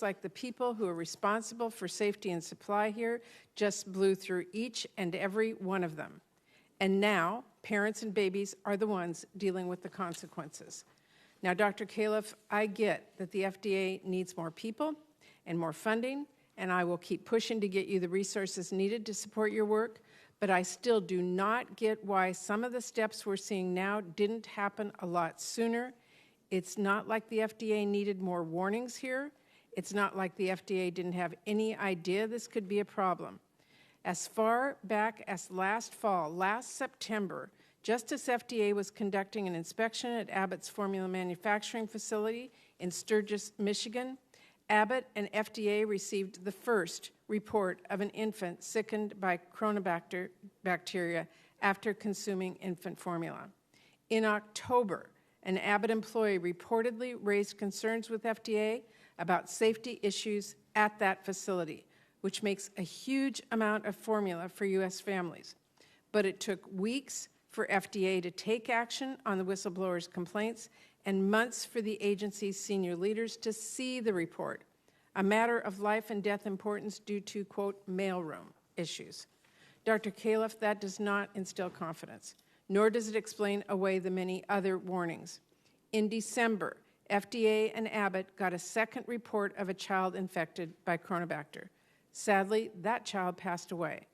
like the people who are responsible for safety and supply here just blew through each and every one of them. And now, parents and babies are the ones dealing with the consequences. Now, Dr. Calif, I get that the FDA needs more people and more funding, and I will keep pushing to get you the resources needed to support your work, but I still do not get why some of the steps we're seeing now didn't happen a lot sooner. It's not like the FDA needed more warnings here. It's not like the FDA didn't have any idea this could be a problem. As far back as last fall, last September, just as FDA was conducting an inspection at Abbott's formula manufacturing facility in Sturgis, Michigan, Abbott and FDA received the first report of an infant sickened by Cronobacter bacteria after consuming infant formula. In October, an Abbott employee reportedly raised concerns with FDA about safety issues at that facility, which makes a huge amount of formula for U.S. families. But it took weeks for FDA to take action on the whistleblower's complaints and months for the agency's senior leaders to see the report, a matter of life and death importance due to, quote, mailroom issues. Dr. Calif, that does not instill confidence, nor does it explain away the many other warnings. In December, FDA and Abbott got a second report of a child infected by Cronobacter. Sadly, that child passed away.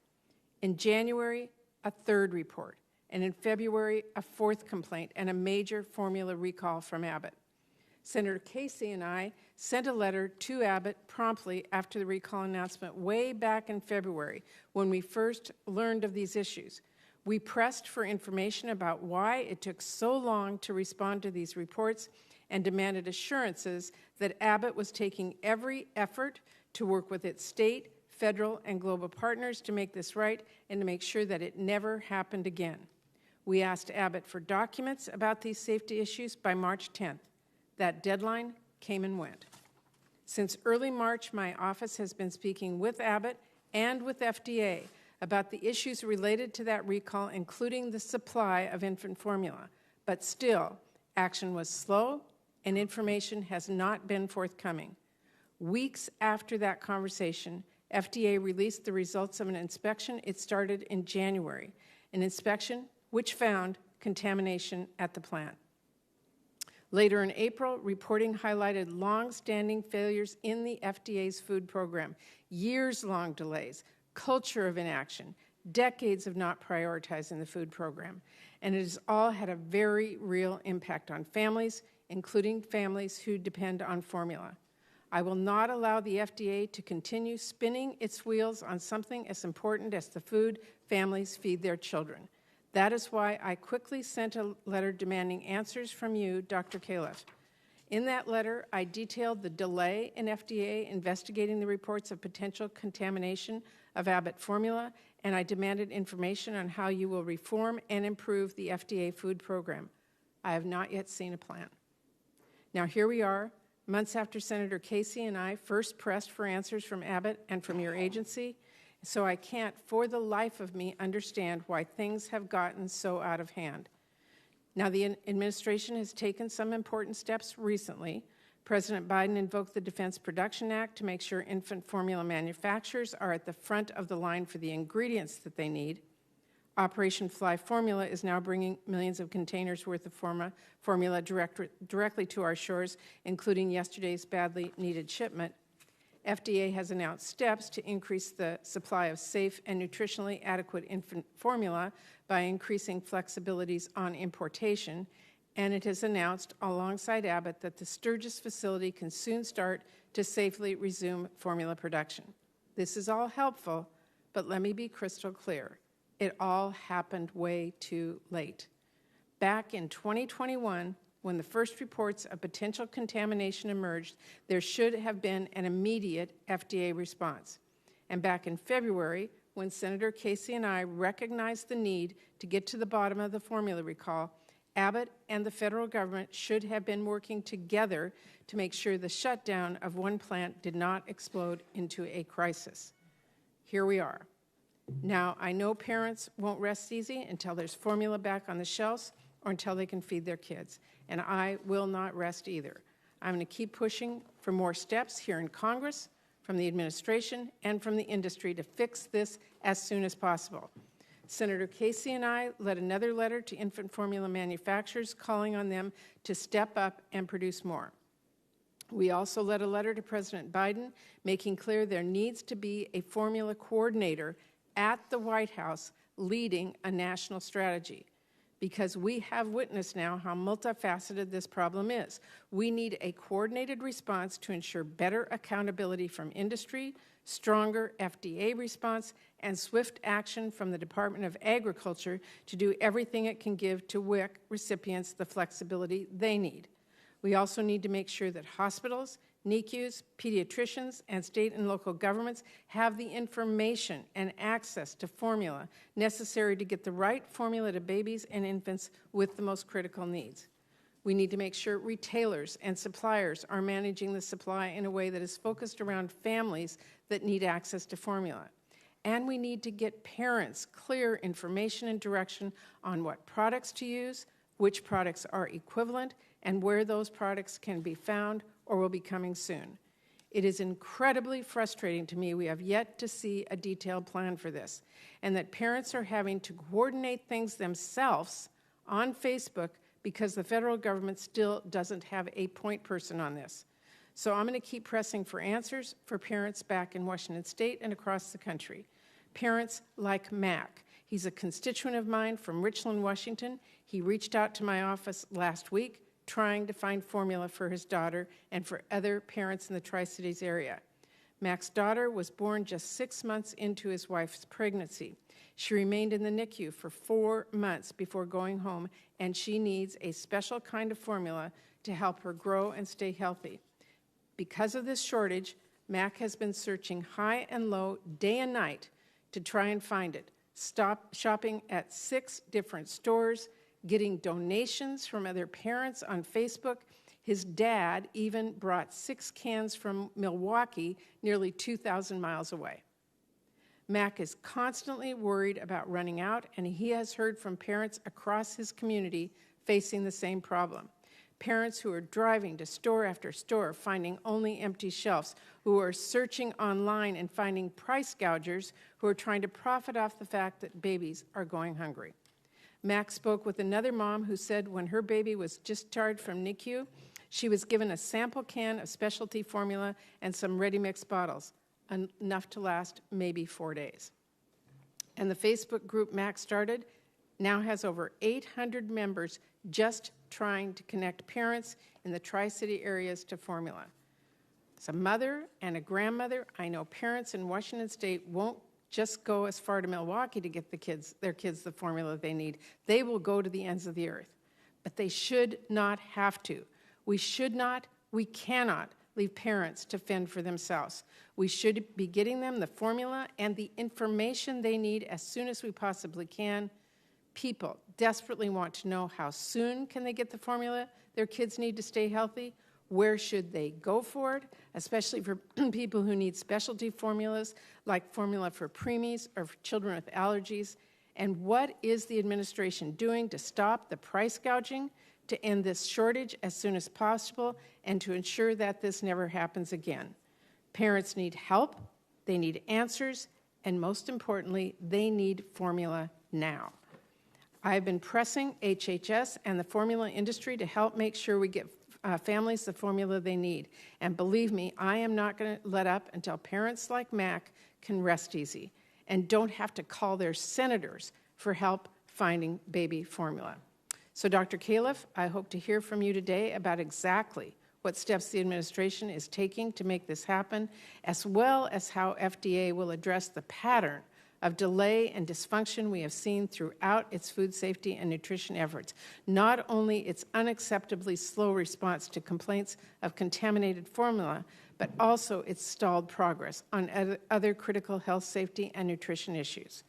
In January, a third report, and in February, a fourth complaint and a major formula recall from Abbott. Senator Casey and I sent a letter to Abbott promptly after the recall announcement way back in February when we first learned of these issues. We pressed for information about why it took so long to respond to these reports and demanded assurances that Abbott was taking every effort to work with its state, federal, and global partners to make this right and to make sure that it never happened again. We asked Abbott for documents about these safety issues by March 10th. That deadline came and went. Since early March, my office has been speaking with Abbott and with FDA about the issues related to that recall, including the supply of infant formula. But still, action was slow and information has not been forthcoming. Weeks after that conversation, FDA released the results of an inspection it started in January, an inspection which found contamination at the plant. Later in April, reporting highlighted long-standing failures in the FDA's food program, years-long delays, culture of inaction, decades of not prioritizing the food program, and it has all had a very real impact on families, including families who depend on formula. I will not allow the FDA to continue spinning its wheels on something as important as the food families feed their children. That is why I quickly sent a letter demanding answers from you, Dr. Calif. In that letter, I detailed the delay in FDA investigating the reports of potential contamination of Abbott formula, and I demanded information on how you will reform and improve the FDA food program. I have not yet seen a plan. Now here we are, months after Senator Casey and I first pressed for answers from Abbott and from your agency, so I can't for the life of me understand why things have gotten so out of hand. Now the administration has taken some important steps recently. President Biden invoked the Defense Production Act to make sure infant formula manufacturers are at the front of the line for the ingredients that they need. Operation Fly Formula is now bringing millions of containers worth of formula directly to our shores, including yesterday's badly needed shipment. FDA has announced steps to increase the supply of safe and nutritionally adequate infant formula by increasing flexibilities on importation, and it has announced alongside Abbott that the Sturgis facility can soon start to safely resume formula production. This is all helpful, but let me be crystal clear. It all happened way too late. Back in 2021, when the first reports of potential contamination emerged, there should have been an immediate FDA response. And back in February, when Senator Casey and I recognized the need to get to the bottom of the formula recall, Abbott and the federal government should have been working together to make sure the shutdown of one plant did not explode into a crisis. Here we are. Now, I know parents won't rest easy until there's formula back on the shelves or until they can feed their kids, and I will not rest either. I'm going to keep pushing for more steps here in Congress, from the administration, and from the industry to fix this as soon as possible. Senator Casey and I led another letter to infant formula manufacturers calling on them to step up and produce more. We also led a letter to President Biden making clear there needs to be a formula coordinator at the White House leading a national strategy, because we have witnessed now how multifaceted this problem is. We need a coordinated response to ensure better accountability from industry, stronger FDA response, and swift action from the Department of Agriculture to do everything it can give to WIC recipients the flexibility they need. We also need to make sure that hospitals, NICUs, pediatricians, and state and local governments have the information and access to formula necessary to get the right formula to babies and infants with the most critical needs. We need to make sure retailers and suppliers are managing the supply in a way that is focused around families that need access to formula. And we need to get parents clear information and direction on what products to use, which products are equivalent, and where those products can be found or will be coming soon. It is incredibly frustrating to me we have yet to see a detailed plan for this, and that parents are having to coordinate things themselves on Facebook because the federal government still doesn't have a point person on this. So I'm going to keep pressing for answers for parents back in Washington State and across the country. Parents like Mac. He's a constituent of mine from Richland, Washington. He reached out to my office last week trying to find formula for his daughter and for other parents in the Tri-Cities area. Mac's daughter was born just 6 months into his wife's pregnancy. She remained in the NICU for 4 months before going home, and she needs a special kind of formula to help her grow and stay healthy. Because of this shortage, Mac has been searching high and low, day and night, to try and find it. Shopping at 6 different stores, getting donations from other parents on Facebook. His dad even brought 6 cans from Milwaukee, nearly 2,000 miles away. Mac is constantly worried about running out, and he has heard from parents across his community facing the same problem. Parents who are driving to store after store, finding only empty shelves, who are searching online and finding price gougers who are trying to profit off the fact that babies are going hungry. Mac spoke with another mom who said when her baby was discharged from NICU, she was given a sample can of specialty formula and some ready-mix bottles, enough to last maybe 4 days. And the Facebook group Mac started now has over 800 members just trying to connect parents in the Tri-City areas to formula. As a mother and a grandmother, I know parents in Washington State won't just go as far to Milwaukee to get their kids the formula they need. They will go to the ends of the earth. But they should not have to. We should not, we cannot leave parents to fend for themselves. We should be getting them the formula and the information they need as soon as we possibly can. People desperately want to know how soon can they get the formula their kids need to stay healthy. Where should they go for it, especially for people who need specialty formulas like formula for preemies or for children with allergies? And what is the administration doing to stop the price gouging, to end this shortage as soon as possible, and to ensure that this never happens again? Parents need help, they need answers, and most importantly, they need formula now. I've been pressing HHS and the formula industry to help make sure we get families the formula they need. And believe me, I am not going to let up until parents like Mac can rest easy and don't have to call their senators for help finding baby formula. So Dr. Calif, I hope to hear from you today about exactly what steps the administration is taking to make this happen, as well as how FDA will address the pattern of delay and dysfunction we have seen throughout its food safety and nutrition efforts. Not only its unacceptably slow response to complaints of contaminated formula, but also its stalled progress on other critical health, safety, and nutrition issues.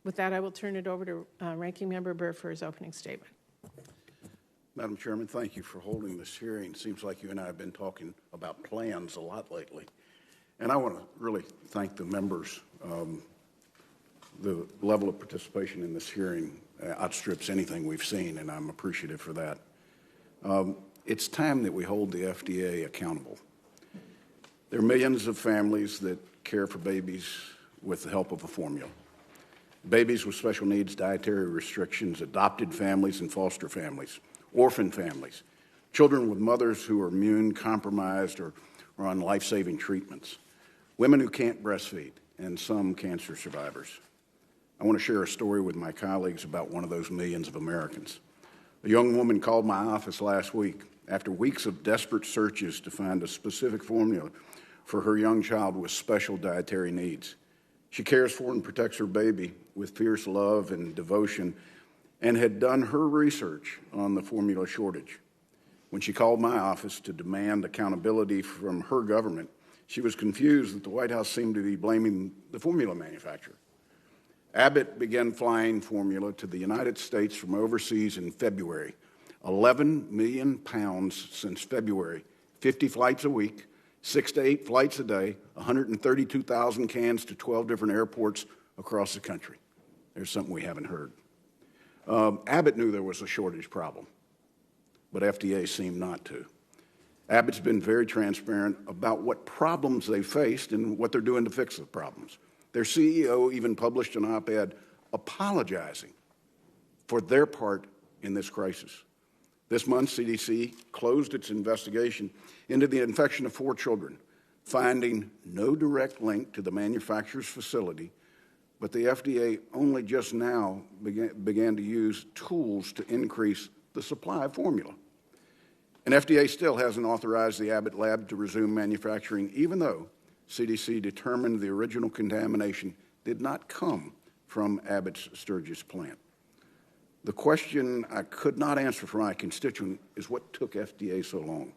With that, I will turn it over to Ranking Member Burr for his opening statement. Madam Chairman, thank you for holding this hearing. It seems like you and I have been talking about plans a lot lately. And I want to really thank the members. The level of participation in this hearing outstrips anything we've seen, and I'm appreciative for that. it's time that we hold the FDA accountable. There are millions of families that care for babies with the help of a formula. Babies with special needs, dietary restrictions, adopted families and foster families, orphan families, children with mothers who are immune compromised or on life-saving treatments, women who can't breastfeed, and some cancer survivors. I want to share a story with my colleagues about one of those millions of Americans. A young woman called my office last week after weeks of desperate searches to find a specific formula for her young child with special dietary needs. She cares for and protects her baby with fierce love and devotion and had done her research on the formula shortage. When she called my office to demand accountability from her government, she was confused that the White House seemed to be blaming the formula manufacturer. Abbott began flying formula to the United States from overseas in February. 11 million pounds since February, 50 flights a week, 6 to 8 flights a day, 132,000 cans to 12 different airports across the country. There's something we haven't heard. Abbott knew there was a shortage problem, but FDA seemed not to. Abbott's been very transparent about what problems they faced and what they're doing to fix the problems. Their CEO even published an op-ed apologizing for their part in this crisis. This month, CDC closed its investigation into the infection of 4 children, finding no direct link to the manufacturer's facility, but the FDA only just now began to use tools to increase the supply of formula. And FDA still hasn't authorized the Abbott lab to resume manufacturing, even though CDC determined the original contamination did not come from Abbott's Sturgis plant. The question I could not answer for my constituent is what took FDA so long?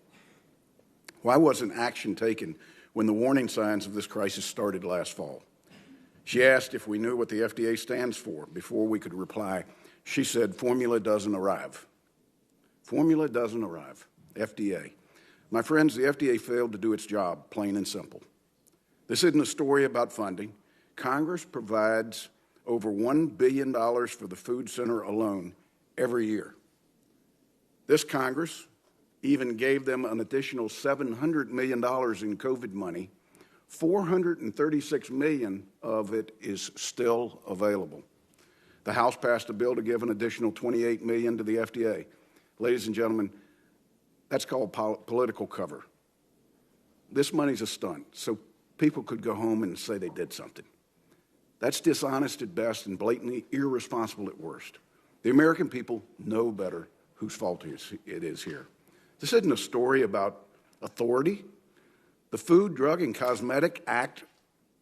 Why wasn't action taken when the warning signs of this crisis started last fall? She asked if we knew what the FDA stands for. Before we could reply, she said, formula doesn't arrive. Formula doesn't arrive. FDA. My friends, the FDA failed to do its job, plain and simple. This isn't a story about funding. Congress provides over $1 billion for the Food Center alone every year. This Congress even gave them an additional $700 million in COVID money. $436 million of it is still available. The House passed a bill to give an additional $28 million to the FDA. Ladies and gentlemen, that's called political cover. This money's a stunt, so people could go home and say they did something. That's dishonest at best and blatantly irresponsible at worst. The American people know better whose fault it is here. This isn't a story about authority. The Food, Drug, and Cosmetic Act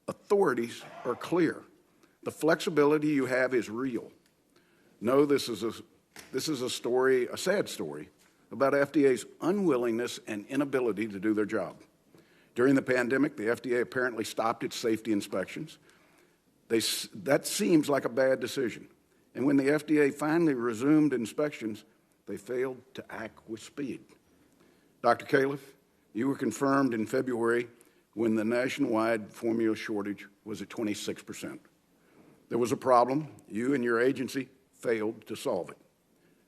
authorities are clear. The flexibility you have is real. No, this is a story, a sad story, about FDA's unwillingness and inability to do their job. During the pandemic, the FDA apparently stopped its safety inspections. That seems like a bad decision. And when the FDA finally resumed inspections, they failed to act with speed. Dr. Calif, you were confirmed in February when the nationwide formula shortage was at 26%. There was a problem. You and your agency failed to solve it.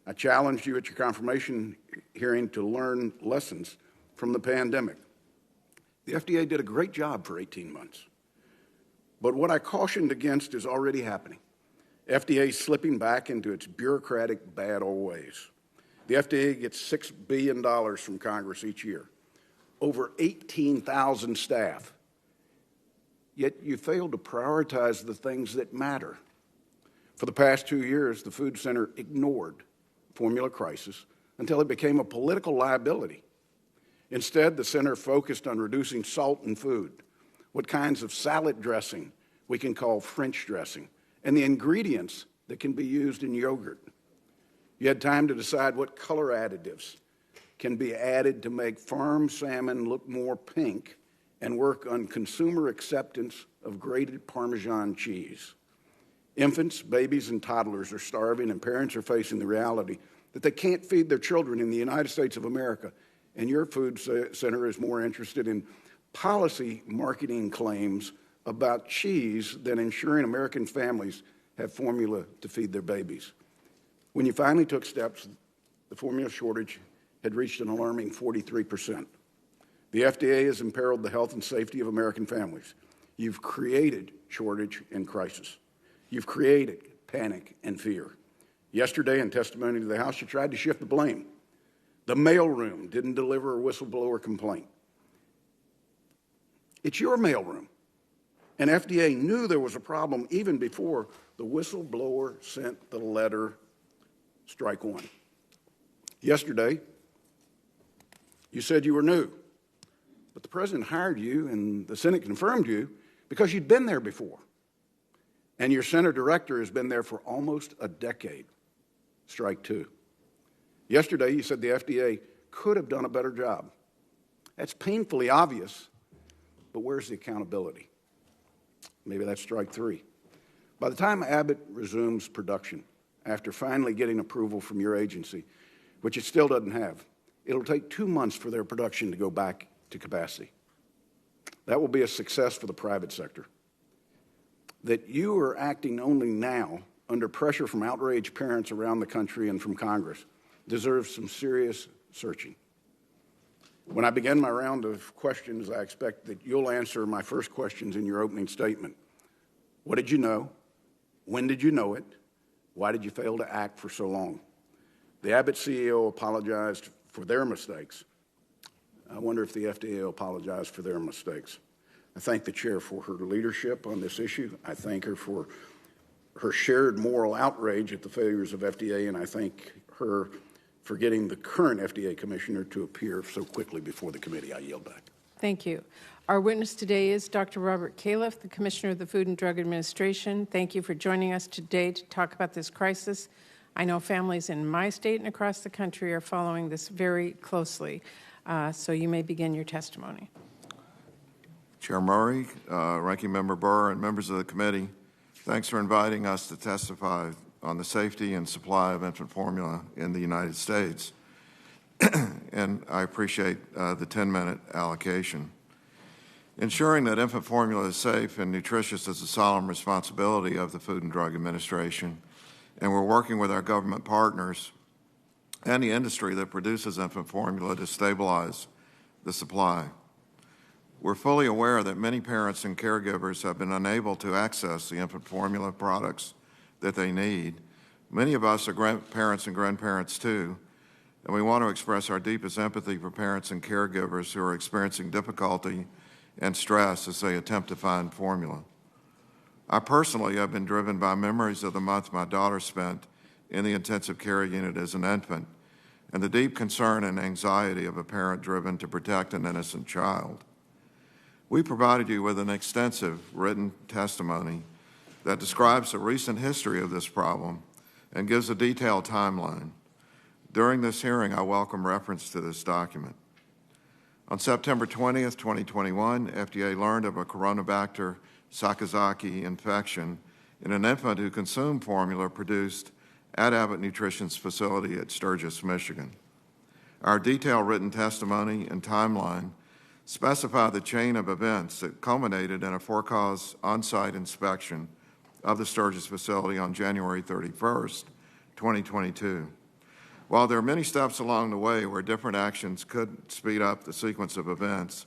I challenged you at your confirmation hearing to learn lessons from the pandemic. The FDA did a great job for 18 months. But what I cautioned against is already happening. FDA is slipping back into its bureaucratic bad old ways. The FDA gets $6 billion from Congress each year, over 18,000 staff. Yet you fail to prioritize the things that matter. For the past 2 years, the Food Center ignored formula crisis until it became a political liability. Instead, the center focused on reducing salt in food, what kinds of salad dressing we can call French dressing, and the ingredients that can be used in yogurt. You had time to decide what color additives can be added to make farm salmon look more pink and work on consumer acceptance of grated Parmesan cheese. Infants, babies, and toddlers are starving, and parents are facing the reality that they can't feed their children in the United States of America, and your food center is more interested in policy marketing claims about cheese than ensuring American families have formula to feed their babies. When you finally took steps, the formula shortage had reached an alarming 43%. The FDA has imperiled the health and safety of American families. You've created shortage and crisis. You've created panic and fear. Yesterday, in testimony to the House, you tried to shift the blame. The mailroom didn't deliver a whistleblower complaint. It's your mailroom. And FDA knew there was a problem even before the whistleblower sent the letter, strike one. Yesterday, you said you were new, but the president hired you and the Senate confirmed you because you'd been there before. And your center director has been there for almost a decade, strike two. Yesterday, you said the FDA could have done a better job. That's painfully obvious, but where's the accountability? Maybe that's strike three. By the time Abbott resumes production, after finally getting approval from your agency, which it still doesn't have, it'll take 2 months for their production to go back to capacity. That will be a success for the private sector. That you are acting only now under pressure from outraged parents around the country and from Congress deserves some serious searching. When I begin my round of questions, I expect that you'll answer my first questions in your opening statement. What did you know? When did you know it? Why did you fail to act for so long? The Abbott CEO apologized for their mistakes. I wonder if the FDA will apologize for their mistakes. I thank the chair for her leadership on this issue. I thank her for her shared moral outrage at the failures of FDA, and I thank her for getting the current FDA commissioner to appear so quickly before the committee. I yield back. Thank you. Our witness today is Dr. Robert Califf, the Commissioner of the Food and Drug Administration. Thank you for joining us today to talk about this crisis. I know families in my state and across the country are following this very closely. So you may begin your testimony. Chair Murray, Ranking Member Burr, and members of the committee, thanks for inviting us to testify on the safety and supply of infant formula in the United States. And I appreciate the 10-minute allocation. Ensuring that infant formula is safe and nutritious is a solemn responsibility of the Food and Drug Administration, and we're working with our government partners and the industry that produces infant formula to stabilize the supply. We're fully aware that many parents and caregivers have been unable to access the infant formula products that they need. Many of us are grandparents and grandparents too, and we want to express our deepest empathy for parents and caregivers who are experiencing difficulty and stress as they attempt to find formula. I personally have been driven by memories of the month my daughter spent in the intensive care unit as an infant and the deep concern and anxiety of a parent driven to protect an innocent child. We provided you with an extensive written testimony that describes the recent history of this problem and gives a detailed timeline. During this hearing, I welcome reference to this document. On September 20th, 2021, FDA learned of a Coronabacter Sakazaki infection in an infant who consumed formula produced at Abbott Nutrition's facility at Sturgis, Michigan. Our detailed written testimony and timeline specify the chain of events that culminated in a for-cause on-site inspection of the Sturgis facility on January 31st, 2022. While there are many steps along the way where different actions could speed up the sequence of events,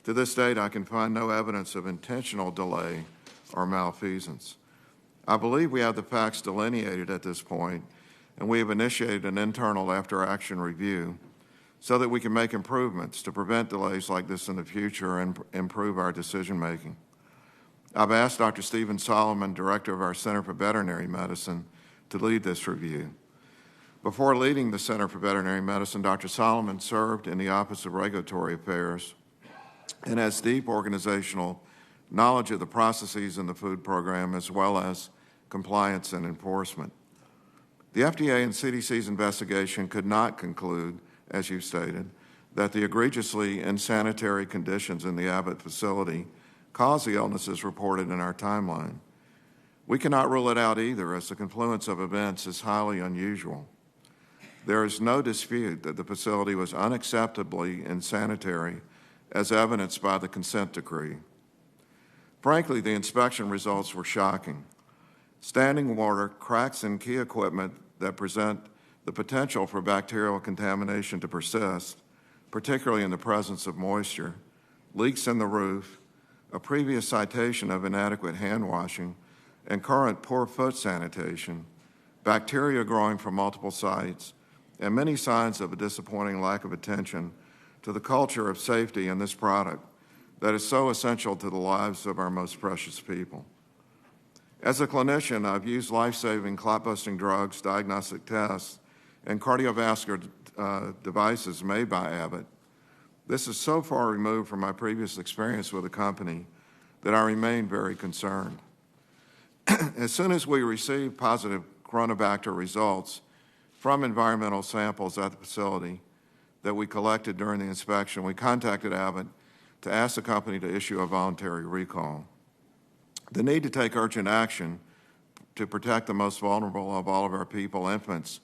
to this date I can find no evidence of intentional delay or malfeasance. I believe we have the facts delineated at this point, and we have initiated an internal after-action review so that we can make improvements to prevent delays like this in the future and improve our decision-making. I've asked Dr. Stephen Solomon, Director of our Center for Veterinary Medicine, to lead this review. Before leading the Center for Veterinary Medicine, Dr. Solomon served in the Office of Regulatory Affairs and has deep organizational knowledge of the processes in the food program as well as compliance and enforcement. The FDA and CDC's investigation could not conclude, as you stated, that the egregiously unsanitary conditions in the Abbott facility caused the illnesses reported in our timeline. We cannot rule it out either, as the confluence of events is highly unusual. There is no dispute that the facility was unacceptably unsanitary, as evidenced by the consent decree. Frankly, the inspection results were shocking. Standing water, cracks in key equipment that present the potential for bacterial contamination to persist, particularly in the presence of moisture, leaks in the roof, a previous citation of inadequate hand washing, and current poor foot sanitation, bacteria growing from multiple sites, and many signs of a disappointing lack of attention to the culture of safety in this product that is so essential to the lives of our most precious people. As a clinician, I've used life-saving clot-busting drugs, diagnostic tests, and cardiovascular devices made by Abbott. This is so far removed from my previous experience with the company that I remain very concerned. As soon as we received positive Coronabacter results from environmental samples at the facility that we collected during the inspection, we contacted Abbott to ask the company to issue a voluntary recall. The need to take urgent action to protect the most vulnerable of all of our people, infants,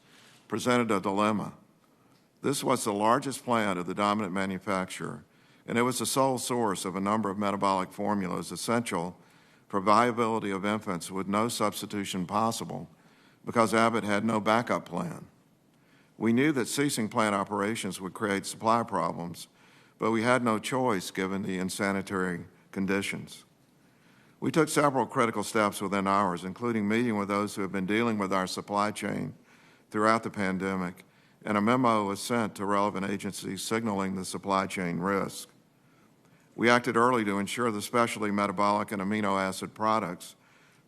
presented a dilemma. This was the largest plant of the dominant manufacturer, and it was the sole source of a number of metabolic formulas essential for viability of infants with no substitution possible because Abbott had no backup plan. We knew that ceasing plant operations would create supply problems, but we had no choice given the unsanitary conditions. We took several critical steps within hours, including meeting with those who have been dealing with our supply chain throughout the pandemic, and a memo was sent to relevant agencies signaling the supply chain risk. We acted early to ensure the specialty metabolic and amino acid products,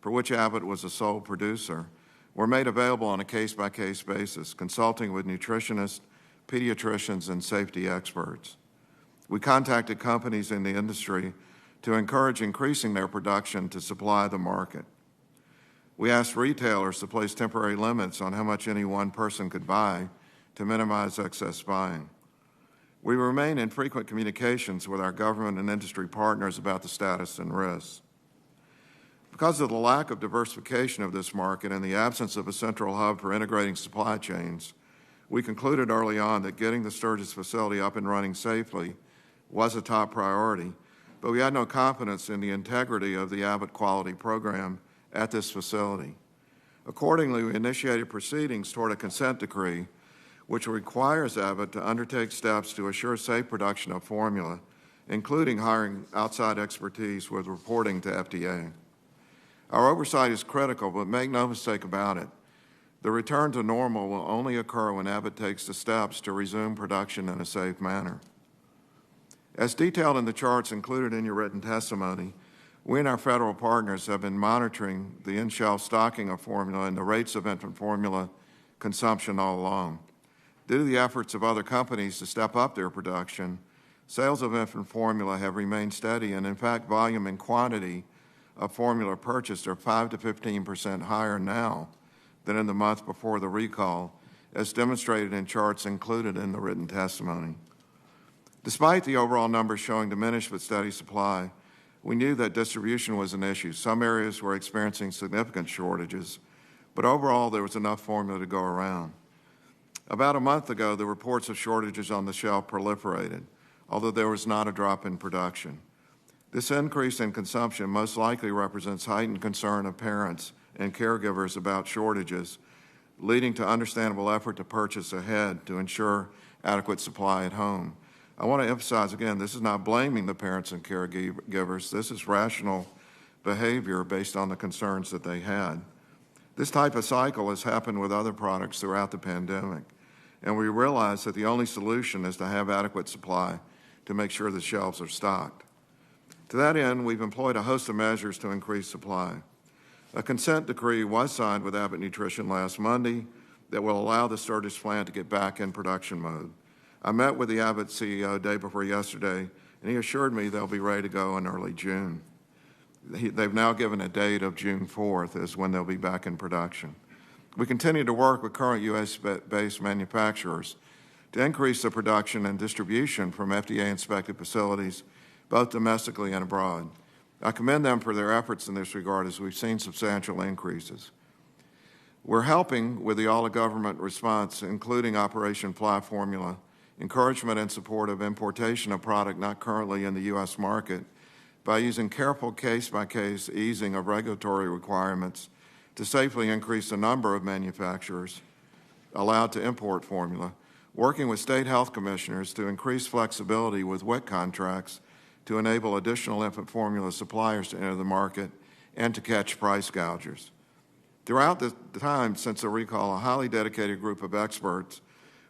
for which Abbott was the sole producer, were made available on a case-by-case basis, consulting with nutritionists, pediatricians, and safety experts. We contacted companies in the industry to encourage increasing their production to supply the market. We asked retailers to place temporary limits on how much any one person could buy to minimize excess buying. We remain in frequent communications with our government and industry partners about the status and risks. Because of the lack of diversification of this market and the absence of a central hub for integrating supply chains, we concluded early on that getting the Sturgis facility up and running safely was a top priority, but we had no confidence in the integrity of the Abbott quality program at this facility. Accordingly, we initiated proceedings toward a consent decree which requires Abbott to undertake steps to assure safe production of formula, including hiring outside expertise with reporting to FDA. Our oversight is critical, but make no mistake about it, the return to normal will only occur when Abbott takes the steps to resume production in a safe manner. As detailed in the charts included in your written testimony, we and our federal partners have been monitoring the in-shelf stocking of formula and the rates of infant formula consumption all along. Due to the efforts of other companies to step up their production, sales of infant formula have remained steady, and in fact, volume and quantity of formula purchased are 5 to 15% higher now than in the month before the recall, as demonstrated in charts included in the written testimony. Despite the overall numbers showing diminished but steady supply, we knew that distribution was an issue. Some areas were experiencing significant shortages, but overall there was enough formula to go around. About a month ago, the reports of shortages on the shelf proliferated, although there was not a drop in production. This increase in consumption most likely represents heightened concern of parents and caregivers about shortages, leading to understandable effort to purchase ahead to ensure adequate supply at home. I want to emphasize again, this is not blaming the parents and caregivers. This is rational behavior based on the concerns that they had. This type of cycle has happened with other products throughout the pandemic, and we realize that the only solution is to have adequate supply to make sure the shelves are stocked. To that end, we've employed a host of measures to increase supply. A consent decree was signed with Abbott Nutrition last Monday that will allow the Sturgis plant to get back in production mode. I met with the Abbott CEO day before yesterday, and he assured me they'll be ready to go in early June. They've now given a date of June 4th as when they'll be back in production. We continue to work with current U.S.-based manufacturers to increase the production and distribution from FDA-inspected facilities, both domestically and abroad. I commend them for their efforts in this regard, as we've seen substantial increases. We're helping with the all-of-government response, including Operation Fly Formula, encouragement and support of importation of product not currently in the U.S. market, by using careful case-by-case easing of regulatory requirements to safely increase the number of manufacturers allowed to import formula, working with state health commissioners to increase flexibility with WIC contracts to enable additional infant formula suppliers to enter the market and to catch price gougers. Throughout the time since the recall, a highly dedicated group of experts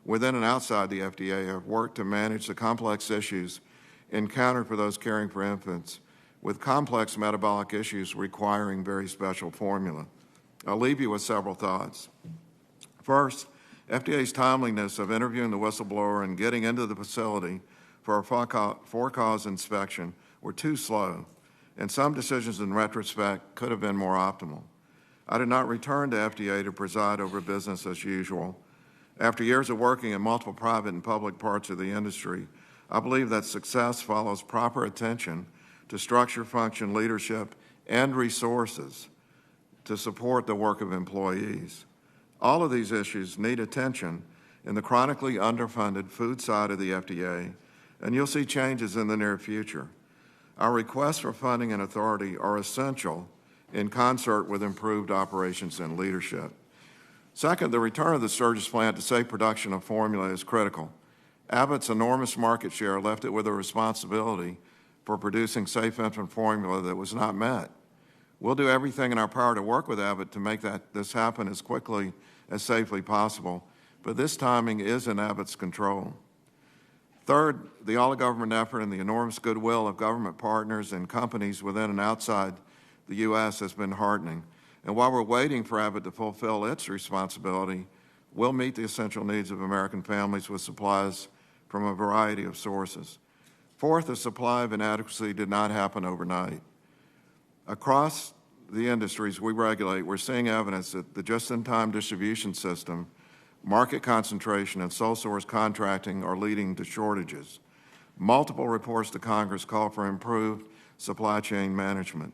within and outside the FDA have worked to manage the complex issues encountered for those caring for infants with complex metabolic issues requiring very special formula. I'll leave you with several thoughts. First, FDA's timeliness of interviewing the whistleblower and getting into the facility for a for-cause inspection were too slow, and some decisions in retrospect could have been more optimal. I did not return to FDA to preside over business as usual. After years of working in multiple private and public parts of the industry, I believe that success follows proper attention to structure, function, leadership, and resources to support the work of employees. All of these issues need attention in the chronically underfunded food side of the FDA, and you'll see changes in the near future. Our requests for funding and authority are essential in concert with improved operations and leadership. Second, the return of the Sturgis plant to safe production of formula is critical. Abbott's enormous market share left it with a responsibility for producing safe infant formula that was not met. We'll do everything in our power to work with Abbott to make this happen as quickly as safely possible, but this timing is in Abbott's control. Third, the all-government effort and the enormous goodwill of government partners and companies within and outside the U.S. has been heartening. And while we're waiting for Abbott to fulfill its responsibility, we'll meet the essential needs of American families with supplies from a variety of sources. Fourth, the supply of inadequacy did not happen overnight. Across the industries we regulate, we're seeing evidence that the just-in-time distribution system, market concentration, and sole source contracting are leading to shortages. Multiple reports to Congress call for improved supply chain management.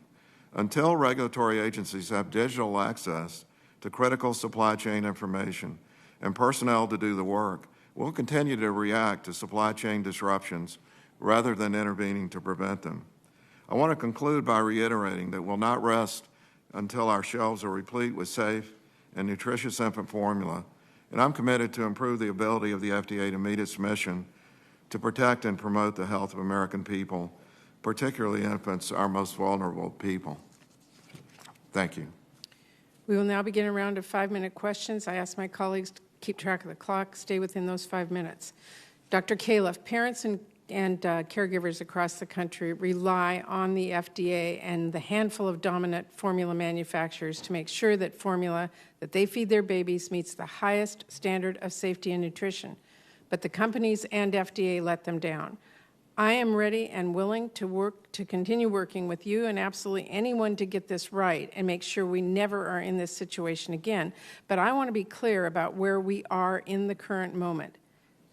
Until regulatory agencies have digital access to critical supply chain information and personnel to do the work, we'll continue to react to supply chain disruptions rather than intervening to prevent them. I want to conclude by reiterating that we'll not rest until our shelves are replete with safe and nutritious infant formula, and I'm committed to improve the ability of the FDA to meet its mission to protect and promote the health of American people, particularly infants, our most vulnerable people. Thank you. We will now begin a round of 5-minute questions. I ask my colleagues to keep track of the clock, stay within those 5 minutes. Dr. Calif, parents and caregivers across the country rely on the FDA and the handful of dominant formula manufacturers to make sure that formula that they feed their babies meets the highest standard of safety and nutrition. But the companies and FDA let them down. I am ready and willing to continue working with you and absolutely anyone to get this right and make sure we never are in this situation again. But I want to be clear about where we are in the current moment.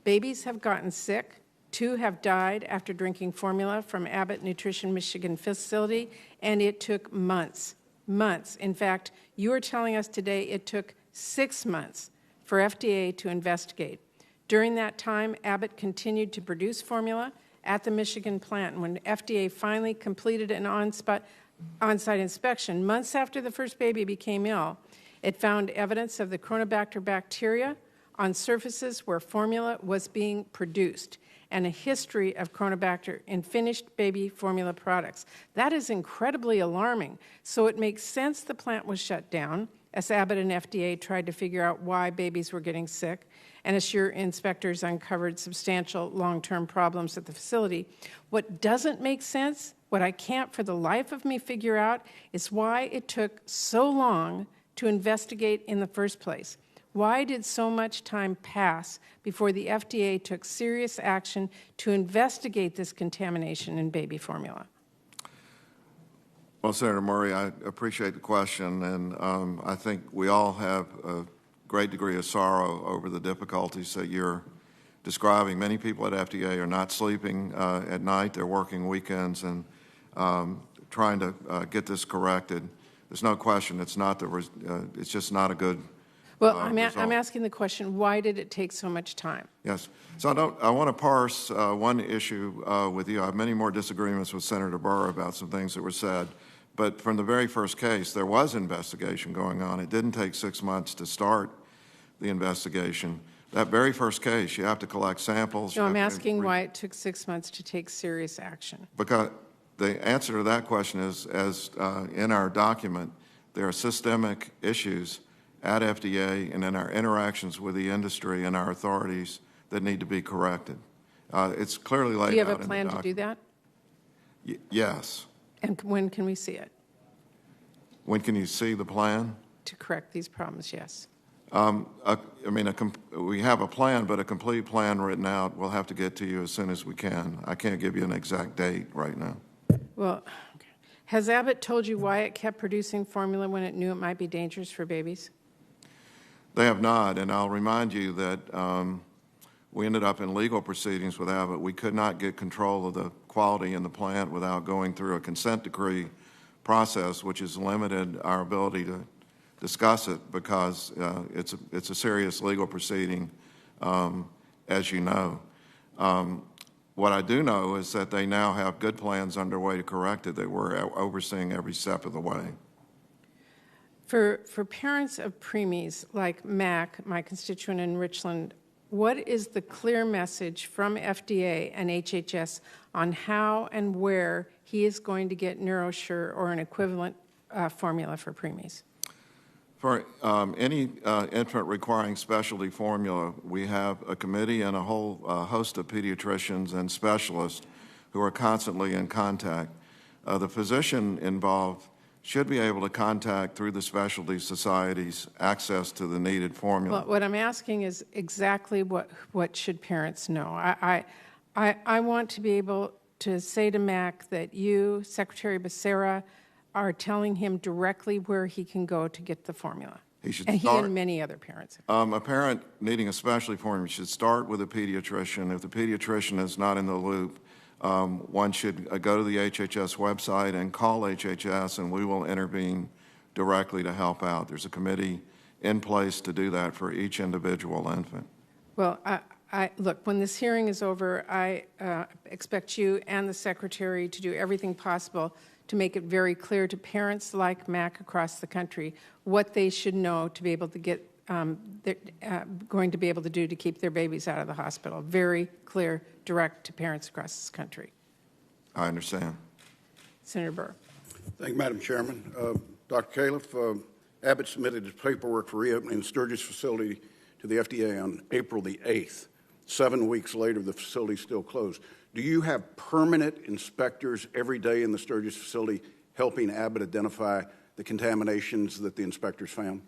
Babies have gotten sick. 2 have died after drinking formula from Abbott Nutrition Michigan facility, and it took months. In fact, you are telling us today it took 6 months for FDA to investigate. During that time, Abbott continued to produce formula at the Michigan plant. And when FDA finally completed an on-site inspection, months after the first baby became ill, it found evidence of the Chronobacter bacteria on surfaces where formula was being produced and a history of Chronobacter in finished baby formula products. That is incredibly alarming. So it makes sense the plant was shut down as Abbott and FDA tried to figure out why babies were getting sick, and as your inspectors uncovered substantial long-term problems at the facility. What doesn't make sense, what I can't for the life of me figure out, is why it took so long to investigate in the first place. Why did so much time pass before the FDA took serious action to investigate this contamination in baby formula? Well, Senator Murray, I appreciate the question, and I think we all have a great degree of sorrow over the difficulties that you're describing. Many people at FDA are not sleeping at night. They're working weekends and trying to get this corrected. There's no question it's just not a good Well, I'm asking the question, why did it take so much time? Yes. So I want to parse one issue with you. I have many more disagreements with Senator Burr about some things that were said. But from the very first case, there was investigation going on. It didn't take 6 months to start the investigation. That very first case, you have to collect samples. No, I'm asking why it took 6 months to take serious action. Because the answer to that question is, as in our document, there are systemic issues at FDA and in our interactions with the industry and our authorities that need to be corrected. It's clearly laid out. Do you have in a plan the to do that? Yes. And when can we see it? When can you see the plan? To correct these problems, yes. We have a plan, but a complete plan written out we'll have to get to you as soon as we can. I can't give you an exact date right now. Well, okay. Has Abbott told you why it kept producing formula when it knew it might be dangerous for babies? They have not, and I'll remind you that we ended up in legal proceedings with Abbott. We could not get control of the quality in the plant without going through a consent decree process, which has limited our ability to discuss it because it's a serious legal proceeding, as you know. What I do know is that they now have good plans underway to correct it. They were overseeing every step of the way. For parents of preemies like Mac, my constituent in Richland, what is the clear message from FDA and HHS on how and where he is going to get NeuroSure or an equivalent formula for preemies? For any infant requiring specialty formula, we have a committee and a whole host of pediatricians and specialists who are constantly in contact. The physician involved should be able to contact through the specialty societies access to the needed formula. Well, what I'm asking is exactly what should parents know. I want to be able to say to Mac that you, Secretary Becerra, are telling him directly where he can go to get the formula. He and many other parents. A parent needing a specialty formula should start with a pediatrician. If the pediatrician is not in the loop, one should go to the HHS website and call HHS, and we will intervene directly to help out. There's a committee in place to do that for each individual infant. Well, look, when this hearing is over, I expect you and the Secretary to do everything possible to make it very clear to parents like Mac across the country what they should know to be able to get, going to be able to do to keep their babies out of the hospital. Very clear, direct to parents across this country. I understand. Senator Burr. Thank you, Madam Chairman. Dr. Calif, Abbott submitted his paperwork for reopening the Sturgis facility to the FDA on April the 8th. 7 weeks later, the facility is still closed. Do you have permanent inspectors every day in the Sturgis facility helping Abbott identify the contaminations that the inspectors found?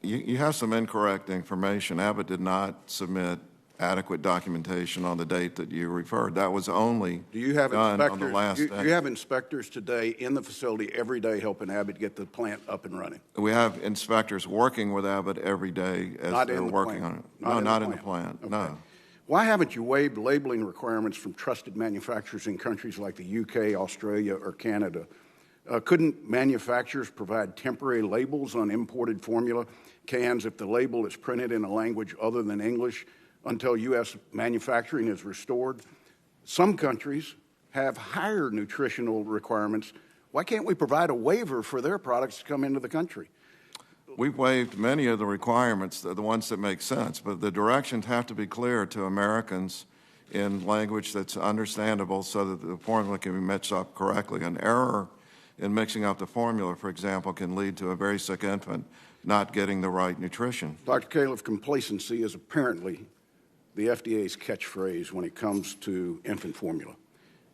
You have some incorrect information. Abbott did not submit adequate documentation on the date that you referred. That was only done on the last day. Do you have inspectors today in the facility every day helping Abbott get the plant up and running? We have inspectors working with Abbott every day as they're working on it. No, not in the plant. Okay. No. Why haven't you waived labeling requirements from trusted manufacturers in countries like the UK, Australia, or Canada? Couldn't manufacturers provide temporary labels on imported formula cans if the label is printed in a language other than English until U.S. manufacturing is restored? Some countries have higher nutritional requirements. Why can't we provide a waiver for their products to come into the country? We've waived many of the requirements, the ones that make sense, but the directions have to be clear to Americans in language that's understandable so that the formula can be mixed up correctly. An error in mixing up the formula, for example, can lead to a very sick infant not getting the right nutrition. Dr. Calif, complacency is apparently the FDA's catchphrase when it comes to infant formula.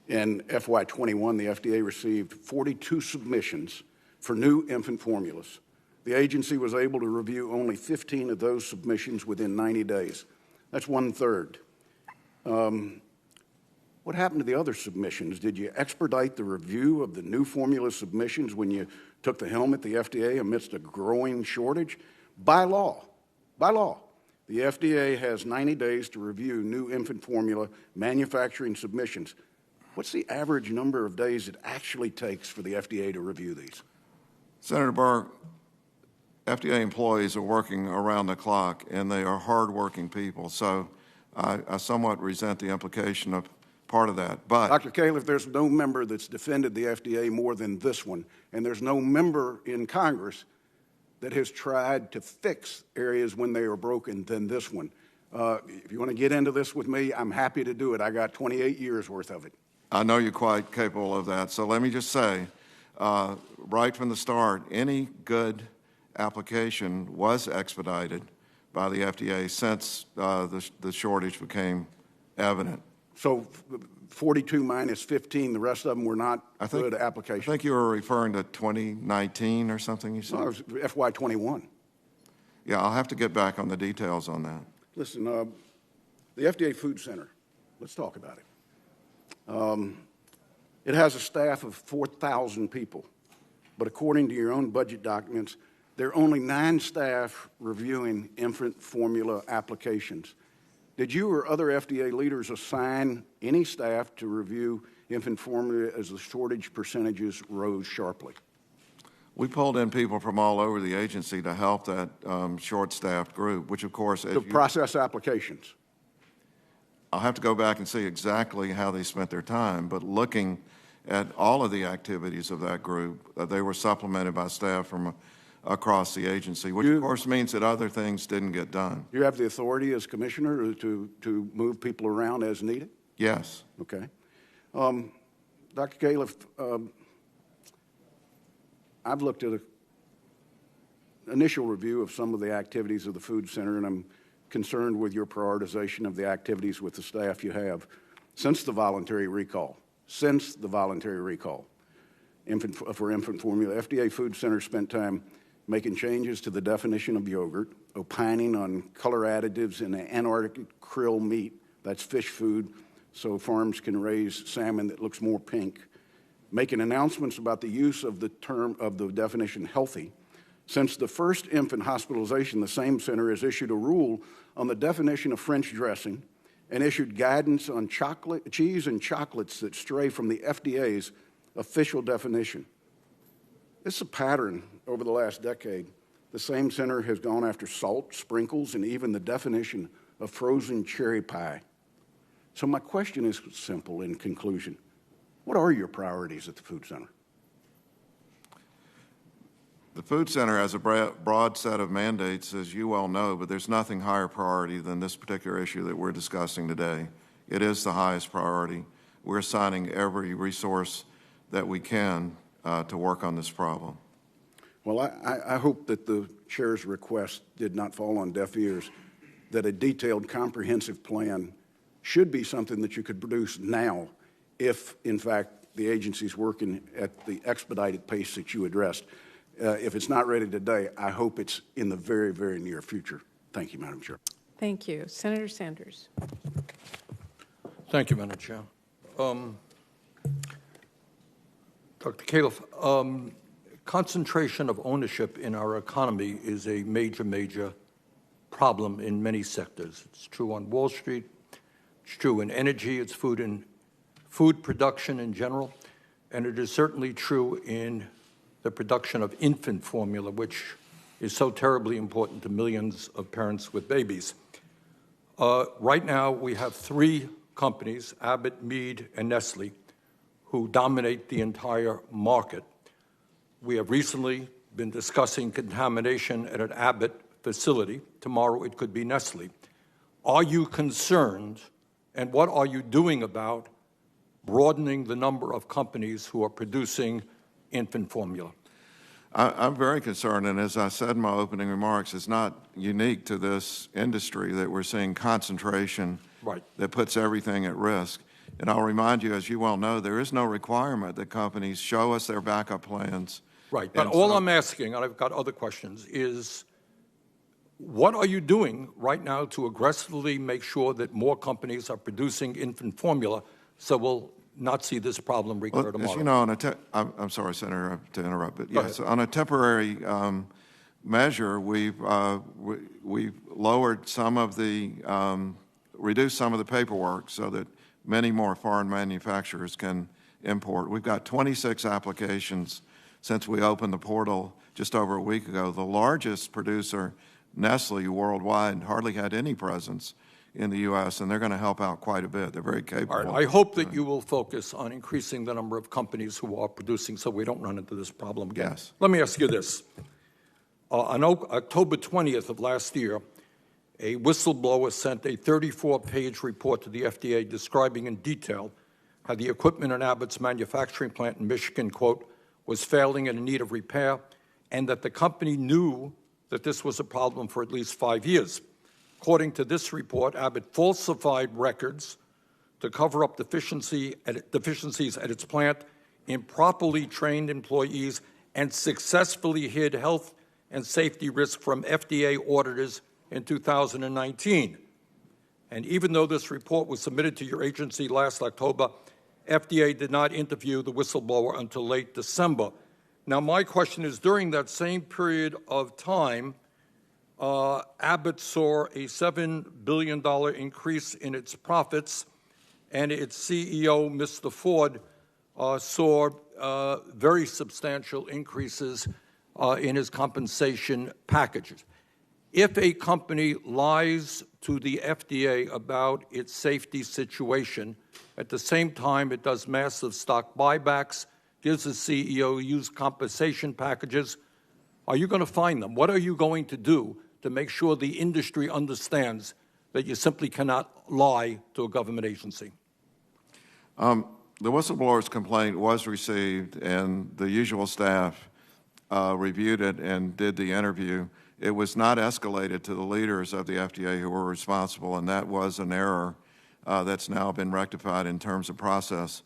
In FY21, the FDA received 42 submissions for new infant formulas. The agency was able to review only 15 of those submissions within 90 days. That's 1/3. What happened to the other submissions? Did you expedite the review of the new formula submissions when you took the helm at the FDA amidst a growing shortage? By law, the FDA has 90 days to review new infant formula manufacturing submissions. What's the average number of days it actually takes for the FDA to review these? Senator Burr, FDA employees are working around the clock, and they are hardworking people, so I somewhat resent the implication of part of that. But Dr. Calif, there's no member that's defended the FDA more than this one, and there's no member in Congress that has tried to fix areas when they are broken than this one. If you want to get into this with me, I'm happy to do it. I got 28 years worth of it. I know you're quite capable of that. So let me just say, right from the start, any good application was expedited by the FDA since the shortage became evident. So 42 minus 15, the rest of them were not good applications. I think you were referring to 2019 or something you said? No, it was FY21. Yeah, I'll have to get back on the details on that. Listen, the Fda Food Center, let's talk about it. It has a staff of 4,000 people, but according to your own budget documents, there are only 9 staff reviewing infant formula applications. Did you or other FDA leaders assign any staff to review infant formula as the shortage percentages rose sharply? We pulled in people from all over the agency to help that short-staffed group, which, of course, to process applications. I'll have to go back and see exactly how they spent their time, but looking at all of the activities of that group, they were supplemented by staff from across the agency, which, of course, means that other things didn't get done. You have the authority as commissioner to move people around as needed? Yes. Okay. Dr. Calif, I've looked at an initial review of some of the activities of the Food Center, and I'm concerned with your prioritization of the activities with the staff you have since the voluntary recall. For infant formula, FDA Food Center spent time making changes to the definition of yogurt, opining on color additives in the Antarctic krill meat, that's fish food, so farms can raise salmon that looks more pink, making announcements about the use of the term of the definition healthy. Since the first infant hospitalization, the same center has issued a rule on the definition of French dressing and issued guidance on cheese and chocolates that stray from the FDA's official definition. This is a pattern over the last decade. The same center has gone after salt, sprinkles, and even the definition of frozen cherry pie. So my question is simple in conclusion. What are your priorities at the Food Center? The Food Center has a broad set of mandates, as you well know, but there's nothing higher priority than this particular issue that we're discussing today. It is the highest priority. We're assigning every resource that we can to work on this problem. Well, I hope that the chair's request did not fall on deaf ears, that a detailed, comprehensive plan should be something that you could produce now if, in fact, the agency's working at the expedited pace that you addressed. If it's not ready today, I hope it's in the very, very near future. Thank you, Madam Chair. Thank you. Senator Sanders. Thank you, Madam Chair. Dr. Calif, concentration of ownership in our economy is a major, major problem in many sectors. It's true on Wall Street. It's true in energy. It's food production in general. And it is certainly true in the production of infant formula, which is so terribly important to millions of parents with babies. Right now, we have 3 companies, Abbott, Mead, and Nestle, who dominate the entire market. We have recently been discussing contamination at an Abbott facility. Tomorrow, it could be Nestle. Are you concerned, and what are you doing about broadening the number of companies who are producing infant formula? I'm very concerned, and as I said in my opening remarks, it's not unique to this industry that we're seeing concentration that puts everything at risk. And I'll remind you, as you well know, there is no requirement that companies show us their backup plans. Right, but all I'm asking, and I've got other questions, is what are you doing right now to aggressively make sure that more companies are producing infant formula so we'll not see this problem recur tomorrow? As you know, I'm sorry, Senator, to interrupt, but yes, on a temporary measure, we've lowered some of the, reduced some of the paperwork so that many more foreign manufacturers can import. We've got 26 applications since we opened the portal just over a week ago. The largest producer, Nestle, worldwide, hardly had any presence in the U.S., and they're going to help out quite a bit. They're very capable. All right. I hope that you will focus on increasing the number of companies who are producing so we don't run into this problem again. Yes. Let me ask you this. On October 20th of last year, a whistleblower sent a 34-page report to the FDA describing in detail how the equipment in Abbott's manufacturing plant in Michigan, quote, was failing and in need of repair, and that the company knew that this was a problem for at least 5 years. According to this report, Abbott falsified records to cover up deficiencies at its plant, improperly trained employees, and successfully hid health and safety risk from FDA auditors in 2019. And even though this report was submitted to your agency last October, FDA did not interview the whistleblower until late December. Now, my question is, during that same period of time, Abbott saw a $7 billion increase in its profits, and its CEO, Mr. Ford, saw very substantial increases in his compensation packages. If a company lies to the FDA about its safety situation, at the same time it does massive stock buybacks, gives the CEO used compensation packages, are you going to fine them? What are you going to do to make sure the industry understands that you simply cannot lie to a government agency? The whistleblower's complaint was received, and the usual staff reviewed it and did the interview. It was not escalated to the leaders of the FDA who were responsible, and that was an error that's now been rectified in terms of process.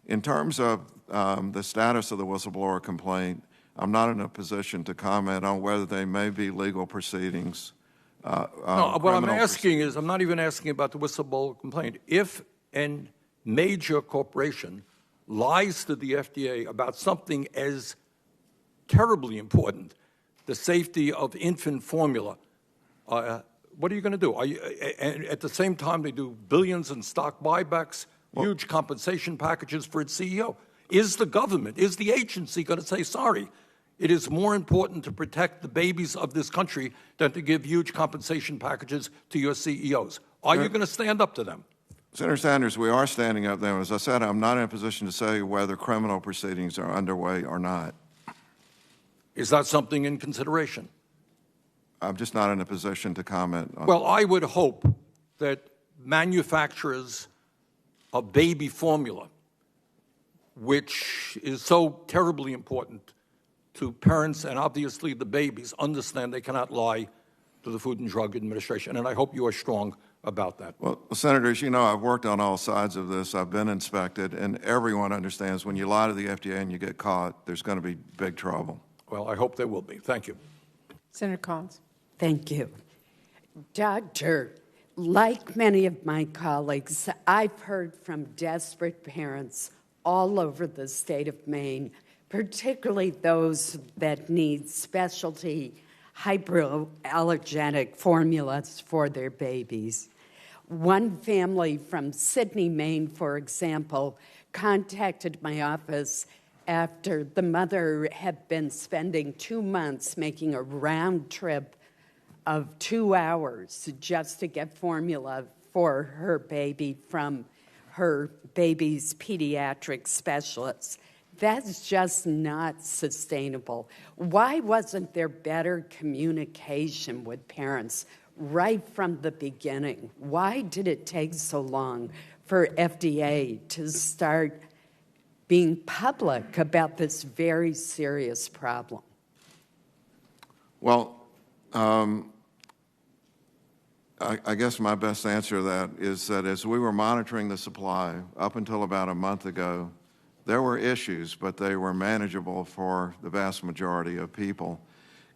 In terms of the status of the whistleblower complaint, I'm not in a position to comment on whether they may be legal proceedings. No, what I'm asking is, I'm not even asking about the whistleblower complaint. If a major corporation lies to the FDA about something as terribly important, the safety of infant formula, what are you going to do? And at the same time, they do billions in stock buybacks, huge compensation packages for its CEO. Is the government, is the agency going to say, sorry, it is more important to protect the babies of this country than to give huge compensation packages to your CEOs? Are you going to stand up to them? Senator Sanders, we are standing up there. As I said, I'm not in a position to say whether criminal proceedings are underway or not. Is that something in consideration? I'm just not in a position to comment on. Well, I would hope that manufacturers of baby formula, which is so terribly important to parents and obviously the babies, understand they cannot lie to the Food and Drug Administration, and I hope you are strong about that. Well, Senators, you know I've worked on all sides of this. I've been inspected, and everyone understands when you lie to the FDA and you get caught, there's going to be big trouble. Well, I hope there will be. Thank you. Senator Collins. Thank you. Doctor, like many of my colleagues, I've heard from desperate parents all over the state of Maine, particularly those that need specialty hypoallergenic formulas for their babies. One family from Sydney, Maine, for example, contacted my office after the mother had been spending 2 months making a round trip of 2 hours just to get formula for her baby from her baby's pediatric specialist. That's just not sustainable. Why wasn't there better communication with parents right from the beginning? Why did it take so long for FDA to start being public about this very serious problem? Well, I guess my best answer to that is that as we were monitoring the supply up until about a month ago, there were issues, but they were manageable for the vast majority of people.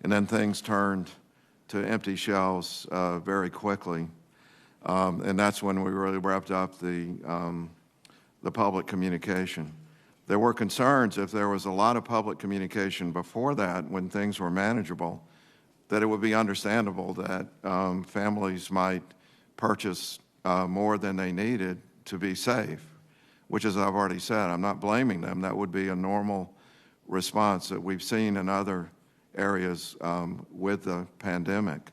And then things turned to empty shelves very quickly. And that's when we really wrapped up the public communication. There were concerns if there was a lot of public communication before that when things were manageable, that it would be understandable that families might purchase more than they needed to be safe, which, as I've already said, I'm not blaming them. That would be a normal response that we've seen in other areas with the pandemic.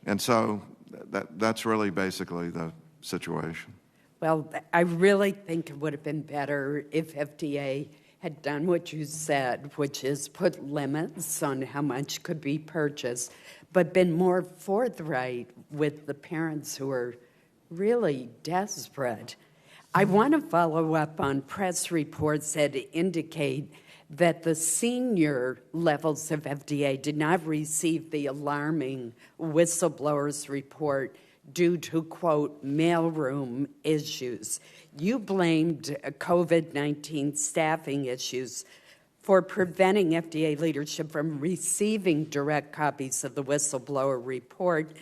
And so that's really basically the situation. Well, I really think it would have been better if FDA had done what you said, which is put limits on how much could be purchased, but been more forthright with the parents who are really desperate. I want to follow up on press reports that indicate that the senior levels of FDA did not receive the alarming whistleblowers report due to, quote, mailroom issues. You blamed COVID-19 staffing issues for preventing FDA leadership from receiving direct copies of the whistleblower report,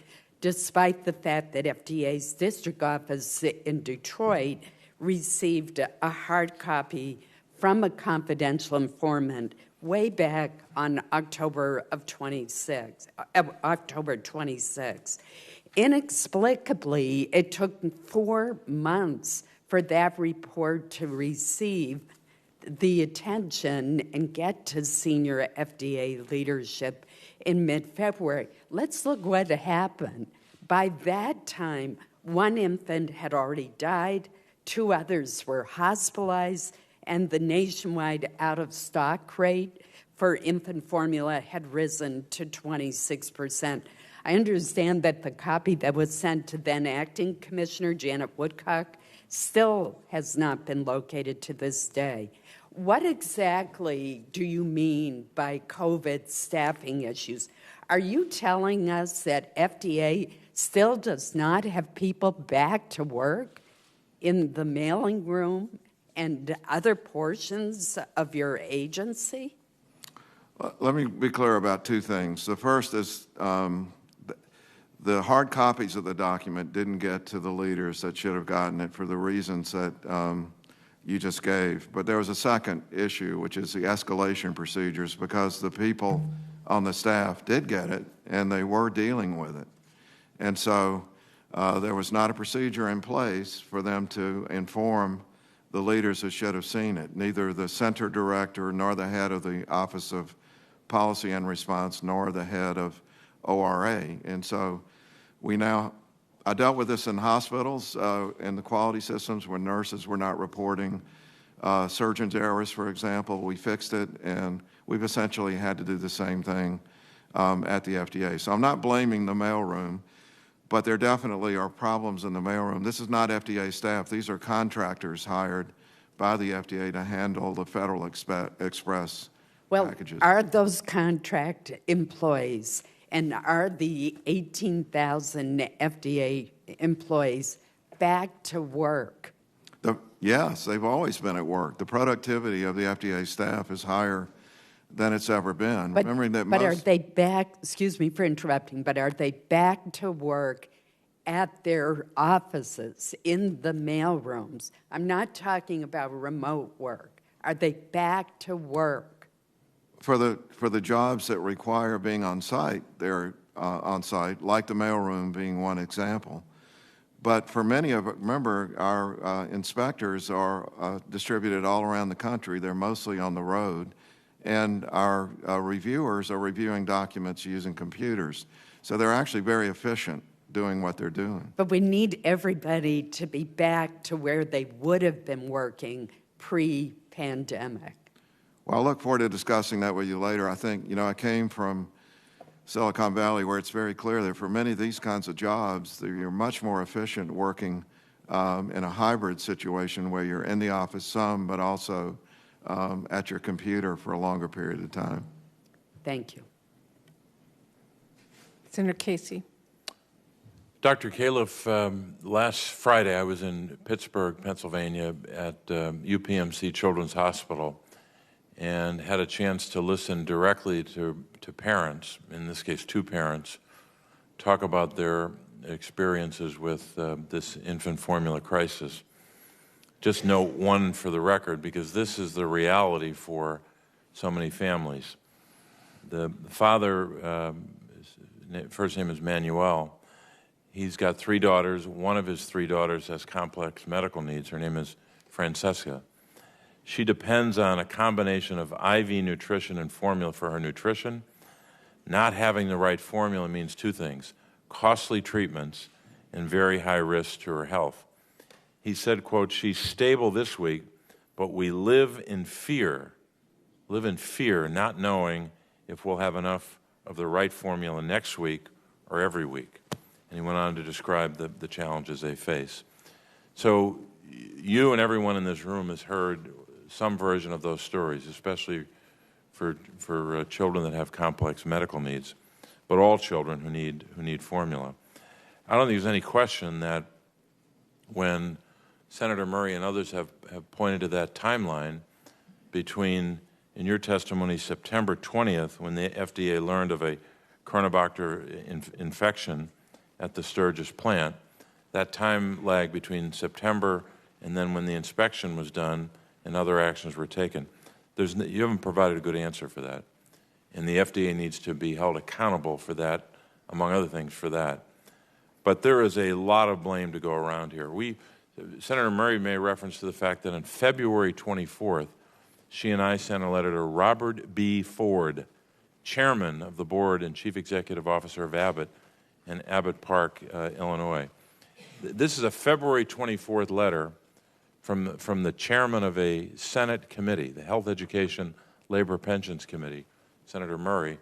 despite the fact that FDA's district office in Detroit received a hard copy from a confidential informant way back on October 26. Inexplicably, it took 4 months for that report to receive the attention and get to senior FDA leadership in mid-February. Let's look what happened. By that time, 1 infant had already died, 2 others were hospitalized, and the nationwide out-of-stock rate for infant formula had risen to 26%. I understand that the copy that was sent to then Acting Commissioner Janet Woodcock still has not been located to this day. What exactly do you mean by COVID staffing issues? Are you telling us that FDA still does not have people back to work in the mailing room and other portions of your agency? Let me be clear about 2 things. The first is the hard copies of the document didn't get to the leaders that should have gotten it for the reasons that you just gave. But there was a second issue, which is the escalation procedures, because the people on the staff did get it, and they were dealing with it. And so there was not a procedure in place for them to inform the leaders who should have seen it, neither the center director nor the head of the Office of Policy and Response nor the head of ORA. And so I dealt with this in hospitals, in the quality systems where nurses were not reporting surgeons' errors, for example. We fixed it, and we've essentially had to do the same thing at the FDA. So I'm not blaming the mailroom, but there definitely are problems in the mailroom. This is not FDA staff. These are contractors hired by the FDA to handle the Federal Express packages. Are those contract employees, and are the 18,000 FDA employees back to work? Yes, they've always been at work. The productivity of the FDA staff is higher than it's ever been. Remembering that are they back, excuse me for interrupting, but are they back to work at their offices in the mailrooms? I'm not talking about remote work. Are they back to work? For the jobs that require being on site, they're on site, like the mailroom being one example. But for many of it, remember, our inspectors are distributed all around the country. They're mostly on the road. And our reviewers are reviewing documents using computers. So they're actually very efficient doing what they're doing. But we need everybody to be back to where they would have been working pre-pandemic. Well, I look forward to discussing that with you later. I think, I came from Silicon Valley, where it's very clear that for many of these kinds of jobs, you're much more efficient working in a hybrid situation where you're in the office some, but also at your computer for a longer period of time. Thank you. Senator Casey. Dr. Calif, last Friday I was in Pittsburgh, Pennsylvania at UPMC Children's Hospital and had a chance to listen directly to parents, in this case 2 parents, talk about their experiences with this infant formula crisis. Just note one for the record, because this is the reality for so many families. The father, first name is Manuel. He's got 3 daughters. One of his 3 daughters has complex medical needs. Her name is Francesca. She depends on a combination of IV nutrition and formula for her nutrition. Not having the right formula means 2 things: costly treatments and very high risk to her health. He said, quote, "She's stable this week, but we live in fear, not knowing if we'll have enough of the right formula next week or every week. And he went on to describe the challenges they face. So you and everyone in this room has heard some version of those stories, especially for children that have complex medical needs, but all children who need formula. I don't think there's any question that when Senator Murray and others have pointed to that timeline between, in your testimony, September 20th, when the FDA learned of a Coronabacter infection at the Sturgis plant, that time lag between September and then when the inspection was done and other actions were taken, you haven't provided a good answer for that. And the FDA needs to be held accountable for that, among other things, for that. But there is a lot of blame to go around here. Senator Murray made reference to the fact that on February 24th, she and I sent a letter to Robert B. Ford, chairman of the board and chief executive officer of Abbott in Abbott Park, Illinois. This is a February 24th letter from the chairman of a Senate committee, the Health, Education, Labor, Pensions Committee, Senator Murray,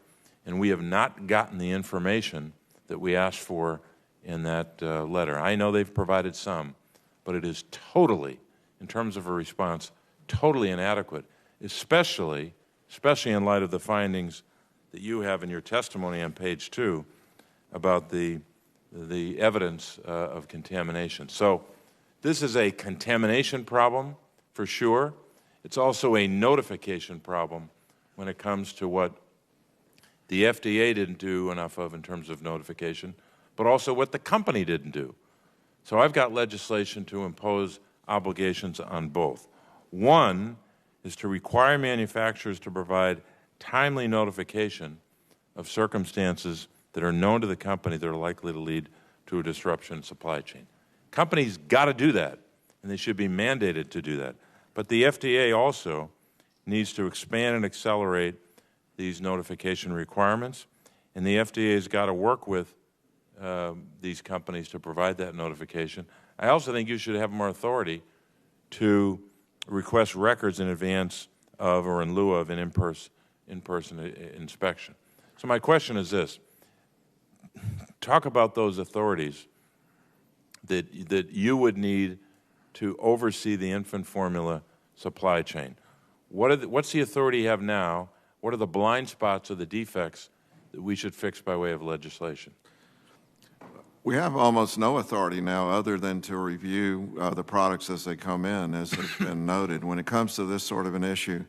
and we have not gotten the information that we asked for in that letter. I know they've provided some, but it is totally, in terms of a response, totally inadequate, especially in light of the findings that you have in your testimony on page 2 about the evidence of contamination. So this is a contamination problem for sure. It's also a notification problem when it comes to what the FDA didn't do enough of in terms of notification, but also what the company didn't do. So I've got legislation to impose obligations on both. One is to require manufacturers to provide timely notification of circumstances that are known to the company that are likely to lead to a disruption in supply chain. Companies got to do that, and they should be mandated to do that. But the FDA also needs to expand and accelerate these notification requirements, and the FDA has got to work with these companies to provide that notification. I also think you should have more authority to request records in advance of or in lieu of an in-person inspection. So my question is this. Talk about those authorities that you would need to oversee the infant formula supply chain. What's the authority you have now? What are the blind spots or the defects that we should fix by way of legislation? We have almost no authority now other than to review the products as they come in, as has been noted. When it comes to this sort of an issue,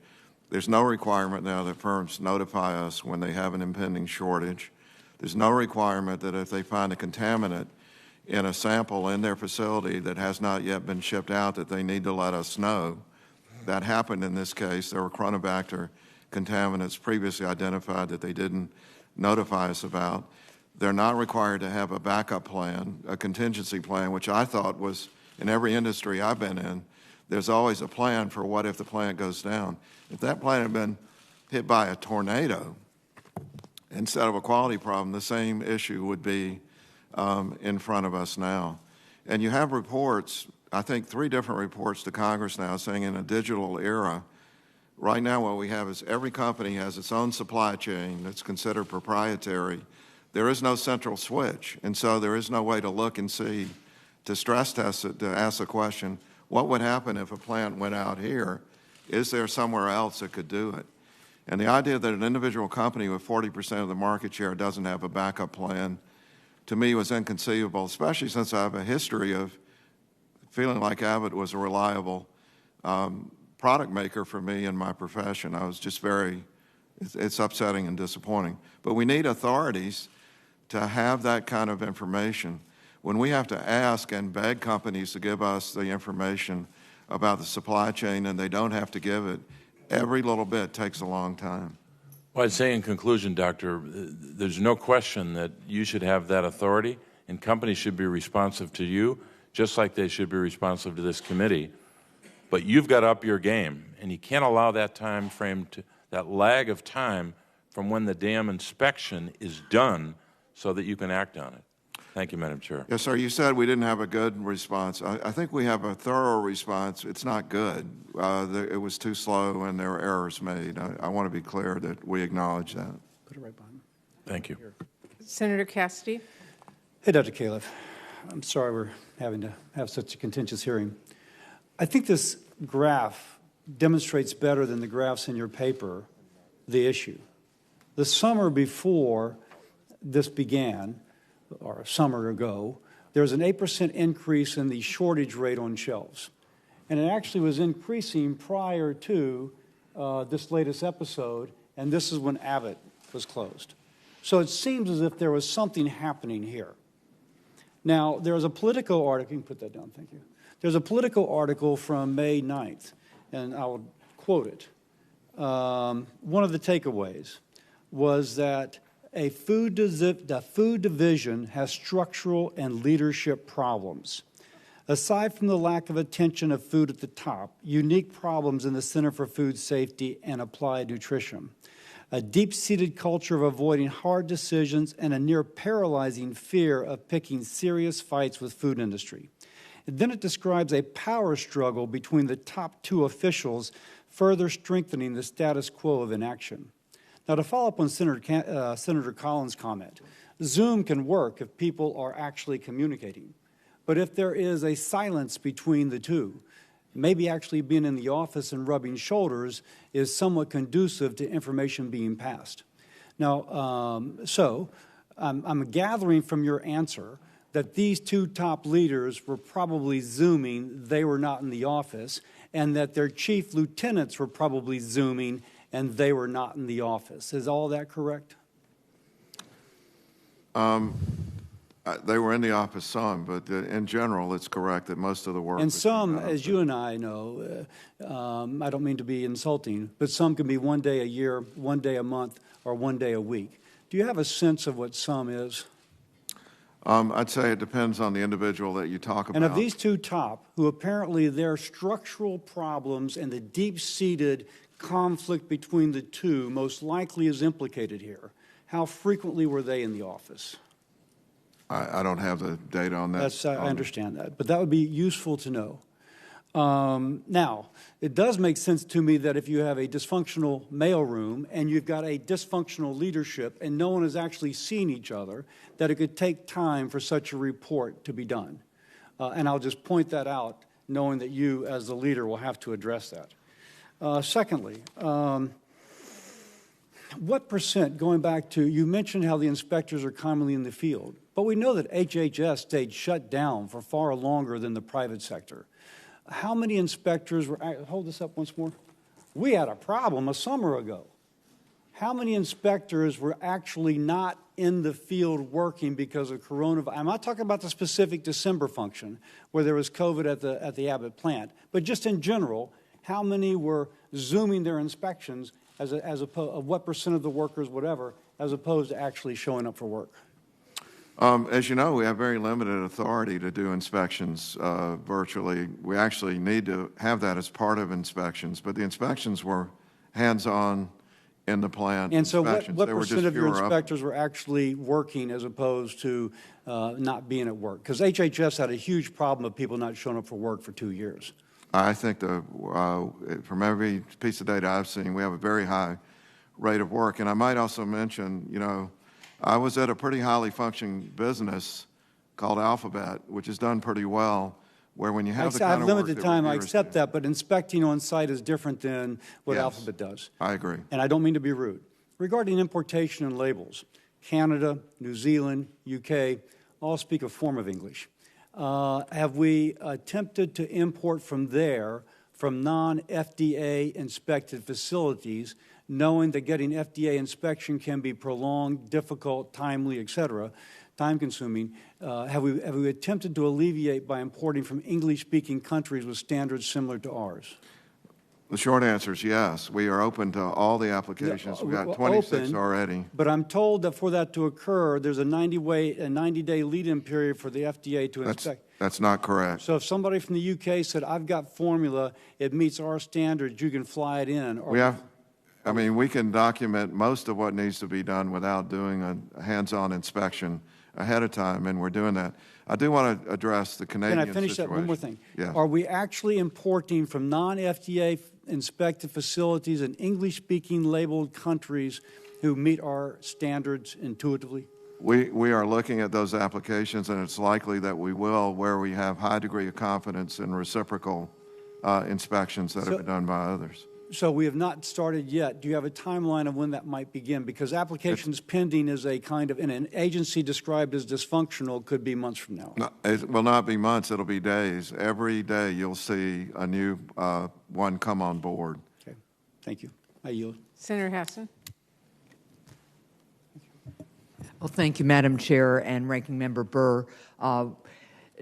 there's no requirement now that firms notify us when they have an impending shortage. There's no requirement that if they find a contaminant in a sample in their facility that has not yet been shipped out that they need to let us know. That happened in this case. There were Coronabacter contaminants previously identified that they didn't notify us about. They're not required to have a backup plan, a contingency plan, which I thought was in every industry I've been in. There's always a plan for what if the plant goes down. If that plant had been hit by a tornado instead of a quality problem, the same issue would be in front of us now. And you have reports, I think 3 different reports to Congress now saying in a digital era, right now what we have is every company has its own supply chain that's considered proprietary. There is no central switch, and so there is no way to look and see, to stress test it, to ask the question, what would happen if a plant went out here? Is there somewhere else that could do it? And the idea that an individual company with 40% of the market share doesn't have a backup plan, to me, was inconceivable, especially since I have a history of feeling like Abbott was a reliable product maker for me in my profession. I was just it's upsetting and disappointing. But we need authorities to have that kind of information. When we have to ask and beg companies to give us the information about the supply chain and they don't have to give it, every little bit takes a long time. Well, I'd say in conclusion, Doctor, there's no question that you should have that authority, and companies should be responsive to you, just like they should be responsive to this committee. But you've got to up your game, and you can't allow that time frame, that lag of time from when the damn inspection is done so that you can act on it. Thank you, Madam Chair. Yes, sir. You said we didn't have a good response. I think we have a thorough response. It's not good. It was too slow, and there were errors made. I want to be clear that we acknowledge that. Put it right behind me. Thank you. Senator Cassidy. Hey, Dr. Calif. I'm sorry we're having to have such a contentious hearing. I think this graph demonstrates better than the graphs in your paper the issue. The summer before this began, or a summer ago, there was an 8% increase in the shortage rate on shelves. And it actually was increasing prior to this latest episode, and this is when Abbott was closed. So it seems as if there was something happening here. Now, there was a Politico article, you can put that down, thank you. There's a Politico article from May 9th, and I will quote it. One of the takeaways was that the food division has structural and leadership problems. Aside from the lack of attention of food at the top, unique problems in the Center for Food Safety and Applied Nutrition, a deep-seated culture of avoiding hard decisions, and a near-paralyzing fear of picking serious fights with food industry. And then it describes a power struggle between the top two officials, further strengthening the status quo of inaction. Now, to follow up on Senator Collins' comment, Zoom can work if people are actually communicating. But if there is a silence between the two, maybe actually being in the office and rubbing shoulders is somewhat conducive to information being passed. Now, I'm gathering from your answer that these two top leaders were probably Zooming, they were not in the office, and that their chief lieutenants were probably Zooming, and they were not in the office. Is all that correct? They were in the office some, but in general, it's correct that most of the work. And some, as you and I know, I don't mean to be insulting, but some can be 1 day a year, 1 day a month, or 1 day a week. Do you have a sense of what some is? I'd say it depends on the individual that you talk about. And of these two top, who apparently their structural problems and the deep-seated conflict between the two most likely is implicated here, how frequently were they in the office? I don't have the data on that. I understand that, but that would be useful to know. Now, it does make sense to me that if you have a dysfunctional mailroom and you've got a dysfunctional leadership and no one has actually seen each other, that it could take time for such a report to be done. And I'll just point that out, knowing that you, as the leader, will have to address that. Secondly, what percent, going back to, you mentioned how the inspectors are commonly in the field, but we know that HHS stayed shut down for far longer than the private sector. How many inspectors were, hold this up once more. We had a problem a summer ago. How many inspectors were actually not in the field working because of coronavirus? I'm not talking about the specific December function where there was COVID at the Abbott plant, but just in general, how many were Zooming their inspections as opposed, what percent of the workers, whatever, as opposed to actually showing up for work? As you know, we have very limited authority to do inspections virtually. We actually need to have that as part of inspections, but the inspections were hands-on in the plant. And so what percent of your inspectors were actually working as opposed to not being at work? Because HHS had a huge problem of people not showing up for work for 2 years. I think from every piece of data I've seen, we have a very high rate of work. And I might also mention, you know, I was at a pretty highly functioning business called Alphabet, which has done pretty well, where when you have the kind of work I've limited time, I accept that, but inspecting on site is different than what Yes, Alphabet does. I agree. And I don't mean to be rude. Regarding importation and labels, Canada, New Zealand, UK, all speak a form of English. Have we attempted to import from there, from non-FDA inspected facilities, knowing that getting FDA inspection can be prolonged, difficult, timely, et cetera, time-consuming? Have we attempted to alleviate by importing from English-speaking countries with standards similar to ours? The short answer is yes. We are open to all the applications. We've got 26 already. But I'm told that for that to occur, there's a 90-day lead-in period for the FDA to inspect. That's not correct. So if somebody from the UK said, I've got formula, it meets our standards, you can fly it in. Or we can document most of what needs to be done without doing a hands-on inspection ahead of time, and we're doing that. I do want to address the Canadian Can I finish situation. that one more thing? Yes. Are we actually importing from non-FDA inspected facilities in English-speaking labeled countries who meet our standards intuitively? We are looking at those applications, and it's likely that we will, where we have high degree of confidence in reciprocal inspections that have been done by others. So we have not started yet. Do you have a timeline of when that might begin? Because applications pending is a kind of, in an agency described as dysfunctional, could be months from now. No, it will not be months, it'll be days. Every day you'll see a new one come on board. Okay, thank you. I yield. Senator Hassan. Well, thank you, Madam Chair and Ranking Member Burr.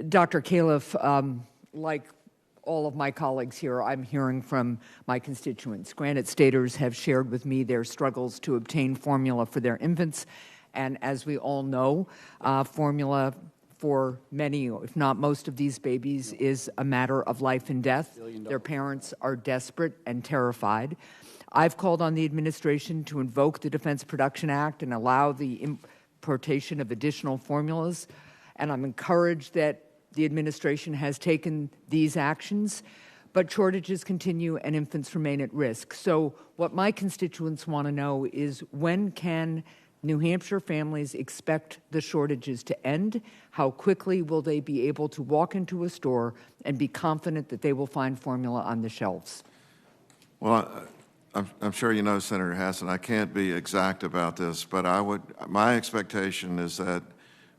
Dr. Calif, like all of my colleagues here, I'm hearing from my constituents. Granite Staters have shared with me their struggles to obtain formula for their infants, and as we all know, formula for many, if not most of these babies, is a matter of life and death. Their parents are desperate and terrified. I've called on the administration to invoke the Defense Production Act and allow the importation of additional formulas, and I'm encouraged that the administration has taken these actions, but shortages continue and infants remain at risk. So what my constituents want to know is, when can New Hampshire families expect the shortages to end? How quickly will they be able to walk into a store and be confident that they will find formula on the shelves? Well, I'm sure you know, Senator Hassan, I can't be exact about this, but my expectation is that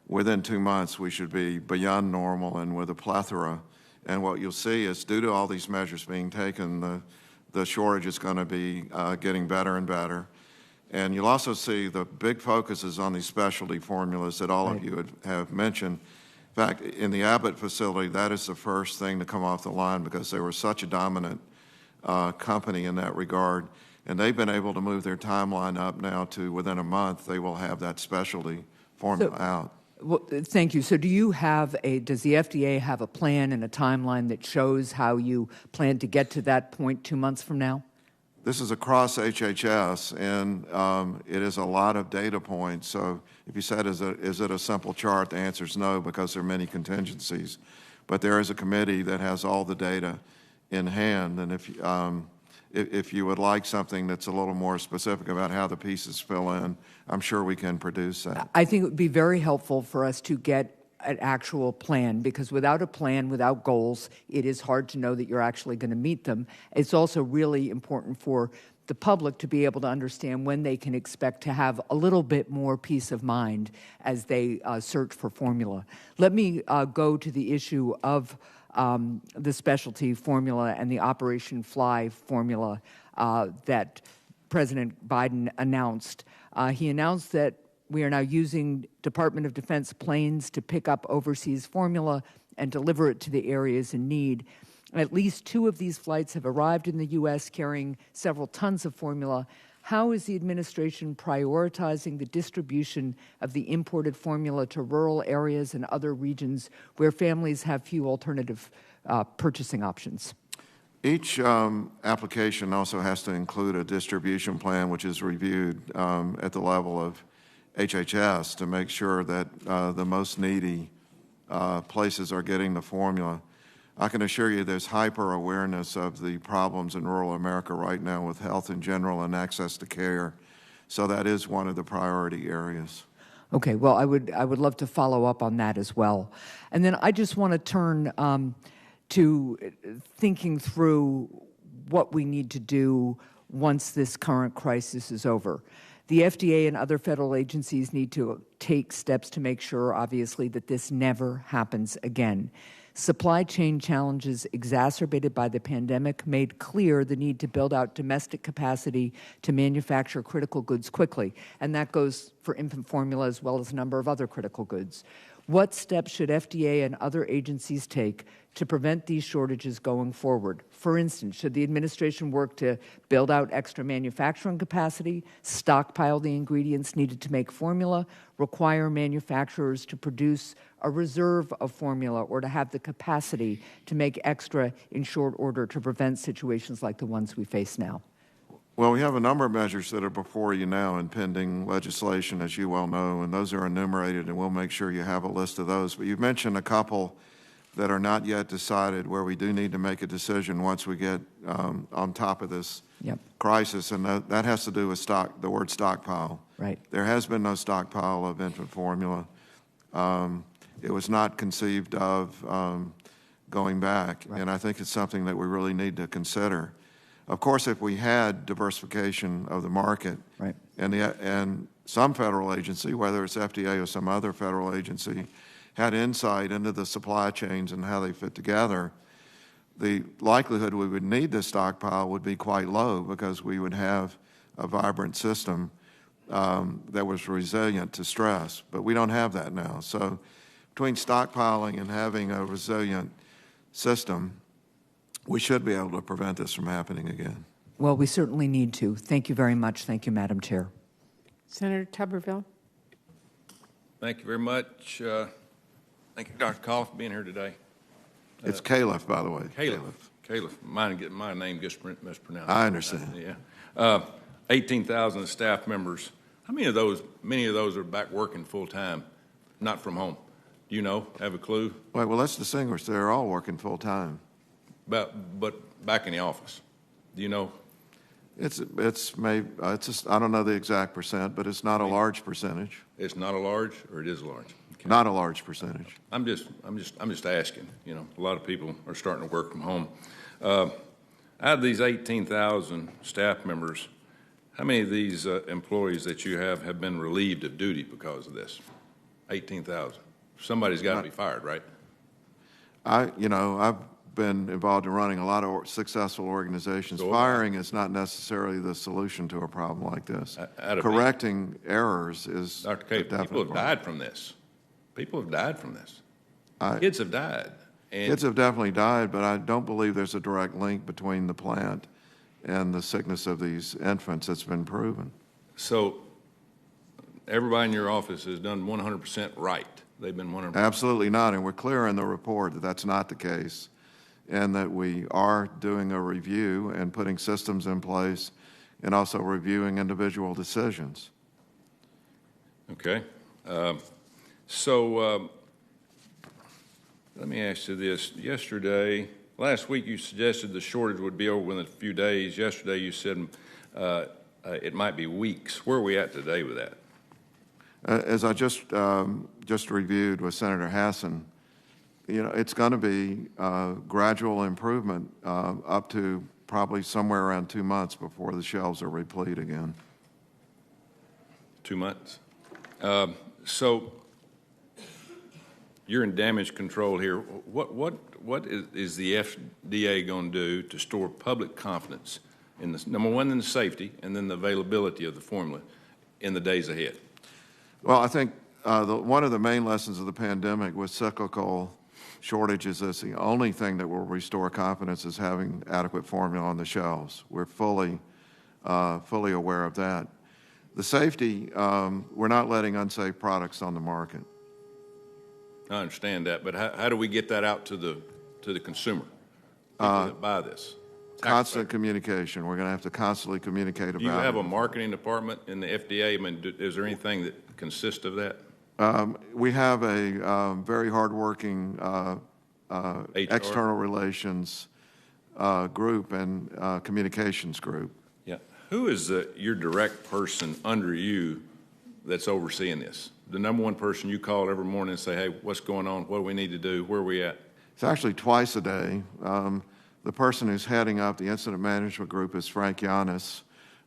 within 2 months we should be beyond normal and with a plethora. And what you'll see is, due to all these measures being taken, the shortage is going to be getting better and better. And you'll also see the big focus is on these specialty formulas that all of you have mentioned. In fact, in the Abbott facility, that is the first thing to come off the line, because they were such a dominant company in that regard. And they've been able to move their timeline up now to within a month they will have that specialty formula out. Well, thank you. So does the FDA have a plan and a timeline that shows how you plan to get to that point 2 months from now? This is across HHS, and it is a lot of data points. So if you said, is it a simple chart, the answer is no, because there are many contingencies. But there is a committee that has all the data in hand, and if you would like something that's a little more specific about how the pieces fill in, I'm sure we can produce that. I think it would be very helpful for us to get an actual plan, because without a plan, without goals, it is hard to know that you're actually going to meet them. It's also really important for the public to be able to understand when they can expect to have a little bit more peace of mind as they search for formula. Let me go to the issue of the specialty formula and the Operation Fly formula that President Biden announced. He announced that we are now using Department of Defense planes to pick up overseas formula and deliver it to the areas in need. At least 2 of these flights have arrived in the U.S. carrying several tons of formula. How is the administration prioritizing the distribution of the imported formula to rural areas and other regions where families have few alternative purchasing options? Each application also has to include a distribution plan, which is reviewed at the level of HHS to make sure that the most needy places are getting the formula. I can assure you there's hyper awareness of the problems in rural America right now with health in general and access to care. So that is one of the priority areas. Okay, well, I would love to follow up on that as well. And then I just want to turn to thinking through what we need to do once this current crisis is over. The FDA and other federal agencies need to take steps to make sure, obviously, that this never happens again. Supply chain challenges exacerbated by the pandemic made clear the need to build out domestic capacity to manufacture critical goods quickly, and that goes for infant formula as well as a number of other critical goods. What steps should FDA and other agencies take to prevent these shortages going forward? For instance, should the administration work to build out extra manufacturing capacity, stockpile the ingredients needed to make formula, require manufacturers to produce a reserve of formula, or to have the capacity to make extra in short order to prevent situations like the ones we face now? Well, we have a number of measures that are before you now in pending legislation, as you well know, and those are enumerated, and we'll make sure you have a list of those. But you've mentioned a couple that are not yet decided where we do need to make a decision once we get on top of this crisis, and that has to do with the word stockpile. Right. There has been no stockpile of infant formula. It was not conceived of going back, and I think it's something that we really need to consider. Of course, if we had diversification of the market, and some federal agency, whether it's FDA or some other federal agency, had insight into the supply chains and how they fit together, the likelihood we would need this stockpile would be quite low because we would have a vibrant system that was resilient to stress. But we don't have that now. So between stockpiling and having a resilient system, we should be able to prevent this from happening again. Well, we certainly need to. Thank you very much. Thank you, Madam Chair. Senator Tuberville. Thank you very much. Thank you, Dr. Califf, for being here today. It's Calif, by the way. Calif. My name gets mispronounced. I understand. Yeah. 18,000 staff members. How many of those? Many of those are back working full time, not from home. Do you know? Have a clue? Well, let's distinguish. They're all working full time. But back in the office, do you know? It's maybe I don't know the exact percent, but it's not a large percentage. It's not a large, or it is large? Okay. Not a large percentage. I'm just asking. You know, a lot of people are starting to work from home. Out of these 18,000 staff members, how many of these employees that you have been relieved of duty because of this? 18,000. Somebody's got to be fired, right? I've been involved in running a lot of successful organizations. Firing is not necessarily the solution to a problem like this. Correcting errors is Dr. K, people have died from this. People have died from this. Kids have died. Kids have definitely died, but I don't believe there's a direct link between the plant and the sickness of these infants. It's been proven. So everybody in your office has done 100% right. They've been 100%. Absolutely not, and we're clear in the report that that's not the case, and that we are doing a review and putting systems in place and also reviewing individual decisions. Okay. Let me ask you this. Last week you suggested the shortage would be over within a few days. Yesterday you said it might be weeks. Where are we at today with that? As I just reviewed with Senator Hassan, it's going to be gradual improvement up to probably somewhere around 2 months before the shelves are replete again. 2 months. So you're in damage control here. What is the FDA going to do to store public confidence in this, number one, in the safety, and then the availability of the formula in the days ahead? Well, I think one of the main lessons of the pandemic was cyclical shortages. Is the only thing that will restore confidence is having adequate formula on the shelves. We're fully aware of that. The safety, we're not letting unsafe products on the market. I understand that, but how do we get that out to the consumer, people that buy this? Constant communication. We're going to have to constantly communicate about it. Do you have a marketing department in the FDA? I mean, is there anything that consists of that? We have a very hardworking external relations group and communications group. Yeah. Who is your direct person under you that's overseeing this? The number one person you call every morning and say, hey, what's going on? What do we need to do? Where are we at? It's actually twice a day. The person who's heading up the incident management group is Frank Yanis,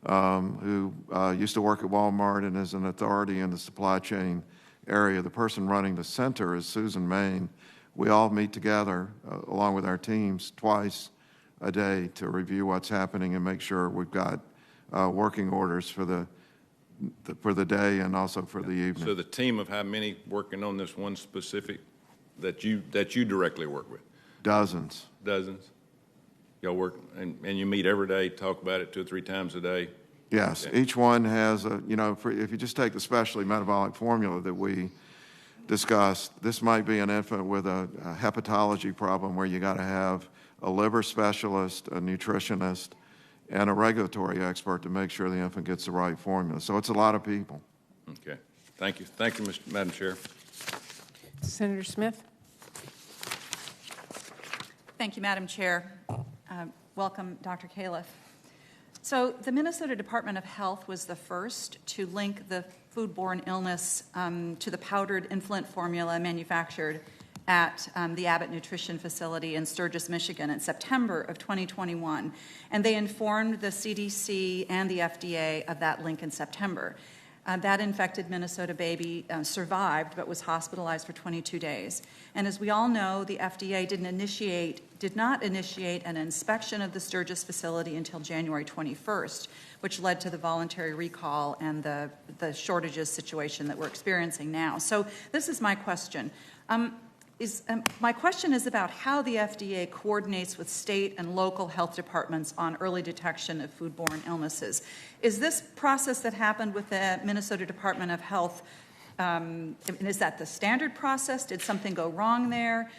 who used to work at Walmart and is an authority in the supply chain area. The person running the center is Susan Main. We all meet together along with our teams twice a day to review what's happening and make sure we've got working orders for the day and also for the evening. So the team of how many working on this one specific that you directly work with? Dozens. Y'all work and you meet every day, talk about it 2 or 3 times a day? Yes, okay. Each one has if you just take the specialty metabolic formula that we discussed, this might be an infant with a hepatology problem where you got to have a liver specialist, a nutritionist, and a regulatory expert to make sure the infant gets the right formula. So it's a lot of people. Okay. Thank you. Thank you, Madam Chair. Senator Smith. Thank you, Madam Chair. Welcome, Dr. Calif. So the Minnesota Department of Health was the first to link the foodborne illness to the powdered infant formula manufactured at the Abbott Nutrition Facility in Sturgis, Michigan in September of 2021. And they informed the CDC and the FDA of that link in September. That infected Minnesota baby survived but was hospitalized for 22 days. And as we all know, the FDA did not initiate an inspection of the Sturgis facility until January 21st, which led to the voluntary recall and the shortages situation that we're experiencing now. So this is my question. My question is about how the FDA coordinates with state and local health departments on early detection of foodborne illnesses. Is this process that happened with the Minnesota Department of Health, is that the standard process? Did something go wrong there?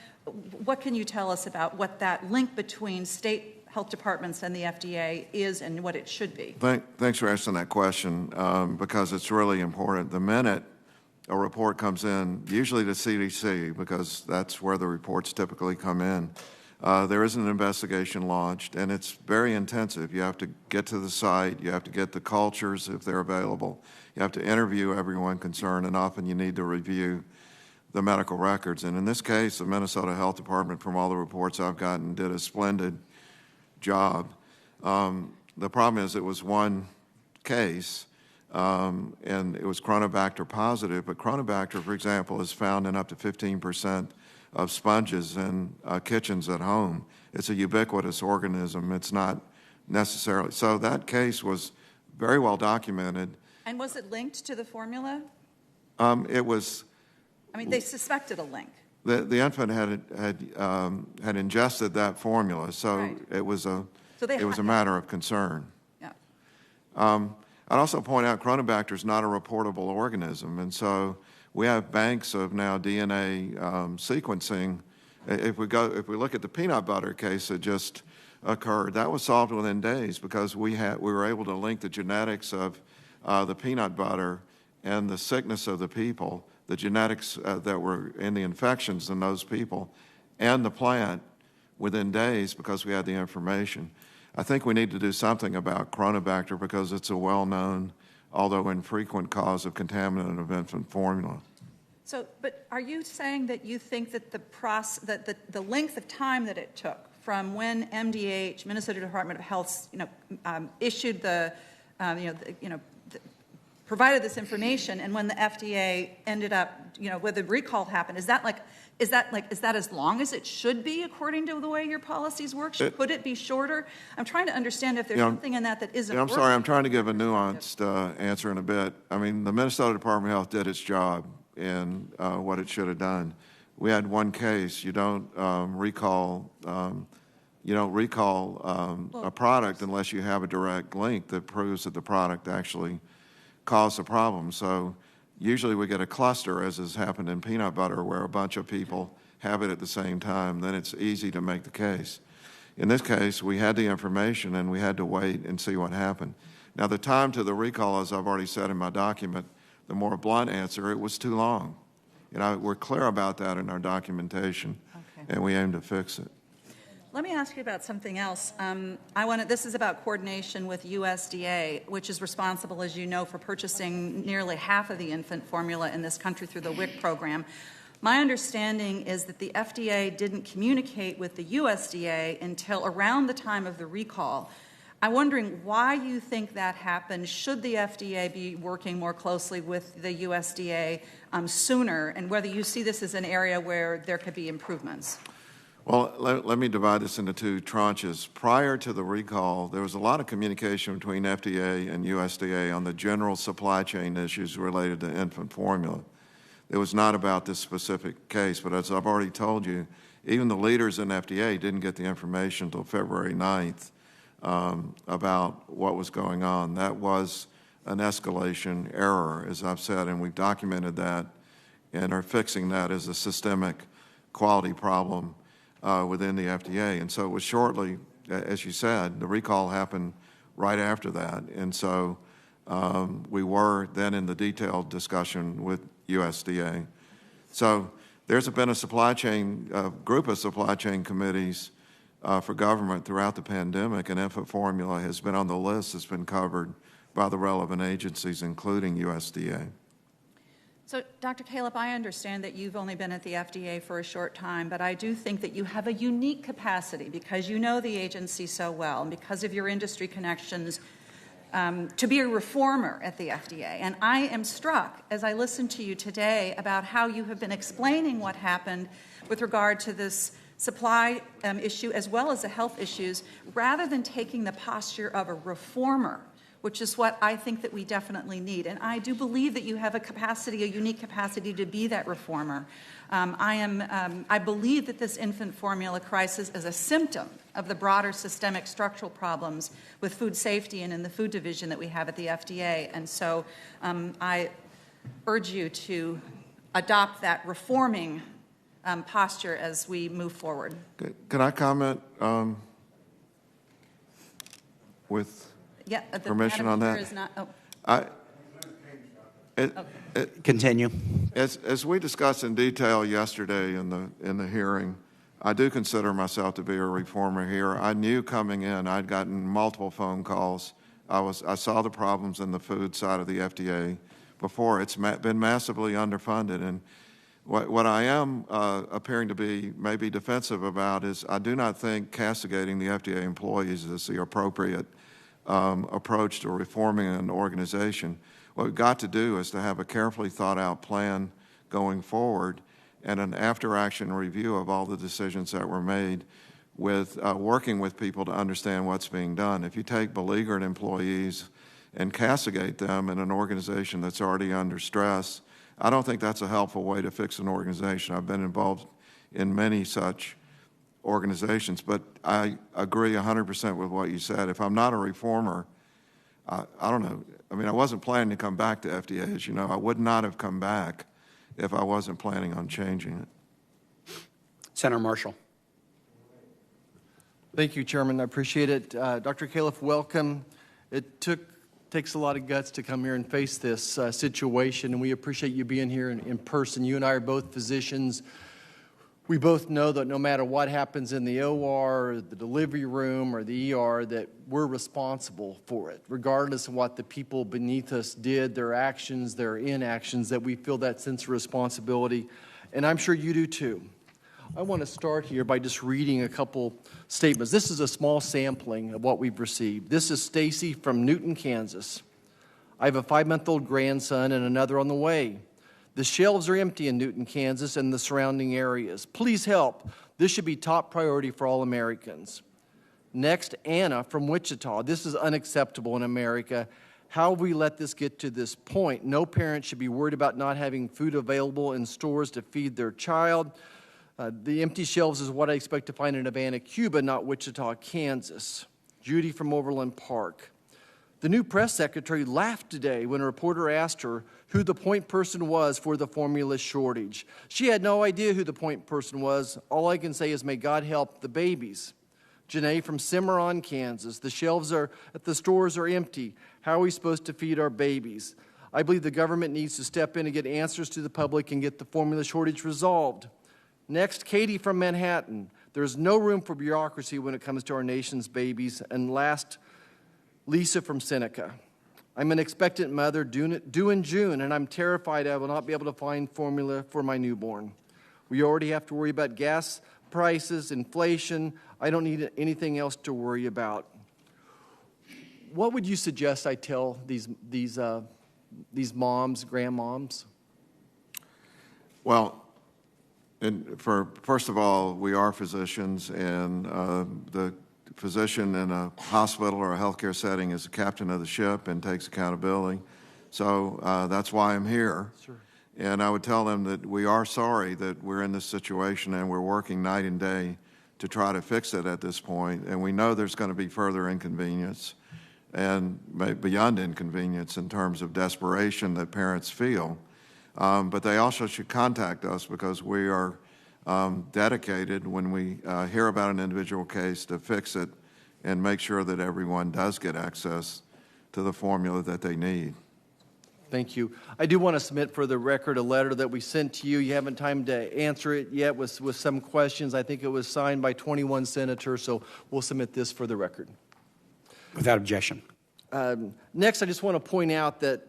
What can you tell us about what that link between state health departments and the FDA is and what it should be? Thanks for asking that question because it's really important. The minute a report comes in, usually to CDC, because that's where the reports typically come in, there is an investigation launched, and it's very intensive. You have to get to the site, you have to get the cultures if they're available, you have to interview everyone concerned, and often you need to review the medical records. And in this case, the Minnesota Health Department, from all the reports I've gotten, did a splendid job. The problem is it was one case, and it was Chronobacter positive, but Chronobacter, for example, is found in up to 15% of sponges in kitchens at home. It's a ubiquitous organism. It's not necessarily. So that case was very well documented. And was it linked to the formula? It was. I mean, they suspected a link. The infant had ingested that formula, so Right. it was a matter of concern. Yeah. I'd also point out Chronobacter is not a reportable organism, and so we have banks of now DNA sequencing. If we look at the peanut butter case that just occurred, that was solved within days because we were able to link the genetics of the peanut butter and the sickness of the people, the genetics that were in the infections in those people, and the plant within days because we had the information. I think we need to do something about Chronobacter because it's a well-known, although infrequent, cause of contaminant of infant formula. So, but are you saying that you think that the length of time that it took from when MDH, Minnesota Department of Health, issued provided this information, and when the FDA ended up, when the recall happened, is that as long as it should be according to the way your policies work? Could it be shorter? I'm trying to understand if there's something in that isn't. I'm sorry, I'm trying to give a nuanced answer in a bit. I mean, the Minnesota Department of Health did its job in what it should have done. We had one case. You don't recall. You don't recall a product unless you have a direct link that proves that the product actually caused the problem. So usually we get a cluster, as has happened in peanut butter, where a bunch of people have it at the same time. Then it's easy to make the case. In this case, we had the information and we had to wait and see what happened. Now, the time to the recall, as I've already said in my document, the more blunt answer, it was too long. We're clear about that in our documentation, and we aim to fix it. Let me ask you about something else. This is about coordination with USDA, which is responsible, as you know, for purchasing nearly half of the infant formula in this country through the Wic Program. My understanding is that the FDA didn't communicate with the USDA until around the time of the recall. I'm wondering why you think that happened. Should the FDA be working more closely with the USDA sooner, and whether you see this as an area where there could be improvements? Well, let me divide this into two tranches. Prior to the recall, there was a lot of communication between FDA and USDA on the general supply chain issues related to infant formula. It was not about this specific case, but as I've already told you, even the leaders in FDA didn't get the information until February 9th about what was going on. That was an escalation error, as I've said, and we've documented that and are fixing that as a systemic quality problem within the FDA. And so it was shortly, as you said, the recall happened right after that. And so we were then in the detailed discussion with USDA. So there's been a supply chain, group of supply chain committees for government throughout the pandemic, and infant formula has been on the list that's been covered by the relevant agencies, including USDA. So, Dr. Calif, I understand that you've only been at the FDA for a short time, but I do think that you have a unique capacity because you know the agency so well and because of your industry connections to be a reformer at the FDA. And I am struck as I listen to you today about how you have been explaining what happened with regard to this supply issue as well as the health issues, rather than taking the posture of a reformer, which is what I think that we definitely need. And I do believe that you have a capacity, a unique capacity to be that reformer. I believe that this infant formula crisis is a symptom of the broader systemic structural problems with food safety and in the food division that we have at the FDA. And so I urge you to adopt that reforming posture as we move forward. Can I comment with permission on that? Is not, oh. Continue. As we discussed in detail yesterday in the hearing, I do consider myself to be a reformer here. I knew coming in, I'd gotten multiple phone calls. I saw the problems in the food side of the FDA before. It's been massively underfunded, and what I am appearing to be maybe defensive about is I do not think castigating the FDA employees is the appropriate approach to reforming an organization. What we've got to do is to have a carefully thought out plan going forward and an after-action review of all the decisions that were made with working with people to understand what's being done. If you take beleaguered employees and castigate them in an organization that's already under stress, I don't think that's a helpful way to fix an organization. I've been involved in many such organizations, but I agree 100% with what you said. If I'm not a reformer, I don't know. I mean, I wasn't planning to come back to FDA, as you know. I would not have come back if I wasn't planning on changing it. Senator Marshall. Thank you, Chairman. I appreciate it. Dr. Calif, welcome. It takes a lot of guts to come here and face this situation, and we appreciate you being here in person. You and I are both physicians. We both know that no matter what happens in the OR, the delivery room, or the ER, that we're responsible for it, regardless of what the people beneath us did, their actions, their inactions, that we feel that sense of responsibility, and I'm sure you do too. I want to start here by just reading a couple statements. This is a small sampling of what we've received. This is Stacy from Newton, Kansas. I have a 5-month-old grandson and another on the way. The shelves are empty in Newton, Kansas and the surrounding areas. Please help. This should be top priority for all Americans. Next, Anna from Wichita. This is unacceptable in America. How have we let this get to this point? No parent should be worried about not having food available in stores to feed their child. The empty shelves is what I expect to find in Havana, Cuba, not Wichita, Kansas. Judy from Overland Park. The new press secretary laughed today when a reporter asked her who the point person was for the formula shortage. She had no idea who the point person was. All I can say is may God help the babies. Janae from Cimarron, Kansas. The shelves at the stores are empty. How are we supposed to feed our babies? I believe the government needs to step in and get answers to the public and get the formula shortage resolved. Next, Katie from Manhattan. There's no room for bureaucracy when it comes to our nation's babies. And last, Lisa from Seneca. I'm an expectant mother due in June, and I'm terrified I will not be able to find formula for my newborn. We already have to worry about gas prices, inflation. I don't need anything else to worry about. What would you suggest I tell these moms, grandmoms? Well, first of all, we are physicians, and the physician in a hospital or a healthcare setting is the captain of the ship and takes accountability. So that's why I'm here. Sure. And I would tell them that we are sorry that we're in this situation and we're working night and day to try to fix it at this point. And we know there's going to be further inconvenience and beyond inconvenience in terms of desperation that parents feel. But they also should contact us because we are dedicated when we hear about an individual case to fix it and make sure that everyone does get access to the formula that they need. Thank you. I do want to submit for the record a letter that we sent to you. You haven't time to answer it yet with some questions. I think it was signed by 21 senators, so we'll submit this for the record. Without objection. Next, I just want to point out that,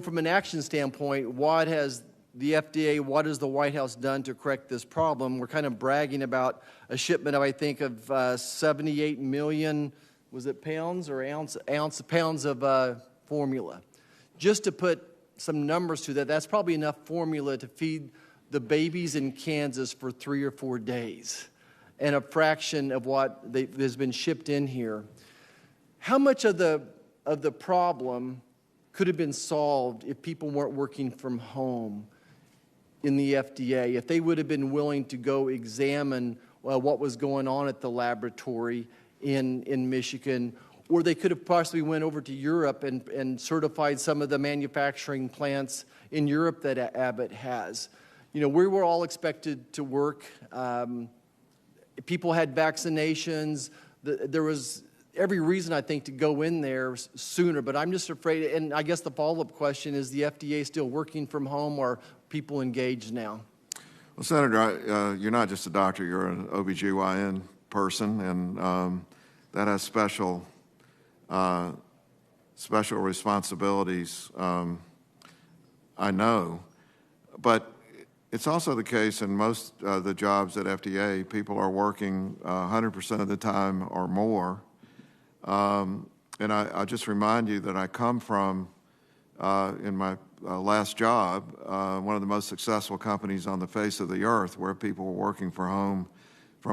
from an action standpoint, what has the FDA, what has the White House done to correct this problem? We're kind of bragging about a shipment of, I think, of 78 million, was it pounds or pounds of formula. Just to put some numbers to that, that's probably enough formula to feed the babies in Kansas for 3 or 4 days, and a fraction of what has been shipped in here. How much of the problem could have been solved if people weren't working from home in the FDA, if they would have been willing to go examine what was going on at the laboratory in Michigan, or they could have possibly went over to Europe and certified some of the manufacturing plants in Europe that Abbott has. We were all expected to work. People had vaccinations. There was every reason, I think, to go in there sooner, but I'm just afraid, and I guess the follow-up question is, the FDA still working from home, or are people engaged now? Well, Senator, you're not just a doctor, you're an OBGYN person, and that has special responsibilities, I know. But it's also the case in most of the jobs at FDA, people are working 100% of the time or more. And I'll just remind you that I come from, in my last job, one of the most successful companies on the face of the earth, where people were working from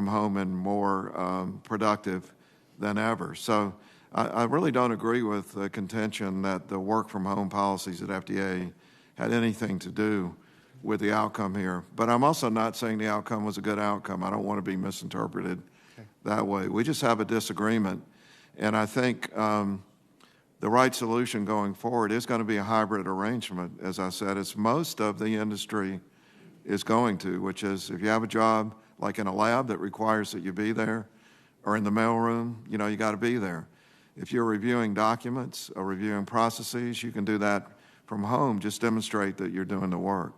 home and more productive than ever. So I really don't agree with the contention that the work from home policies at FDA had anything to do with the outcome here. But I'm also not saying the outcome was a good outcome. I don't want to be misinterpreted that way. We just have a disagreement. And I think the right solution going forward is going to be a hybrid arrangement. As I said, it's most of the industry is going to, which is if you have a job like in a lab that requires that you be there, or in the mailroom, you got to be there. If you're reviewing documents or reviewing processes, you can do that from home. Just demonstrate that you're doing the work.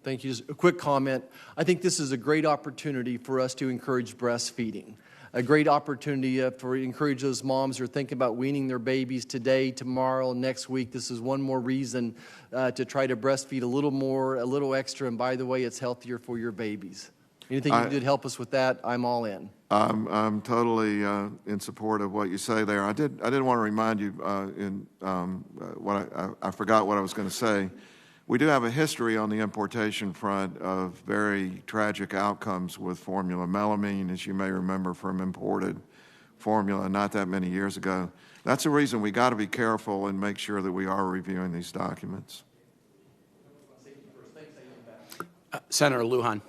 Thank you. Just a quick comment. I think this is a great opportunity for us to encourage breastfeeding. A great opportunity for encourage those moms who are thinking about weaning their babies today, tomorrow, next week. This is one more reason to try to breastfeed a little more, a little extra, and by the way, it's healthier for your babies. Anything you can do to help us with that, I'm all in. I'm totally in support of what you say there. I did want to remind you I forgot what I was going to say. We do have a history on the importation front of very tragic outcomes with formula. Melamine, as you may remember, from imported formula not that many years ago. That's the reason we got to be careful and make sure that we are reviewing these documents. Senator Lujan.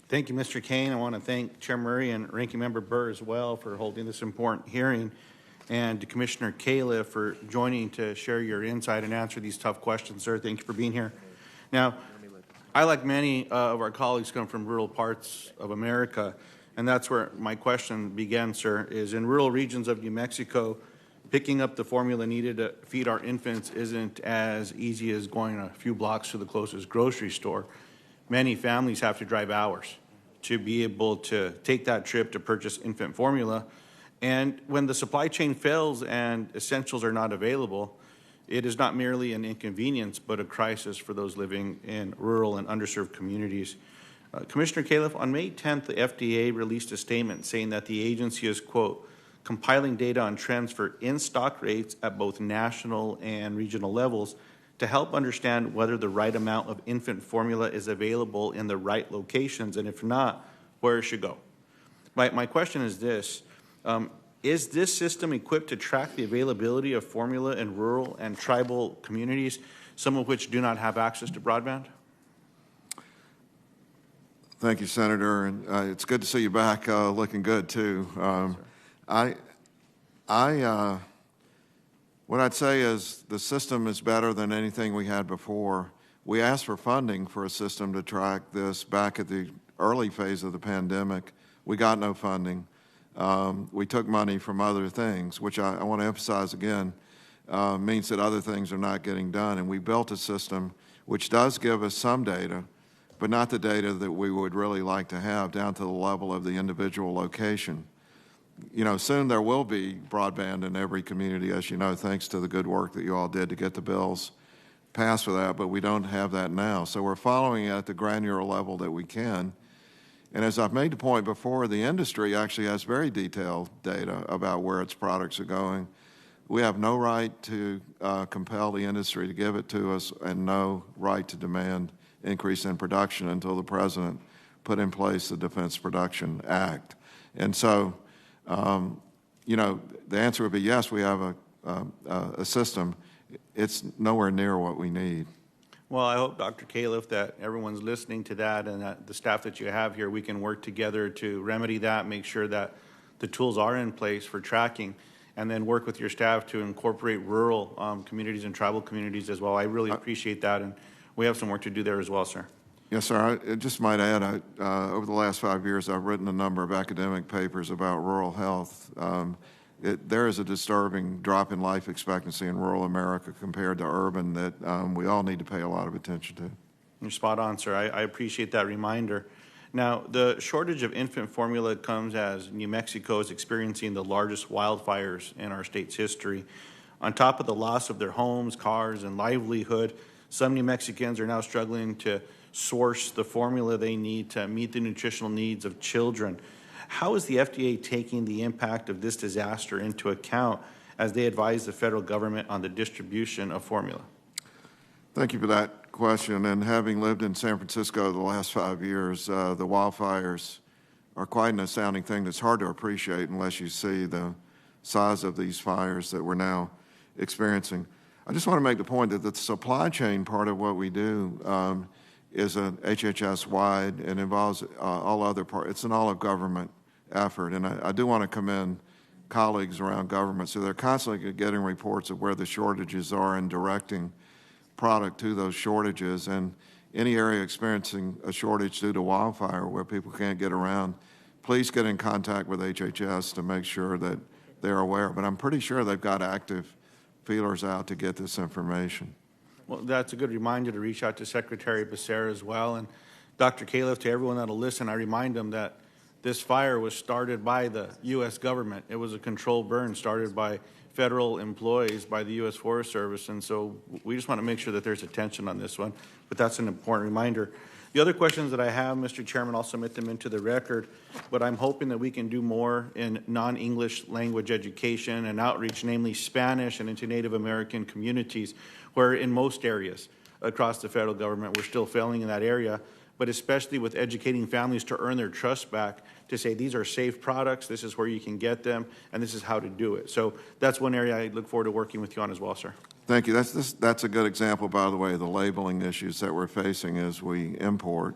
Thank you, Mr. Kane. I want to thank Chair Murray and Ranking Member Burr as well for holding this important hearing, and to Commissioner Calif for joining to share your insight and answer these tough questions, sir. Thank you for being here. Now, I, like many of our colleagues, come from rural parts of America, and that's where my question began, sir, is in rural regions of New Mexico, picking up the formula needed to feed our infants isn't as easy as going a few blocks to the closest grocery store. Many families have to drive hours to be able to take that trip to purchase infant formula. And when the supply chain fails and essentials are not available, it is not merely an inconvenience, but a crisis for those living in rural and underserved communities. Commissioner Calif, on May 10th, the FDA released a statement saying that the agency is, quote, compiling data on trends for in-stock rates at both national and regional levels to help understand whether the right amount of infant formula is available in the right locations, and if not, where it should go. My question is this. Is this system equipped to track the availability of formula in rural and tribal communities, some of which do not have access to broadband? Thank you, Senator. And it's good to see you back looking good, too. What I'd say is the system is better than anything we had before. We asked for funding for a system to track this back at the early phase of the pandemic We got no funding. We took money from other things, which I want to emphasize again, means that other things are not getting done. And we built a system which does give us some data, but not the data that we would really like to have down to the level of the individual location. You know, soon there will be broadband in every community, as you know, thanks to the good work that you all did to get the bills passed for that, but we don't have that now. So we're following it at the granular level that we can. And as I've made the point before, the industry actually has very detailed data about where its products are going. We have no right to compel the industry to give it to us, and no right to demand increase in production until the President put in place the Defense Production Act. And so, you know, the answer would be yes, we have a system. It's nowhere near what we need. Well, I hope, Dr. Calif, that everyone's listening to that, and that the staff that you have here, we can work together to remedy that, make sure that the tools are in place for tracking, and then work with your staff to incorporate rural communities and tribal communities as well. I really appreciate that, and we have some work to do there as well, sir. Yes, sir. I just might add, over the last 5 years, I've written a number of academic papers about rural health. There is a disturbing drop in life expectancy in rural America compared to urban that we all need to pay a lot of attention to. You're spot on, sir. I appreciate that reminder. Now, the shortage of infant formula comes as New Mexico is experiencing the largest wildfires in our state's history. On top of the loss of their homes, cars, and livelihood, some New Mexicans are now struggling to source the formula they need to meet the nutritional needs of children. How is the FDA taking the impact of this disaster into account as they advise the federal government on the distribution of formula? Thank you for that question. And having lived in San Francisco the last 5 years, the wildfires are quite an astounding thing that's hard to appreciate unless you see the size of these fires that we're now experiencing. I just want to make the point that the supply chain part of what we do is an HHS-wide and involves all other parts. It's an all-of-government effort, and I do want to commend colleagues around government. So they're constantly getting reports of where the shortages are and directing product to those shortages. And any area experiencing a shortage due to wildfire where people can't get around, please get in contact with HHS to make sure that they're aware. But I'm pretty sure they've got active feelers out to get this information. Well, that's a good reminder to reach out to Secretary Becerra as well. And Dr. Calif, to everyone that'll listen, I remind them that this fire was started by the U.S. government. It was a controlled burn started by federal employees, by the U.S. Forest Service. And so we just want to make sure that there's attention on this one. But that's an important reminder. The other questions that I have, Mr. Chairman, I'll submit them into the record, but I'm hoping that we can do more in non-English language education and outreach, namely Spanish and into Native American communities, where in most areas across the federal government we're still failing in that area, but especially with educating families to earn their trust back, to say these are safe products, this is where you can get them, and this is how to do it. So that's one area I look forward to working with you on as well, sir. Thank you. That's a good example, by the way, of the labeling issues that we're facing as we import.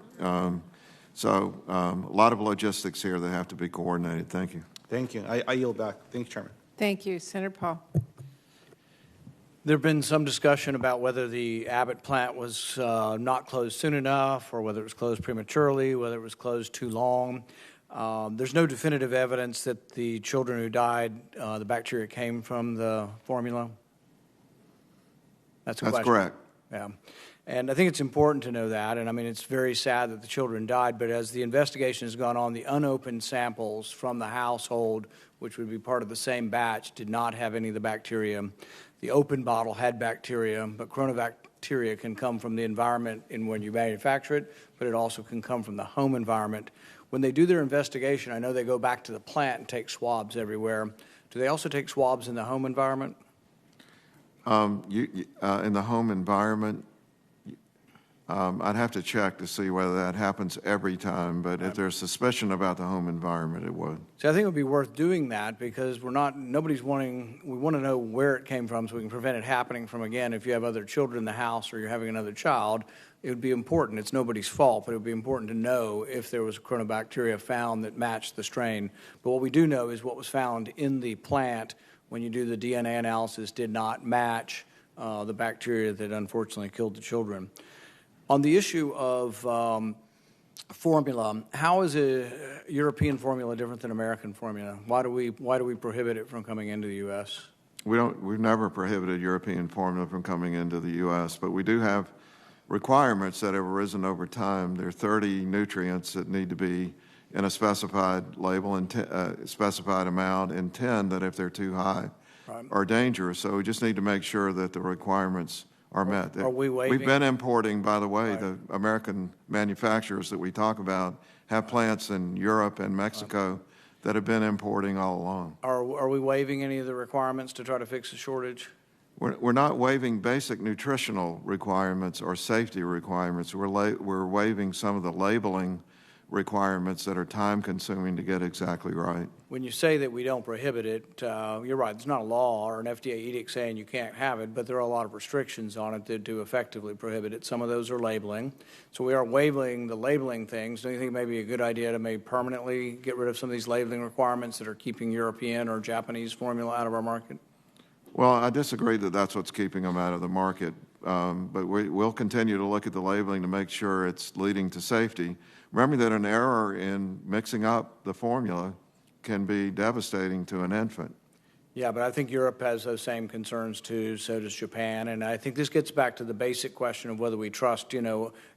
So a lot of logistics here that have to be coordinated. Thank you. Thank you. I yield back. Thanks, Chairman. Thank you. Senator Paul. There have been some discussion about whether the Abbott plant was not closed soon enough, or whether it was closed prematurely, whether it was closed too long. There's no definitive evidence that the children who died, the bacteria came from the formula. That's correct. Yeah. And I think it's important to know that. And I mean, it's very sad that the children died, but as the investigation has gone on, the unopened samples from the household, which would be part of the same batch, did not have any of the bacteria. The open bottle had bacteria, but coronabacteria can come from the environment in when you manufacture it, but it also can come from the home environment. When they do their investigation, I know they go back to the plant and take swabs everywhere. Do they also take swabs in the home environment? In the home environment, I'd have to check to see whether that happens every time, but if there's suspicion about the home environment, it would. See, I think it would be worth doing that because we want to know where it came from so we can prevent it happening from, again, if you have other children in the house or you're having another child, it would be important. It's nobody's fault, but it would be important to know if there was a coronabacteria found that matched the strain. But what we do know is what was found in the plant when you do the DNA analysis did not match the bacteria that unfortunately killed the children. On the issue of formula. How is a European formula different than American formula? Why do we prohibit it from coming into the U.S.? We've never prohibited European formula from coming into the U.S., but we do have requirements that have arisen over time. There are 30 nutrients that need to be in a specified label and specified amount, and 10 that if they're too high are dangerous. So we just need to make sure that the requirements are met. Are we waiving? We've been importing, by the way, the American manufacturers that we talk about have plants in Europe and Mexico that have been importing all along. Are we waiving any of the requirements to try to fix the shortage? We're not waiving basic nutritional requirements or safety requirements. We're waiving some of the labeling requirements that are time-consuming to get exactly right. When you say that we don't prohibit it, you're right. There's not a law or an FDA edict saying you can't have it, but there are a lot of restrictions on it that do effectively prohibit it. Some of those are labeling. So we are waiving the labeling things. Do you think it may be a good idea to maybe permanently get rid of some of these labeling requirements that are keeping European or Japanese formula out of our market? Well, I disagree that that's what's keeping them out of the market, but we'll continue to look at the labeling to make sure it's leading to safety. Remember that an error in mixing up the formula can be devastating to an infant. Yeah, but I think Europe has those same concerns too, so does Japan, and I think this gets back to the basic question of whether we trust,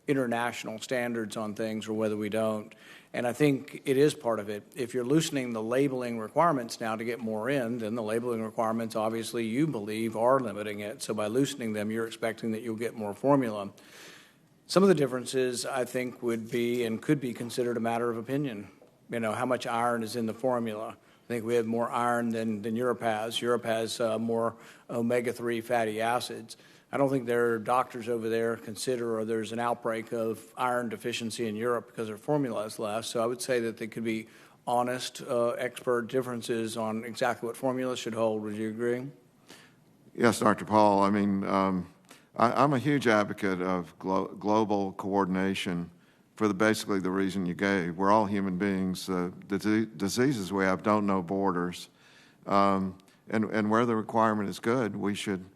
international standards on things or whether we don't. And I think it is part of it. If you're loosening the labeling requirements now to get more in, then the labeling requirements, obviously, you believe are limiting it. So by loosening them, you're expecting that you'll get more formula. Some of the differences, I think, would be and could be considered a matter of opinion. How much iron is in the formula. I think we have more iron than Europe has. Europe has more omega-3 fatty acids. I don't think there are doctors over there consider or there's an outbreak of iron deficiency in Europe because their formula is less. So I would say that there could be honest, expert differences on exactly what formula should hold. Would you agree? Yes, Dr. Paul. I mean, I'm a huge advocate of global coordination for basically the reason you gave. We're all human beings. The diseases we have don't know borders. And where the requirement is good, we should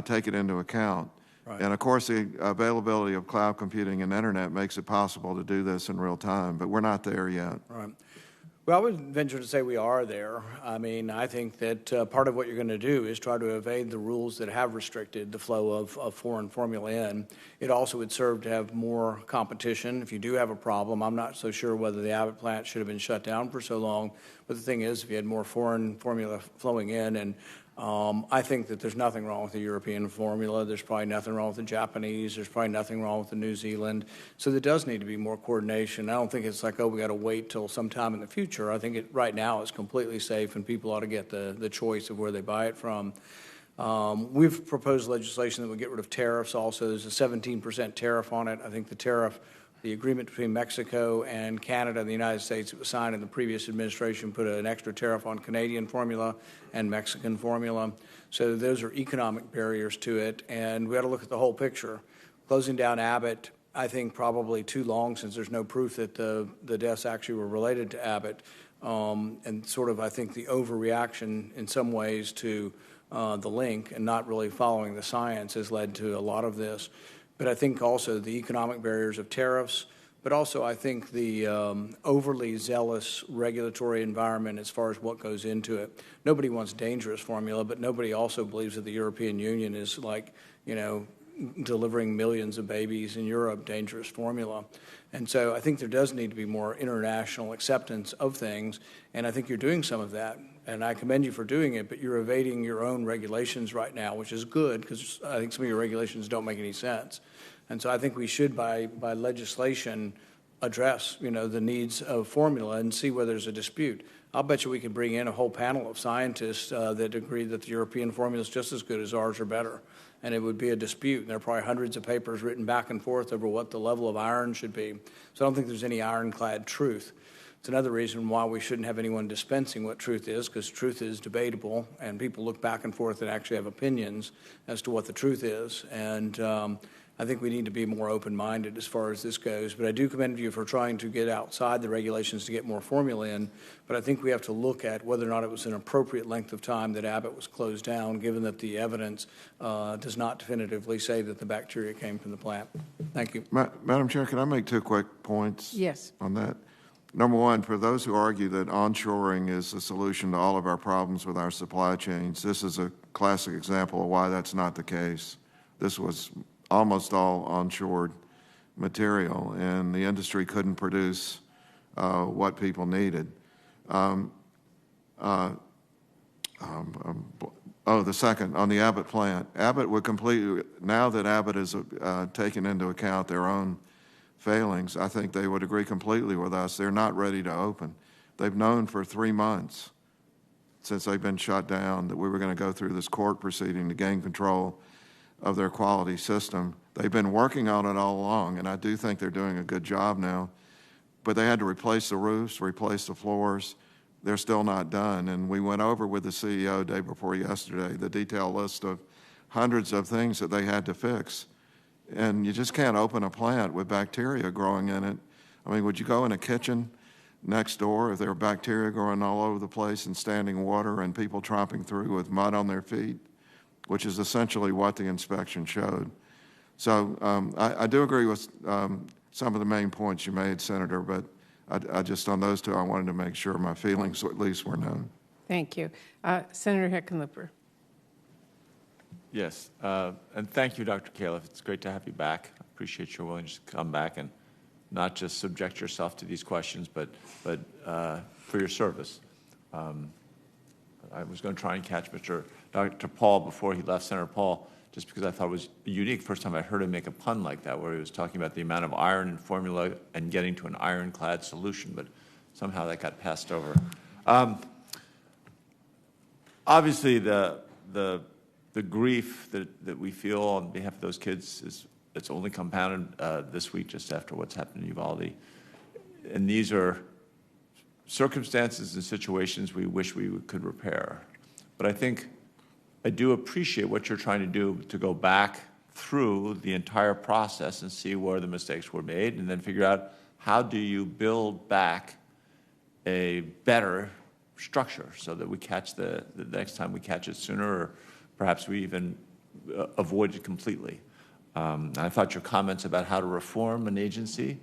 take it into account. Right. And of course, the availability of cloud computing and internet makes it possible to do this in real time, but we're not there yet. Right. Well, I would venture to say we are there. I mean, I think that part of what you're going to do is try to evade the rules that have restricted the flow of foreign formula in. It also would serve to have more competition. If you do have a problem, I'm not so sure whether the Abbott plant should have been shut down for so long, but the thing is, if you had more foreign formula flowing in, and I think that there's nothing wrong with the European formula. There's probably nothing wrong with the Japanese. There's probably nothing wrong with the New Zealand. So there does need to be more coordination. I don't think it's like, oh, we got to wait till sometime in the future. I think right now it's completely safe, and people ought to get the choice of where they buy it from. We've proposed legislation that would get rid of tariffs also. There's a 17% tariff on it. I think the agreement between Mexico and Canada and the United States that was signed in the previous administration put an extra tariff on Canadian formula and Mexican formula. So those are economic barriers to it, and we got to look at the whole picture. Closing down Abbott, I think probably too long, since there's no proof that the deaths actually were related to Abbott, and sort of I think the overreaction in some ways to the link and not really following the science has led to a lot of this. But I think also the economic barriers of tariffs, but also I think the overly zealous regulatory environment as far as what goes into it. Nobody wants dangerous formula, but nobody also believes that the European Union is like, delivering millions of babies in Europe dangerous formula. And so I think there does need to be more international acceptance of things, and I think you're doing some of that. And I commend you for doing it, but you're evading your own regulations right now, which is good because I think some of your regulations don't make any sense. And so I think we should, by legislation, address, the needs of formula and see whether there's a dispute. I'll bet you we could bring in a whole panel of scientists that agree that the European formula is just as good as ours or better. And it would be a dispute. And there are probably hundreds of papers written back and forth over what the level of iron should be. So I don't think there's any ironclad truth. It's another reason why we shouldn't have anyone dispensing what truth is, because truth is debatable, and people look back and forth and actually have opinions as to what the truth is. And I think we need to be more open-minded as far as this goes. But I do commend you for trying to get outside the regulations to get more formula in. But I think we have to look at whether or not it was an appropriate length of time that Abbott was closed down, given that the evidence does not definitively say that the bacteria came from the plant. Thank you. Madam Chair, can I make 2 quick points Yes. on that? Number one, for those who argue that onshoring is the solution to all of our problems with our supply chains, this is a classic example of why that's not the case. This was almost all onshored material, and the industry couldn't produce what people needed. The second, on the Abbott plant. Abbott would completely, now that Abbott has taken into account their own failings, I think they would agree completely with us. They're not ready to open. They've known for 3 months since they've been shut down that we were going to go through this court proceeding to gain control of their quality system. They've been working on it all along, and I do think they're doing a good job now. But they had to replace the roofs, replace the floors. They're still not done. And we went over with the CEO day before yesterday the detailed list of hundreds of things that they had to fix. And you just can't open a plant with bacteria growing in it. I mean, would you go in a kitchen next door if there were bacteria growing all over the place and standing water and people tromping through with mud on their feet, which is essentially what the inspection showed. So I do agree with some of the main points you made, Senator, but I just, on those 2, I wanted to make sure my feelings at least were known. Thank you. Senator Hickenlooper. Yes, and thank you, Dr. Calif. It's great to have you back. I appreciate your willingness to come back and not just subject yourself to these questions, but for your service. I was going to try and catch Dr. Paul before he left, Senator Paul, just because I thought it was unique. First time I heard him make a pun like that, where he was talking about the amount of iron in formula and getting to an ironclad solution, but somehow that got passed over. Obviously, the grief that we feel on behalf of those kids it's only compounded this week just after what's happened in Uvalde. And these are circumstances and situations we wish we could repair. But I think I do appreciate what you're trying to do to go back through the entire process and see where the mistakes were made and then figure out how do you build back a better structure so that we catch the next time we catch it sooner, or perhaps we even avoid it completely. I thought your comments about how to reform an agency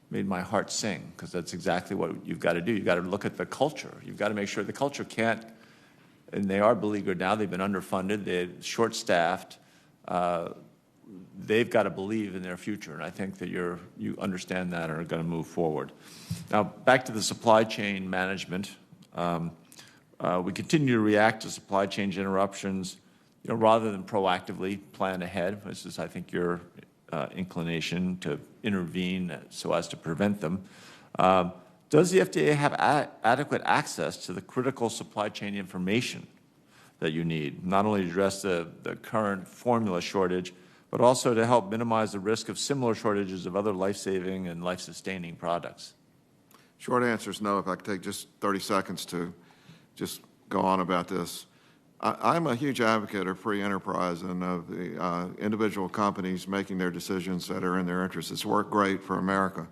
made my heart sing, because that's exactly what you've got to do. You've got to look at the culture. You've got to make sure the culture can't, and they are beleaguered now, they've been underfunded, they're short-staffed, they've got to believe in their future, and I think that you understand that and are going to move forward. Now, back to the supply chain management. We continue to react to supply chain interruptions, rather than proactively plan ahead. This is, I think, your inclination to intervene so as to prevent them. Does the FDA have adequate access to the critical supply chain information that you need, not only to address the current formula shortage, but also to help minimize the risk of similar shortages of other life-saving and life-sustaining products? Short answer is no. If I could take just 30 seconds to just go on about this. I'm a huge advocate of free enterprise and of the individual companies making their decisions that are in their interests. It's worked great for America.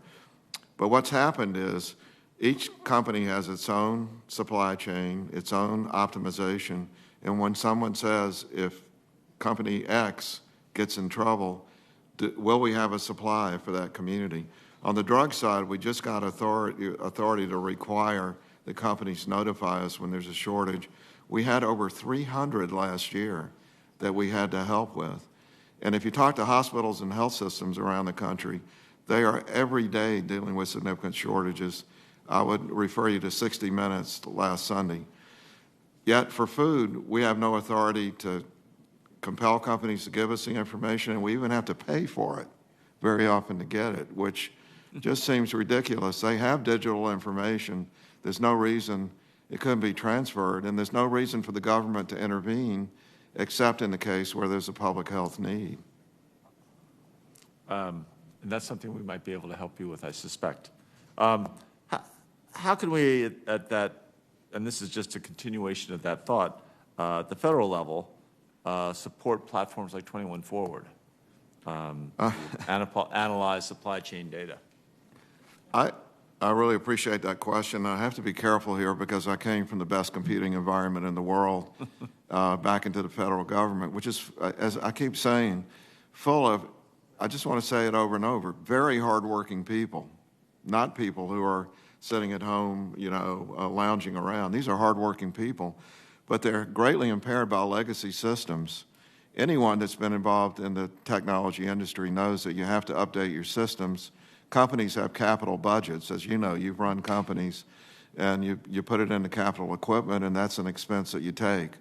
But what's happened is each company has its own supply chain, its own optimization, and when someone says, if company X gets in trouble, will we have a supply for that community? On the drug side, we just got authority to require the companies notify us when there's a shortage. We had over 300 last year that we had to help with. And if you talk to hospitals and health systems around the country, they are every day dealing with significant shortages. I would refer you to 60 Minutes last Sunday. Yet for food, we have no authority to compel companies to give us the information, and we even have to pay for it very often to get it, which just seems ridiculous. They have digital information. There's no reason it couldn't be transferred, and there's no reason for the government to intervene except in the case where there's a public health need. And that's something we might be able to help you with, I suspect. How can we, at that, and this is just a continuation of that thought, at the federal level, support platforms like 21 Forward? to analyze supply chain data? I really appreciate that question. I have to be careful here because I came from the best computing environment in the world back into the federal government, which is, as I keep saying, full of, I just want to say it over and over, very hardworking people, not people who are sitting at home, lounging around. These are hardworking people, but they're greatly impaired by legacy systems. Anyone that's been involved in the technology industry knows that you have to update your systems. Companies have capital budgets. As you know, you've run companies, and you put it into capital equipment, and that's an expense that you take.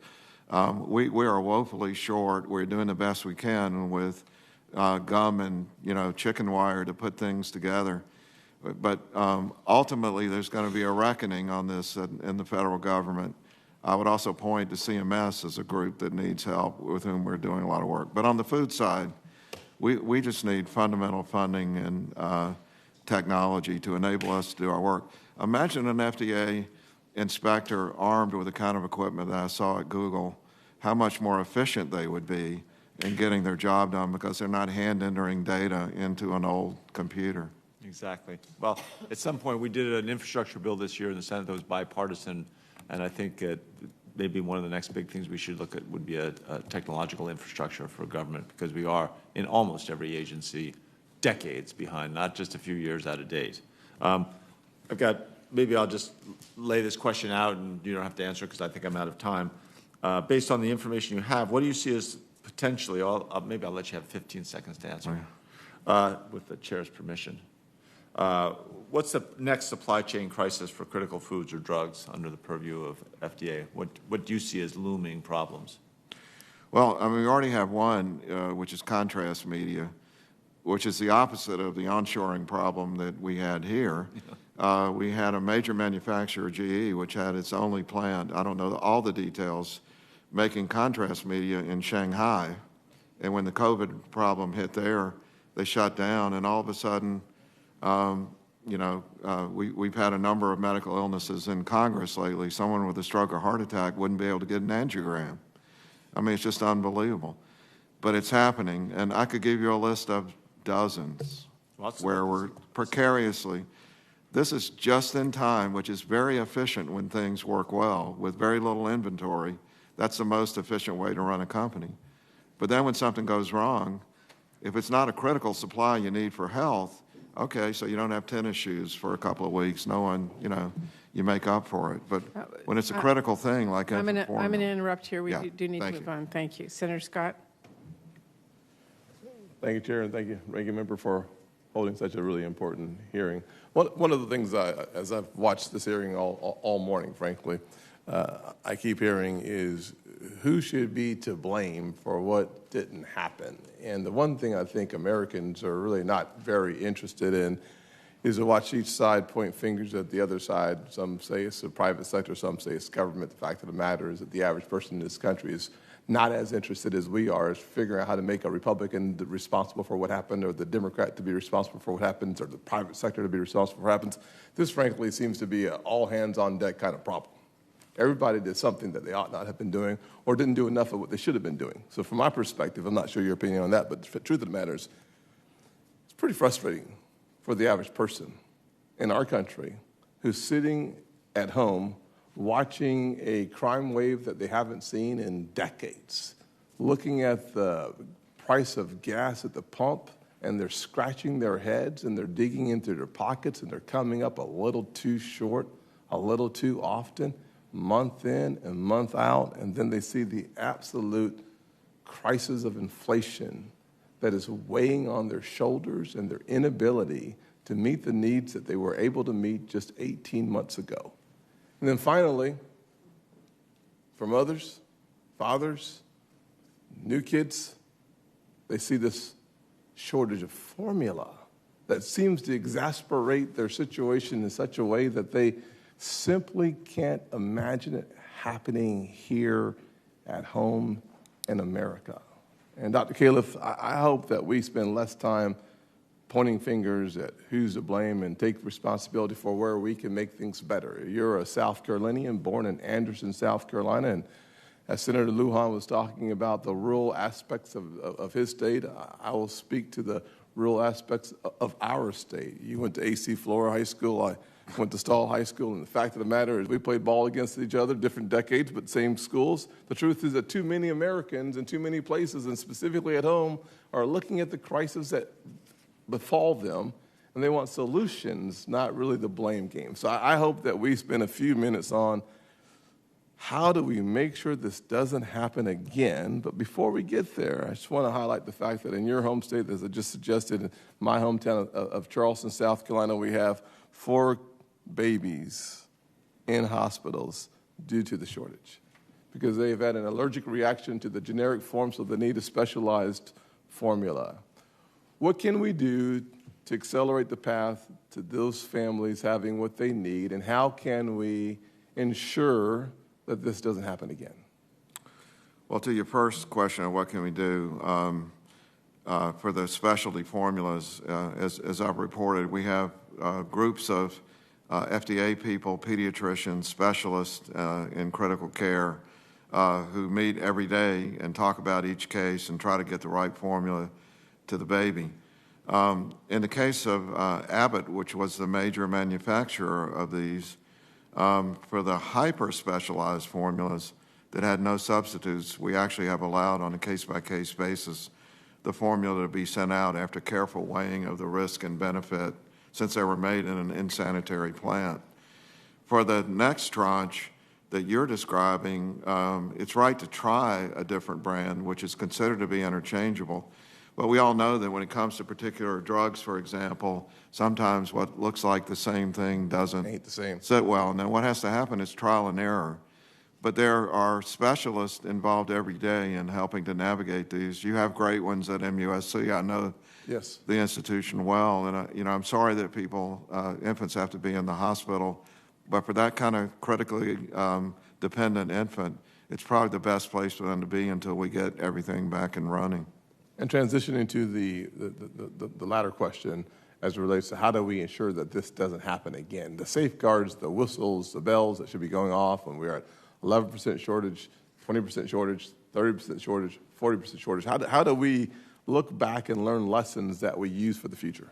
We are woefully short. We're doing the best we can with gum and chicken wire to put things together. But ultimately, there's going to be a reckoning on this in the federal government. I would also point to CMS as a group that needs help, with whom we're doing a lot of work. But on the food side, we just need fundamental funding and technology to enable us to do our work. Imagine an FDA inspector armed with the kind of equipment that I saw at Google, how much more efficient they would be in getting their job done because they're not hand-entering data into an old computer. Exactly. Well, at some point, we did an infrastructure bill this year in the Senate that was bipartisan, and I think maybe one of the next big things we should look at would be a technological infrastructure for government, because we are, in almost every agency, decades behind, not just a few years out of date. Maybe I'll just lay this question out, and you don't have to answer because I think I'm out of time. Based on the information you have, what do you see as potentially, maybe I'll let you have 15 seconds to answer, with the chair's permission. What's the next supply chain crisis for critical foods or drugs under the purview of FDA? What do you see as looming problems? Well, we already have one, which is contrast media, which is the opposite of the onshoring problem that we had here. We had a major manufacturer, GE, which had its only plant, I don't know all the details, making contrast media in Shanghai. And when the COVID problem hit there, they shut down, and all of a sudden, we've had a number of medical illnesses in Congress lately. Someone with a stroke or heart attack wouldn't be able to get an angiogram. I mean, it's just unbelievable. But it's happening, and I could give you a list of dozens where we're precariously. This is just in time, which is very efficient when things work well, with very little inventory. That's the most efficient way to run a company. But then when something goes wrong, if it's not a critical supply you need for health, okay, so you don't have tennis shoes for a couple of weeks. No one, you make up for it. But when it's a critical thing, like I'm going to interrupt here. We do need to move on. Thank you. Senator Scott. Thank you, Chair, and thank you, Ranking Member, for holding such a really important hearing. One of the things, as I've watched this hearing all morning, frankly, I keep hearing is who should be to blame for what didn't happen. And the one thing I think Americans are really not very interested in is to watch each side point fingers at the other side. Some say it's the private sector, some say it's government. The fact of the matter is that the average person in this country is not as interested as we are as figuring out how to make a Republican responsible for what happened, or the Democrat to be responsible for what happens, or the private sector to be responsible for what happens. This, frankly, seems to be an all-hands-on-deck kind of problem. Everybody did something that they ought not have been doing, or didn't do enough of what they should have been doing. So from my perspective, I'm not sure your opinion on that, but the truth of the matter is it's pretty frustrating for the average person in our country who's sitting at home watching a crime wave that they haven't seen in decades, looking at the price of gas at the pump, and they're scratching their heads, and they're digging into their pockets, and they're coming up a little too short, a little too often, month in and month out, and then they see the absolute crisis of inflation that is weighing on their shoulders and their inability to meet the needs that they were able to meet just 18 months ago. And then finally, for mothers, fathers, new kids, they see this shortage of formula that seems to exasperate their situation in such a way that they simply can't imagine it happening here at home in America. And Dr. Calif, I hope that we spend less time pointing fingers at who's to blame and take responsibility for where we can make things better. You're a South Carolinian born in Anderson, South Carolina, As Senator Lujan was talking about the rural aspects of his state, I will speak to the rural aspects of our state. You went to A.C. Flora High School. I went to Stall High School, and the fact of the matter is we played ball against each other, different decades, but same schools. The truth is that too many Americans in too many places, and specifically at home, are looking at the crisis that befall them, and they want solutions, not really the blame game. So I hope that we spend a few minutes on how do we make sure this doesn't happen again? But before we get there, I just want to highlight the fact that in your home state, as I just suggested, in my hometown of Charleston, South Carolina, we have 4 babies in hospitals due to the shortage because they have had an allergic reaction to the generic form, so they need a specialized formula. What can we do to accelerate the path to those families having what they need, and how can we ensure that this doesn't happen again? Well, to your first question of what can we do, for the specialty formulas, as I've reported, we have groups of FDA people, pediatricians, specialists in critical care who meet every day and talk about each case and try to get the right formula to the baby. In the case of Abbott, which was the major manufacturer of these, for the hyper-specialized formulas that had no substitutes, we actually have allowed on a case-by-case basis the formula to be sent out after careful weighing of the risk and benefit, since they were made in an unsanitary plant. For the next tranche that you're describing, it's right to try a different brand, which is considered to be interchangeable. But we all know that when it comes to particular drugs, for example, sometimes what looks like the same thing doesn't sit well. And then what has to happen is trial and error. But there are specialists involved every day in helping to navigate these. You have great ones at MUSC. I know the institution well, and I'm sorry that infants have to be in the hospital. But for that kind of critically dependent infant, it's probably the best place for them to be until we get everything back and running. And transitioning to the latter question as it relates to how do we ensure that this doesn't happen again? The safeguards, the whistles, the bells that should be going off when we're at 11% shortage, 20% shortage, 30% shortage, 40% shortage. How do we look back and learn lessons that we use for the future?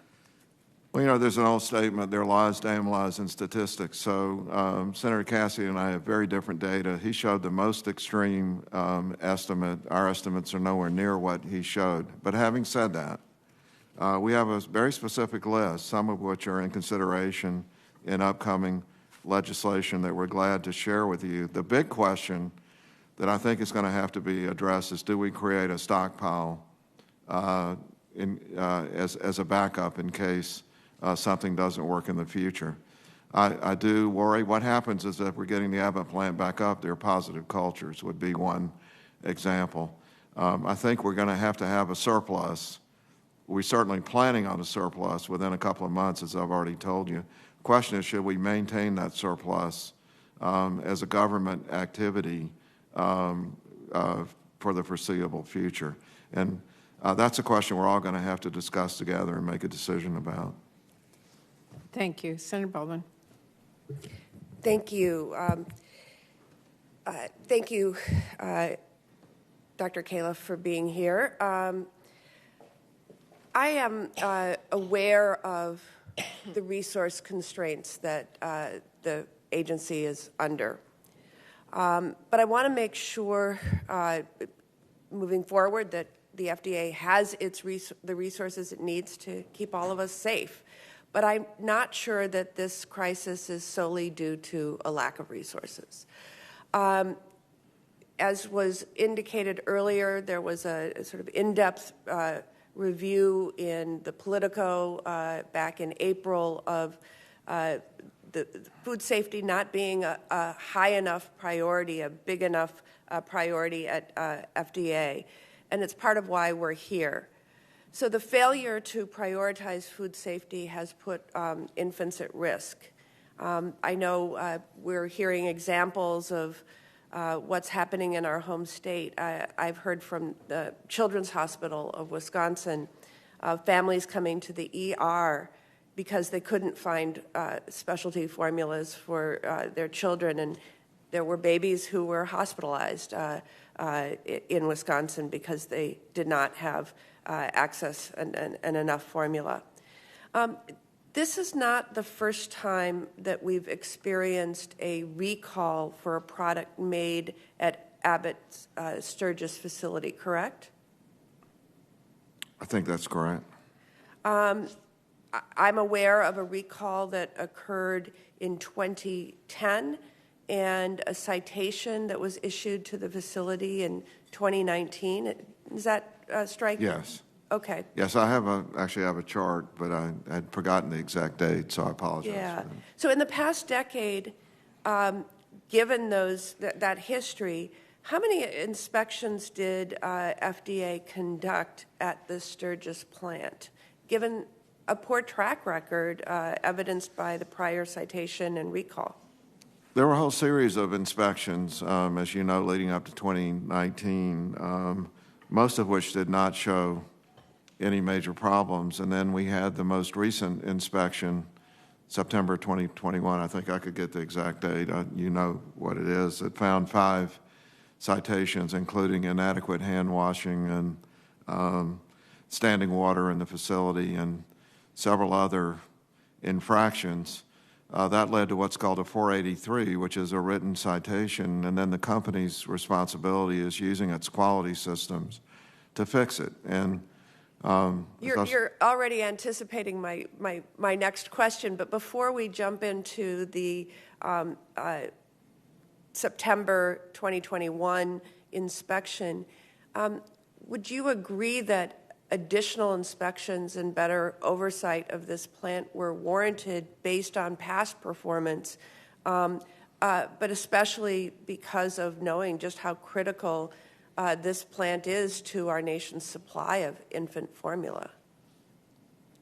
Well, there's an old statement, there lies, damn lies in statistics. So Senator Cassidy and I have very different data. He showed the most extreme estimate. Our estimates are nowhere near what he showed. But having said that, we have a very specific list, some of which are in consideration in upcoming legislation that we're glad to share with you. The big question that I think is going to have to be addressed is, do we create a stockpile as a backup in case something doesn't work in the future? I do worry. What happens is that if we're getting the Abbott plant back up, their positive cultures would be one example. I think we're going to have a surplus. We're certainly planning on a surplus within a couple of months, as I've already told you. The question is, should we maintain that surplus as a government activity for the foreseeable future? And that's a question we're all going to have to discuss together and make a decision about. Thank you. Senator Baldwin. Thank you. Thank you, Dr. Calif, for being here. I am aware of the resource constraints that the agency is under. But I want to make sure, moving forward, that the FDA has the resources it needs to keep all of us safe. But I'm not sure that this crisis is solely due to a lack of resources. As was indicated earlier, there was a sort of in-depth review in the Politico back in April of the food safety not being a high enough priority, a big enough priority at FDA. And it's part of why we're here. So the failure to prioritize food safety has put infants at risk. I know we're hearing examples of what's happening in our home state. I've heard from the Children's Hospital of Wisconsin, families coming to the ER because they couldn't find specialty formulas for their children, and There were babies who were hospitalized in Wisconsin because they did not have access and enough formula. This is not the first time that we've experienced a recall for a product made at Abbott's Sturgis facility, correct? I think that's correct. I'm aware of a recall that occurred in 2010 and a citation that was issued to the facility in 2019. Is that striking? Yes. Okay. Yes, I actually have a chart, but I had forgotten the exact date, so I apologize. Yeah. So in the past decade, given that history, how many inspections did FDA conduct at the Sturgis plant, given a poor track record evidenced by the prior citation and recall? There were a whole series of inspections, as you know, leading up to 2019, most of which did not show any major problems. And then we had the most recent inspection, September 2021. I think I could get the exact date. You know what it is. It found 5 citations, including inadequate hand washing and standing water in the facility and several other infractions. That led to what's called a 483, which is a written citation, and then the company's responsibility is using its quality systems to fix it. And you're already anticipating my next question, but before we jump into the September 2021 inspection, would you agree that additional inspections and better oversight of this plant were warranted based on past performance, but especially because of knowing just how critical this plant is to our nation's supply of infant formula?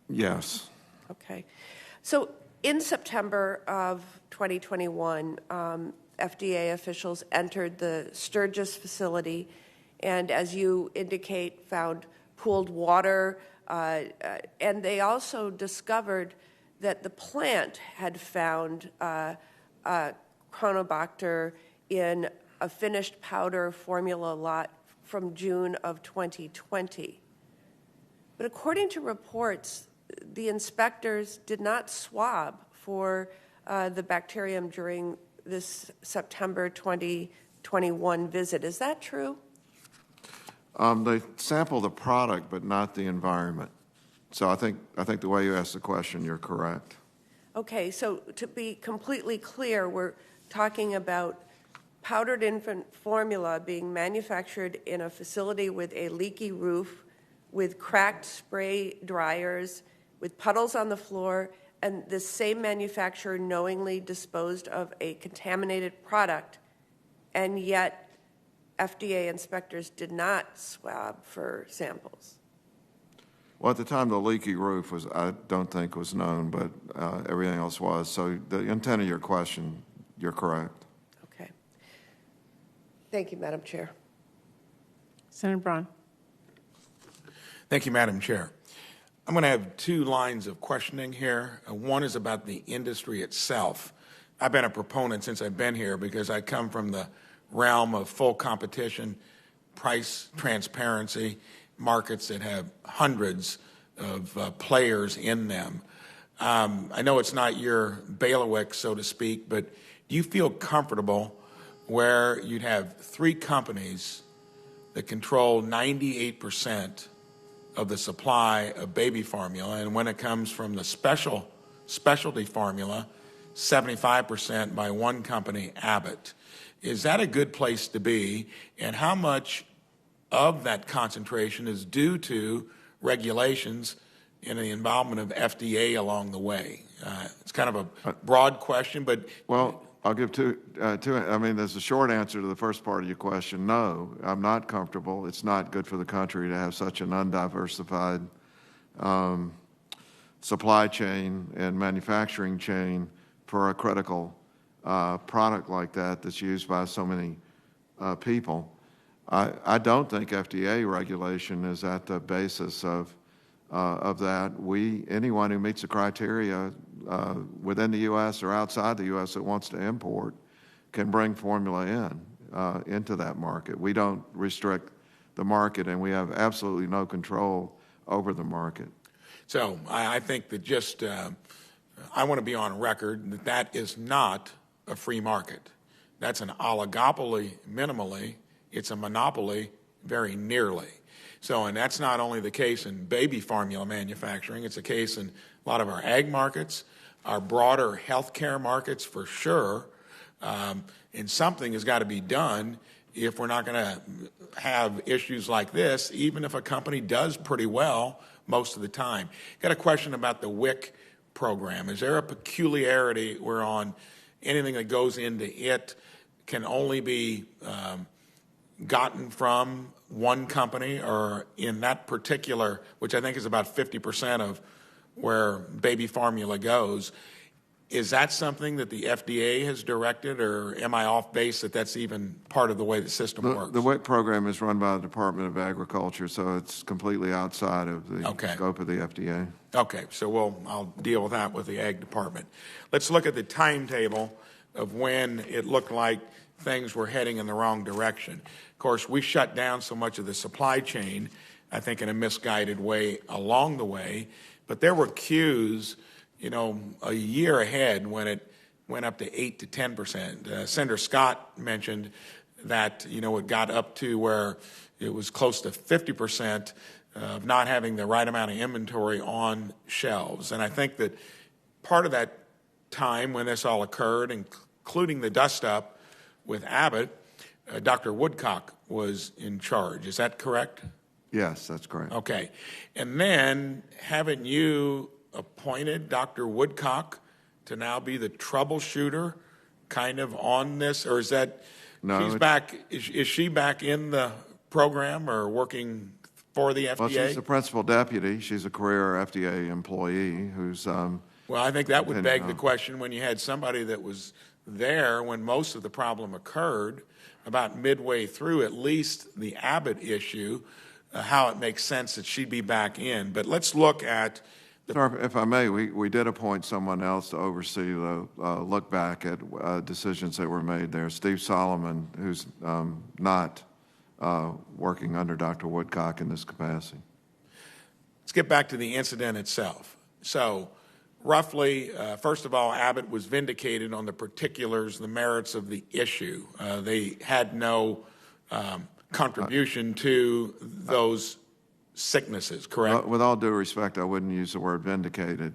Yes. Okay. So in September of 2021, FDA officials entered the Sturgis facility and, as you indicate, found pooled water, and they also discovered that the plant had found Chronobacter in a finished powder formula lot from June of 2020. But according to reports, the inspectors did not swab for the bacterium during this September 2021 visit. Is that true? They sample the product, but not the environment. So I think the way you asked the question, you're correct. Okay, so to be completely clear, we're talking about powdered infant formula being manufactured in a facility with a leaky roof, with cracked spray dryers, with puddles on the floor, and this same manufacturer knowingly disposed of a contaminated product, and yet FDA inspectors did not swab for samples. Well, at the time, the leaky roof I don't think was known, but everything else was. So the intent of your question, you're correct. Okay. Thank you, Madam Chair. Senator Braun. Thank you, Madam Chair. I'm going to have 2 lines of questioning here. One is about the industry itself. I've been a proponent since I've been here because I come from the realm of full competition, price transparency, markets that have hundreds of players in them. I know it's not your bailiwick, so to speak, but do you feel comfortable where you'd have 3 companies that control 98% of the supply of baby formula, and when it comes from the specialty formula, 75% by one company, Abbott? Is that a good place to be, and how much of that concentration is due to regulations and the involvement of FDA along the way? It's kind of a broad question, but... Well, I'll give two. I mean, there's a short answer to the first part of your question. No, I'm not comfortable. It's not good for the country to have such an undiversified supply chain and manufacturing chain for a critical product like that that's used by so many people. I don't think FDA regulation is at the basis of that. Anyone who meets the criteria within the U.S. or outside the U.S. that wants to import can bring formula into that market. We don't restrict the market, and we have absolutely no control over the market. So I think that just I want to be on record that that is not a free market. That's an oligopoly minimally. It's a monopoly very nearly. So, and that's not only the case in baby formula manufacturing, it's a case in a lot of our ag markets, our broader healthcare markets for sure, and something has got to be done if we're not going to have issues like this, even if a company does pretty well most of the time. Got a question about the Wic program. Is there a peculiarity where on anything that goes into it can only be gotten from one company, or in that particular, which I think is about 50% of where baby formula goes, is that something that the FDA has directed, or am I off base that that's even part of the way the system works? The Wic program is run by the Department of Agriculture, so it's completely outside of the scope of the FDA. Okay, so I'll deal with that with the Ag Department. Let's look at the timetable of when it looked like things were heading in the wrong direction. Of course, we shut down so much of the supply chain, I think in a misguided way along the way, but there were cues, you know, a year ahead when it went up to 8 to 10%. Senator Scott mentioned that, you know, it got up to where it was close to 50% of not having the right amount of inventory on shelves. And I think that part of that time when this all occurred, including the dust-up with Abbott, Dr. Woodcock was in charge. Is that correct? Yes, that's correct. Okay. And then haven't you appointed Dr. Woodcock to now be the troubleshooter kind of on this? Or is that, no, she's back, is she back in the program or working for the FDA? Well, she's the principal deputy. She's a career FDA employee who's... well, I think that would beg the question when you had somebody that was there when most of the problem occurred, about midway through at least the Abbott issue, how it makes sense that she'd be back in. But let's look at... Sir, if I may, we did appoint someone else to oversee the look back at decisions that were made there. Steve Solomon, who's not working under Dr. Woodcock in this capacity. Let's get back to the incident itself. So roughly, first of all, Abbott was vindicated on the particulars, the merits of the issue. They had no contribution to those sicknesses, correct? With all due respect, I wouldn't use the word vindicated.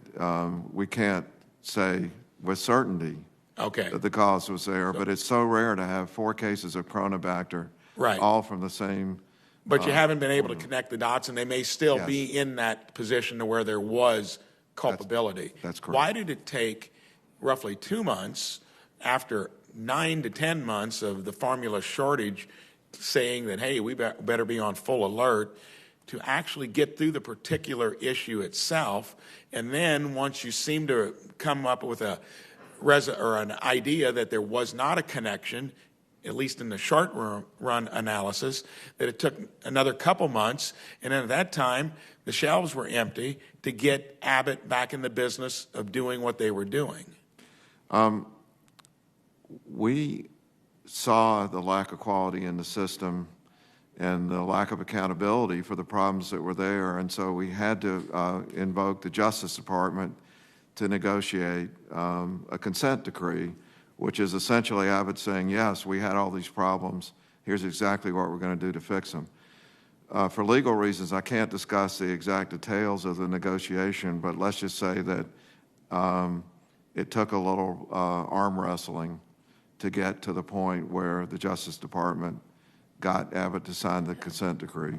We can't say with certainty that the cause was there, but it's so rare to have 4 cases of Chronobacter, all from the same... But you haven't been able to connect the dots, and they may still be in that position to where there was culpability. That's correct. Why did it take roughly 2 months after 9 to 10 months of the formula shortage saying that, hey, we better be on full alert, to actually get through the particular issue itself? And then once you seem to come up with an idea that there was not a connection, at least in the short run analysis, that it took another couple months, and then at that time, the shelves were empty to get Abbott back in the business of doing what they were doing. We saw the lack of quality in the system and the lack of accountability for the problems that were there, and so we had to invoke the Justice Department to negotiate a consent decree, which is essentially Abbott saying, yes, we had all these problems, here's exactly what we're going to do to fix them. For legal reasons, I can't discuss the exact details of the negotiation, but let's just say that it took a little arm wrestling to get to the point where the Justice Department got Abbott to sign the consent decree.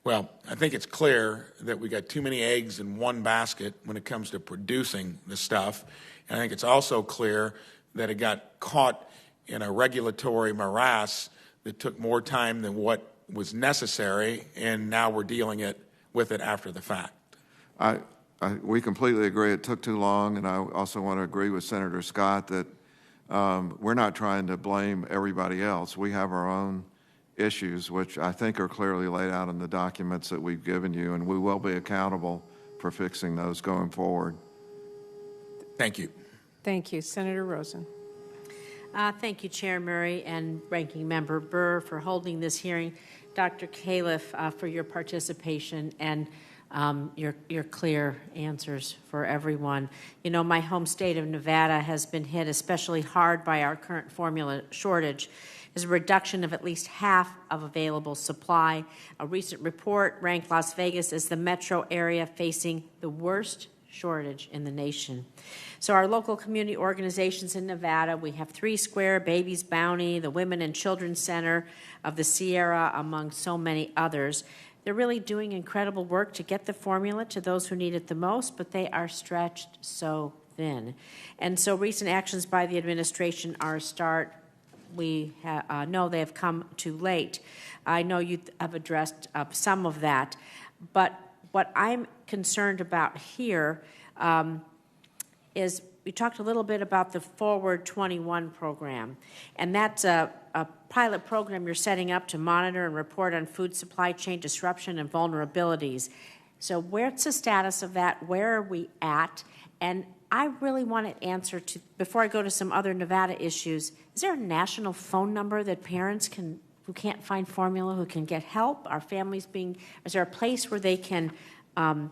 Well, I think it's clear that we got too many eggs in one basket when it comes to producing the stuff. And I think it's also clear that it got caught in a regulatory morass that took more time than what was necessary, and now we're dealing with it after the fact. We completely agree it took too long, and I also want to agree with Senator Scott that we're not trying to blame everybody else. We have our own issues, which I think are clearly laid out in the documents that we've given you, and we will be accountable for fixing those going forward. Thank you. Thank you. Senator Rosen. Thank you, Chair Murray and Ranking Member Burr, for holding this hearing. Dr. Calif, for your participation and your clear answers for everyone. You know, my home state of Nevada has been hit especially hard by our current formula shortage. There's a reduction of at least half of available supply. A recent report ranked Las Vegas as the metro area facing the worst shortage in the nation. So our local community organizations in Nevada, we have 3 Square, Babies Bounty, the Women and Children's Center of the Sierra, among so many others. They're really doing incredible work to get the formula to those who need it the most, but they are stretched so thin. And so recent actions by the administration are a start. We know they have come too late. I know you have addressed some of that, but what I'm concerned about here is we talked a little bit about the Forward 21 program, and that's a pilot program you're setting up to monitor and report on food supply chain disruption and vulnerabilities. So where's the status of that? Where are we at? And I really want an answer to, before I go to some other Nevada issues, is there a national phone number that parents who can't find formula, who can get help? Are families is there a place where they can find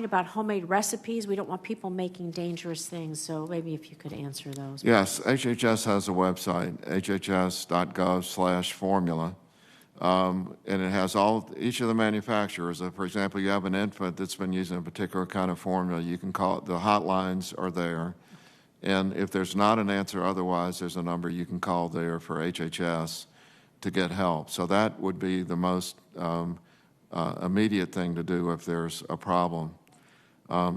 about homemade recipes? We don't want people making dangerous things, so maybe if you could answer those. Yes, HHS has a website, hhs.gov/formula, and it has each of the manufacturers. For example, you have an infant that's been using a particular kind of formula, you can call it. The hotlines are there. And if there's not an answer otherwise, there's a number you can call there for HHS to get help. So that would be the most immediate thing to do if there's a problem.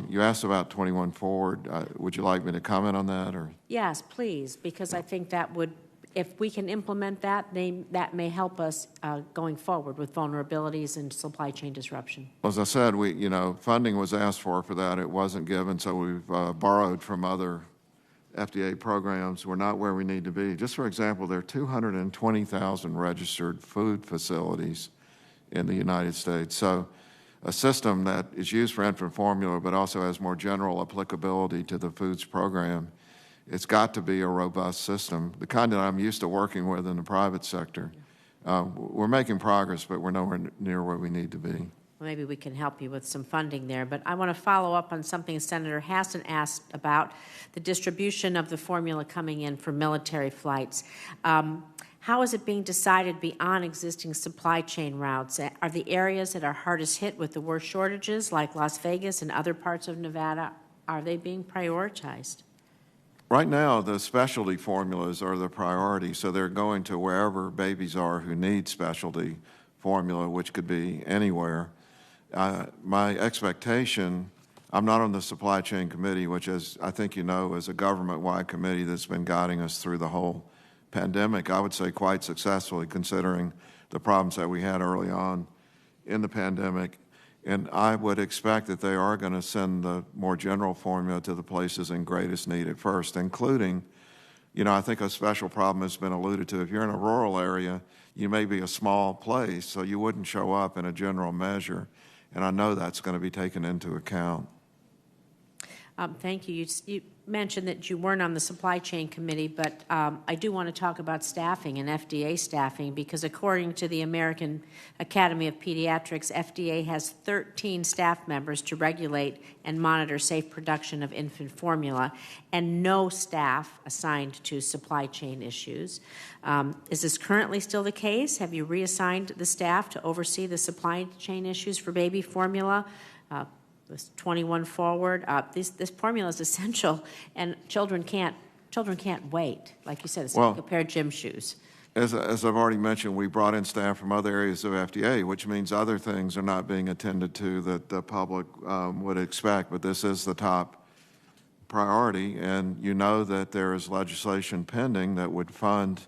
You asked about 21 Forward. Would you like me to comment on that? Or? Yes, please, because I think that would, if we can implement that, that may help us going forward with vulnerabilities and supply chain disruption. As I said, funding was asked for that. It wasn't given, so we've borrowed from other FDA programs. We're not where we need to be. Just for example, there are 220,000 registered food facilities in the United States. So a system that is used for infant formula but also has more general applicability to the foods program, it's got to be a robust system, the kind that I'm used to working with in the private sector. We're making progress, but we're nowhere near where we need to be. Well, maybe we can help you with some funding there. But I want to follow up on something Senator Hassan asked about, the distribution of the formula coming in for military flights. How is it being decided beyond existing supply chain routes? Are the areas that are hardest hit with the worst shortages, like Las Vegas and other parts of Nevada, are they being prioritized? Right now, the specialty formulas are the priority, so they're going to wherever babies are who need specialty formula, which could be anywhere. My expectation, I'm not on the supply chain committee, which is, I think you know, is a government-wide committee that's been guiding us through the whole pandemic, I would say quite successfully, considering the problems that we had early on in the pandemic. And I would expect that they are going to send the more general formula to the places in greatest need at first, including, I think a special problem has been alluded to. If you're in a rural area, you may be a small place, so you wouldn't show up in a general measure. And I know that's going to be taken into account. Thank you. You mentioned that you weren't on the supply chain committee, but I do want to talk about staffing and FDA staffing, because according to the American Academy of Pediatrics, FDA has 13 staff members to regulate and monitor safe production of infant formula, and no staff assigned to supply chain issues. Is this currently still the case? Have you reassigned the staff to oversee the supply chain issues for baby formula? This 21 Forward, this formula is essential, and children can't wait. Like you said, it's like a pair of gym shoes. As I've already mentioned, we brought in staff from other areas of FDA, which means other things are not being attended to that the public would expect, but this is the top priority, and you know that there is legislation pending that would fund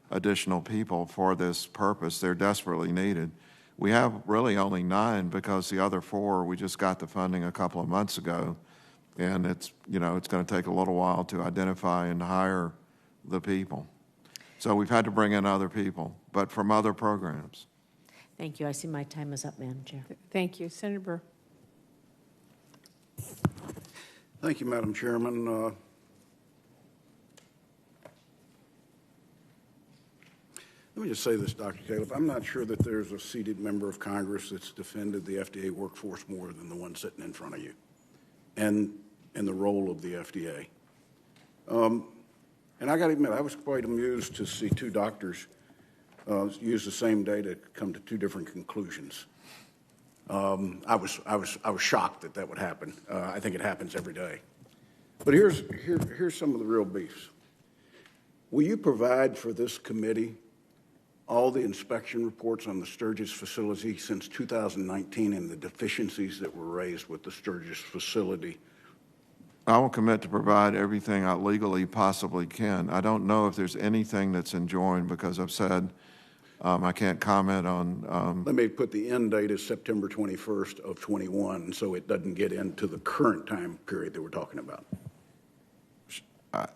additional people for this purpose. They're desperately needed. We have really only 9 because the other 4, we just got the funding a couple of months ago, and it's going to take a little while to identify and hire the people. So we've had to bring in other people, but from other programs. Thank you. I see my time is up, Madam Chair. Thank you. Senator Burr. Thank you, Madam Chairman. Let me just say this, Dr. Calif. I'm not sure that there's a seated member of Congress that's defended the FDA workforce more than the one sitting in front of you and the role of the FDA. And I got to admit, I was quite amused to see two doctors use the same data to come to two different conclusions. I was shocked that that would happen. I think it happens every day. But here's some of the real beefs. Will you provide for this committee all the inspection reports on the Sturgis facility since 2019 and the deficiencies that were raised with the Sturgis facility? I will commit to provide everything I legally possibly can. I don't know if there's anything that's enjoined because I've said I can't comment on. Let me put the end date as September 21st of 21 so it doesn't get into the current time period that we're talking about.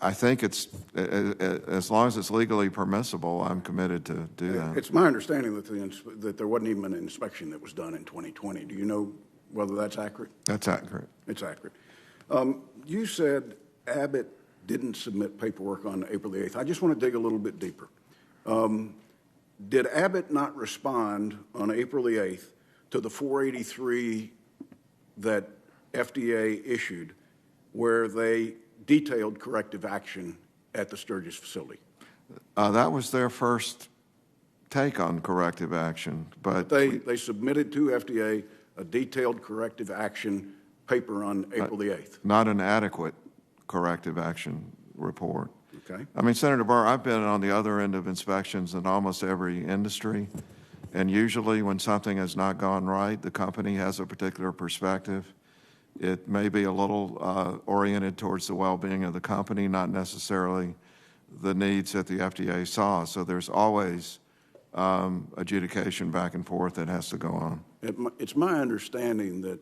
I think it's, as long as it's legally permissible, I'm committed to do that. It's my understanding that there wasn't even an inspection that was done in 2020. Do you know whether that's accurate? That's accurate. It's accurate. You said Abbott didn't submit paperwork on April the 8th. I just want to dig a little bit deeper. Did Abbott not respond on April the 8th to the 483 that FDA issued where they detailed corrective action at the Sturgis facility? That was their first take on corrective action, but they submitted to FDA a detailed corrective action paper on April the 8th. Not an adequate corrective action report. Okay. I mean, Senator Barr, I've been on the other end of inspections in almost every industry, and usually when something has not gone right, the company has a particular perspective. It may be a little oriented towards the well-being of the company, not necessarily the needs that the FDA saw. So there's always adjudication back and forth that has to go on. It's my understanding that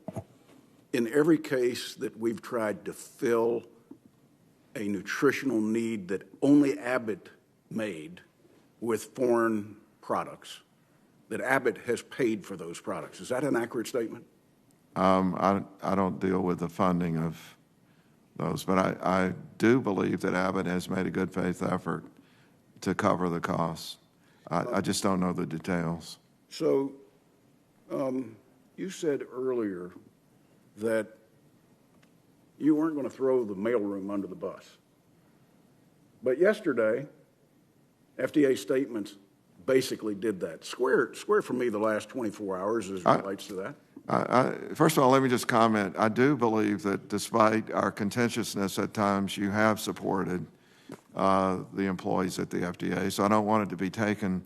in every case that we've tried to fill a nutritional need that only Abbott made with foreign products, that Abbott has paid for those products. Is that an accurate statement? I don't deal with the funding of those, but I do believe that Abbott has made a good faith effort to cover the costs. I just don't know the details. So you said earlier that you weren't going to throw the mailroom under the bus. But yesterday, FDA statements basically did that. Square for me the last 24 hours as it relates to that. First of all, let me just comment. I do believe that despite our contentiousness at times, you have supported the employees at the FDA. So I don't want it to be taken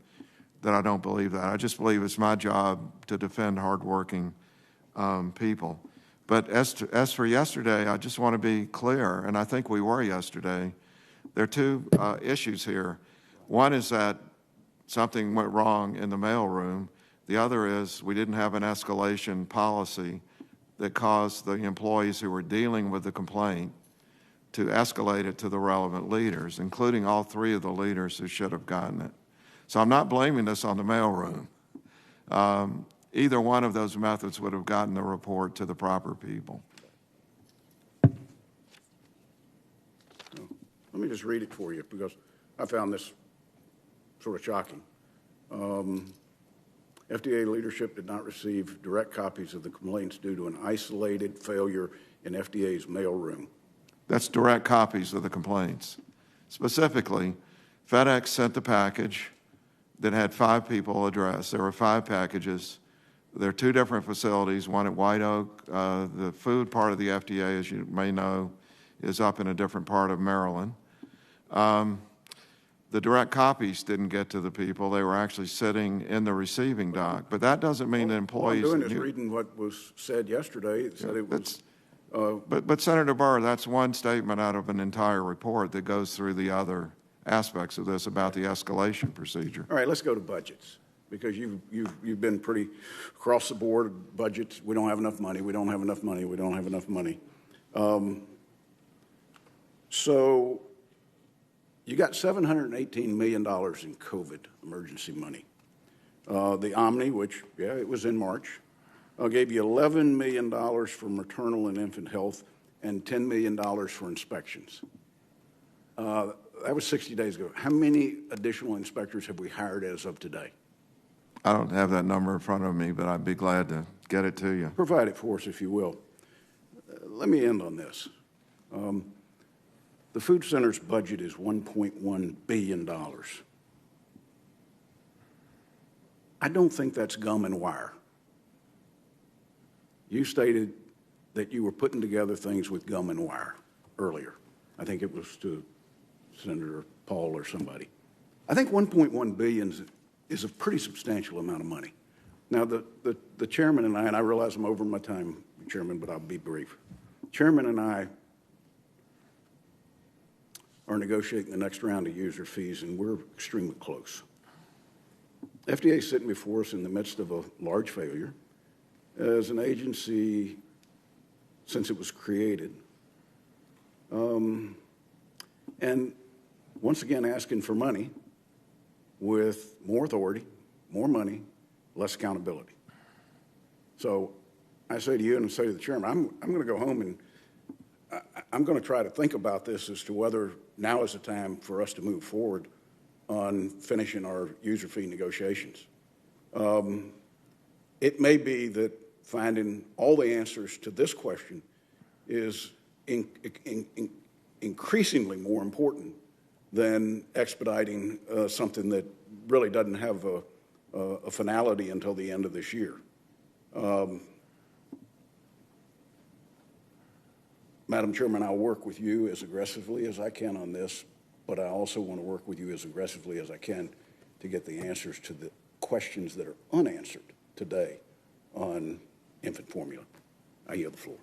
that I don't believe that. I just believe it's my job to defend hardworking people. But as for yesterday, I just want to be clear, and I think we were yesterday. There are two issues here. One is that something went wrong in the mailroom. The other is we didn't have an escalation policy that caused the employees who were dealing with the complaint to escalate it to the relevant leaders, including all three of the leaders who should have gotten it. So I'm not blaming this on the mailroom. Either one of those methods would have gotten the report to the proper people. Let me just read it for you because I found this sort of shocking. FDA leadership did not receive direct copies of the complaints due to an isolated failure in FDA's mailroom. That's direct copies of the complaints. Specifically, FedEx sent the package that had 5 people addressed. There were 5 packages. There are 2 different facilities, one at White Oak. The food part of the FDA, as you may know, is up in a different part of Maryland. The direct copies didn't get to the people. They were actually sitting in the receiving dock. But that doesn't mean the employees... All I'm doing is reading what was said yesterday. It said it was... But Senator Burr, that's one statement out of an entire report that goes through the other aspects of this about the escalation procedure. All right, let's go to budgets, because you've been pretty across the board. Budgets, we don't have enough money, we don't have enough money, we don't have enough money. So you got $718 million in COVID emergency money. The Omni, which, yeah, it was in March, gave you $11 million for maternal and infant health and $10 million for inspections. that was 60 days ago. How many additional inspectors have we hired as of today? I don't have that number in front of me, but I'd be glad to get it to you. Provide it for us, if you will. Let me end on this. The Food Center's budget is $1.1 billion. I don't think that's gum and wire. You stated that you were putting together things with gum and wire earlier. I think it was to Senator Paul or somebody. I think $1.1 billion is a pretty substantial amount of money. Now, the chairman and I realize I'm over my time, Chairman, but I'll be brief. Chairman and I are negotiating the next round of user fees, and we're extremely close. FDA is sitting before us in the midst of a large failure. As an agency, since it was created, and once again asking for money with more authority, more money, less accountability. So I say to you and I say to the chairman, I'm going to go home and I'm going to try to think about this as to whether now is the time for us to move forward on finishing our user fee negotiations. It may be that finding all the answers to this question is increasingly more important than expediting something that really doesn't have a finality until the end of this year. Madam Chairman, I'll work with you as aggressively as I can on this, but I also want to work with you as aggressively as I can to get the answers to the questions that are unanswered today on infant formula. I yield the floor.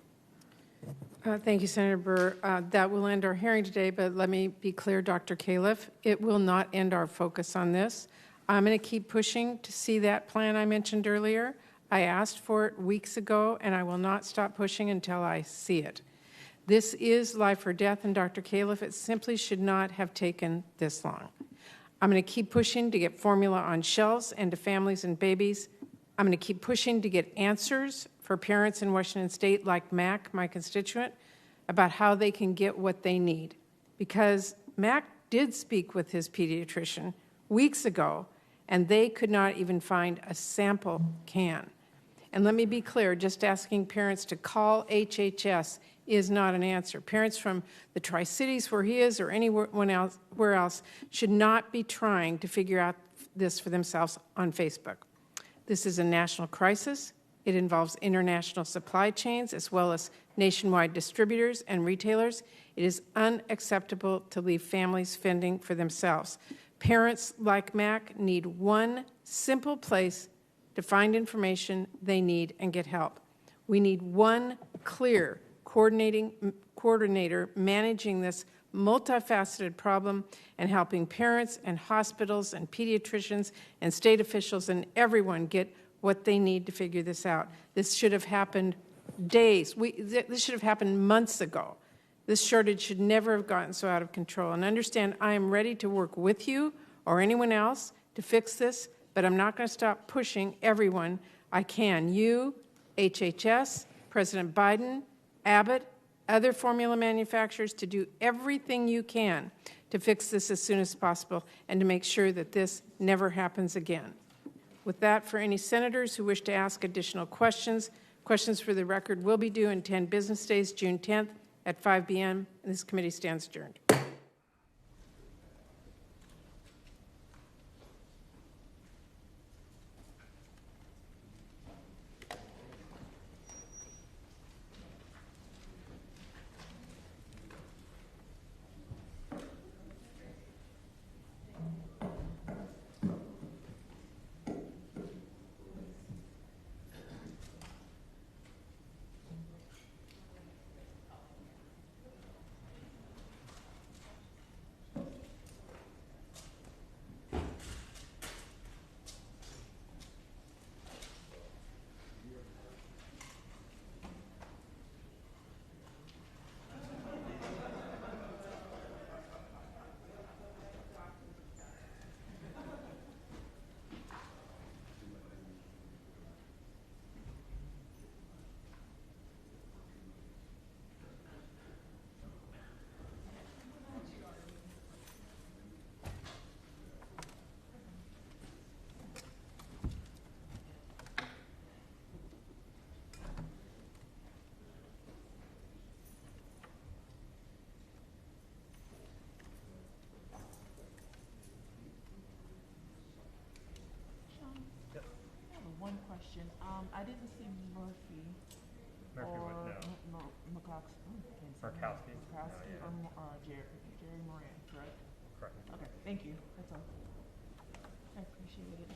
Thank you, Senator Burr. That will end our hearing today, but let me be clear, Dr. Calif, it will not end our focus on this. I'm going to keep pushing to see that plan I mentioned earlier. I asked for it weeks ago, and I will not stop pushing until I see it. This is life or death, and Dr. Calif, it simply should not have taken this long. I'm going to keep pushing to get formula on shelves and to families and babies. I'm going to keep pushing to get answers for parents in Washington State like Mac, my constituent, about how they can get what they need. Because Mac did speak with his pediatrician weeks ago, and they could not even find a sample can. And let me be clear, just asking parents to call HHS is not an answer. Parents from the Tri-Cities where he is or anywhere else should not be trying to figure out this for themselves on Facebook. This is a national crisis. It involves international supply chains as well as nationwide distributors and retailers. It is unacceptable to leave families fending for themselves. Parents like Mac need one simple place to find information they need and get help. We need one clear coordinator managing this multifaceted problem and helping parents and hospitals and pediatricians and state officials and everyone get what they need to figure this out. This should have happened days. This should have happened months ago. This shortage should never have gotten so out of control. And understand, I am ready to work with you or anyone else to fix this, but I'm not going to stop pushing everyone I can. You, HHS, President Biden, Abbott, other formula manufacturers, to do everything you can to fix this as soon as possible and to make sure that this never happens again. With that, for any senators who wish to ask additional questions, questions for the record will be due in 10 business days, June 10th at 5 p.m., and this committee stands adjourned. I didn't see Murphy. Murphy or would know. Markowski. Markowski or Jerry Moran, correct? Correct. Okay, thank you. That's all. I appreciate it.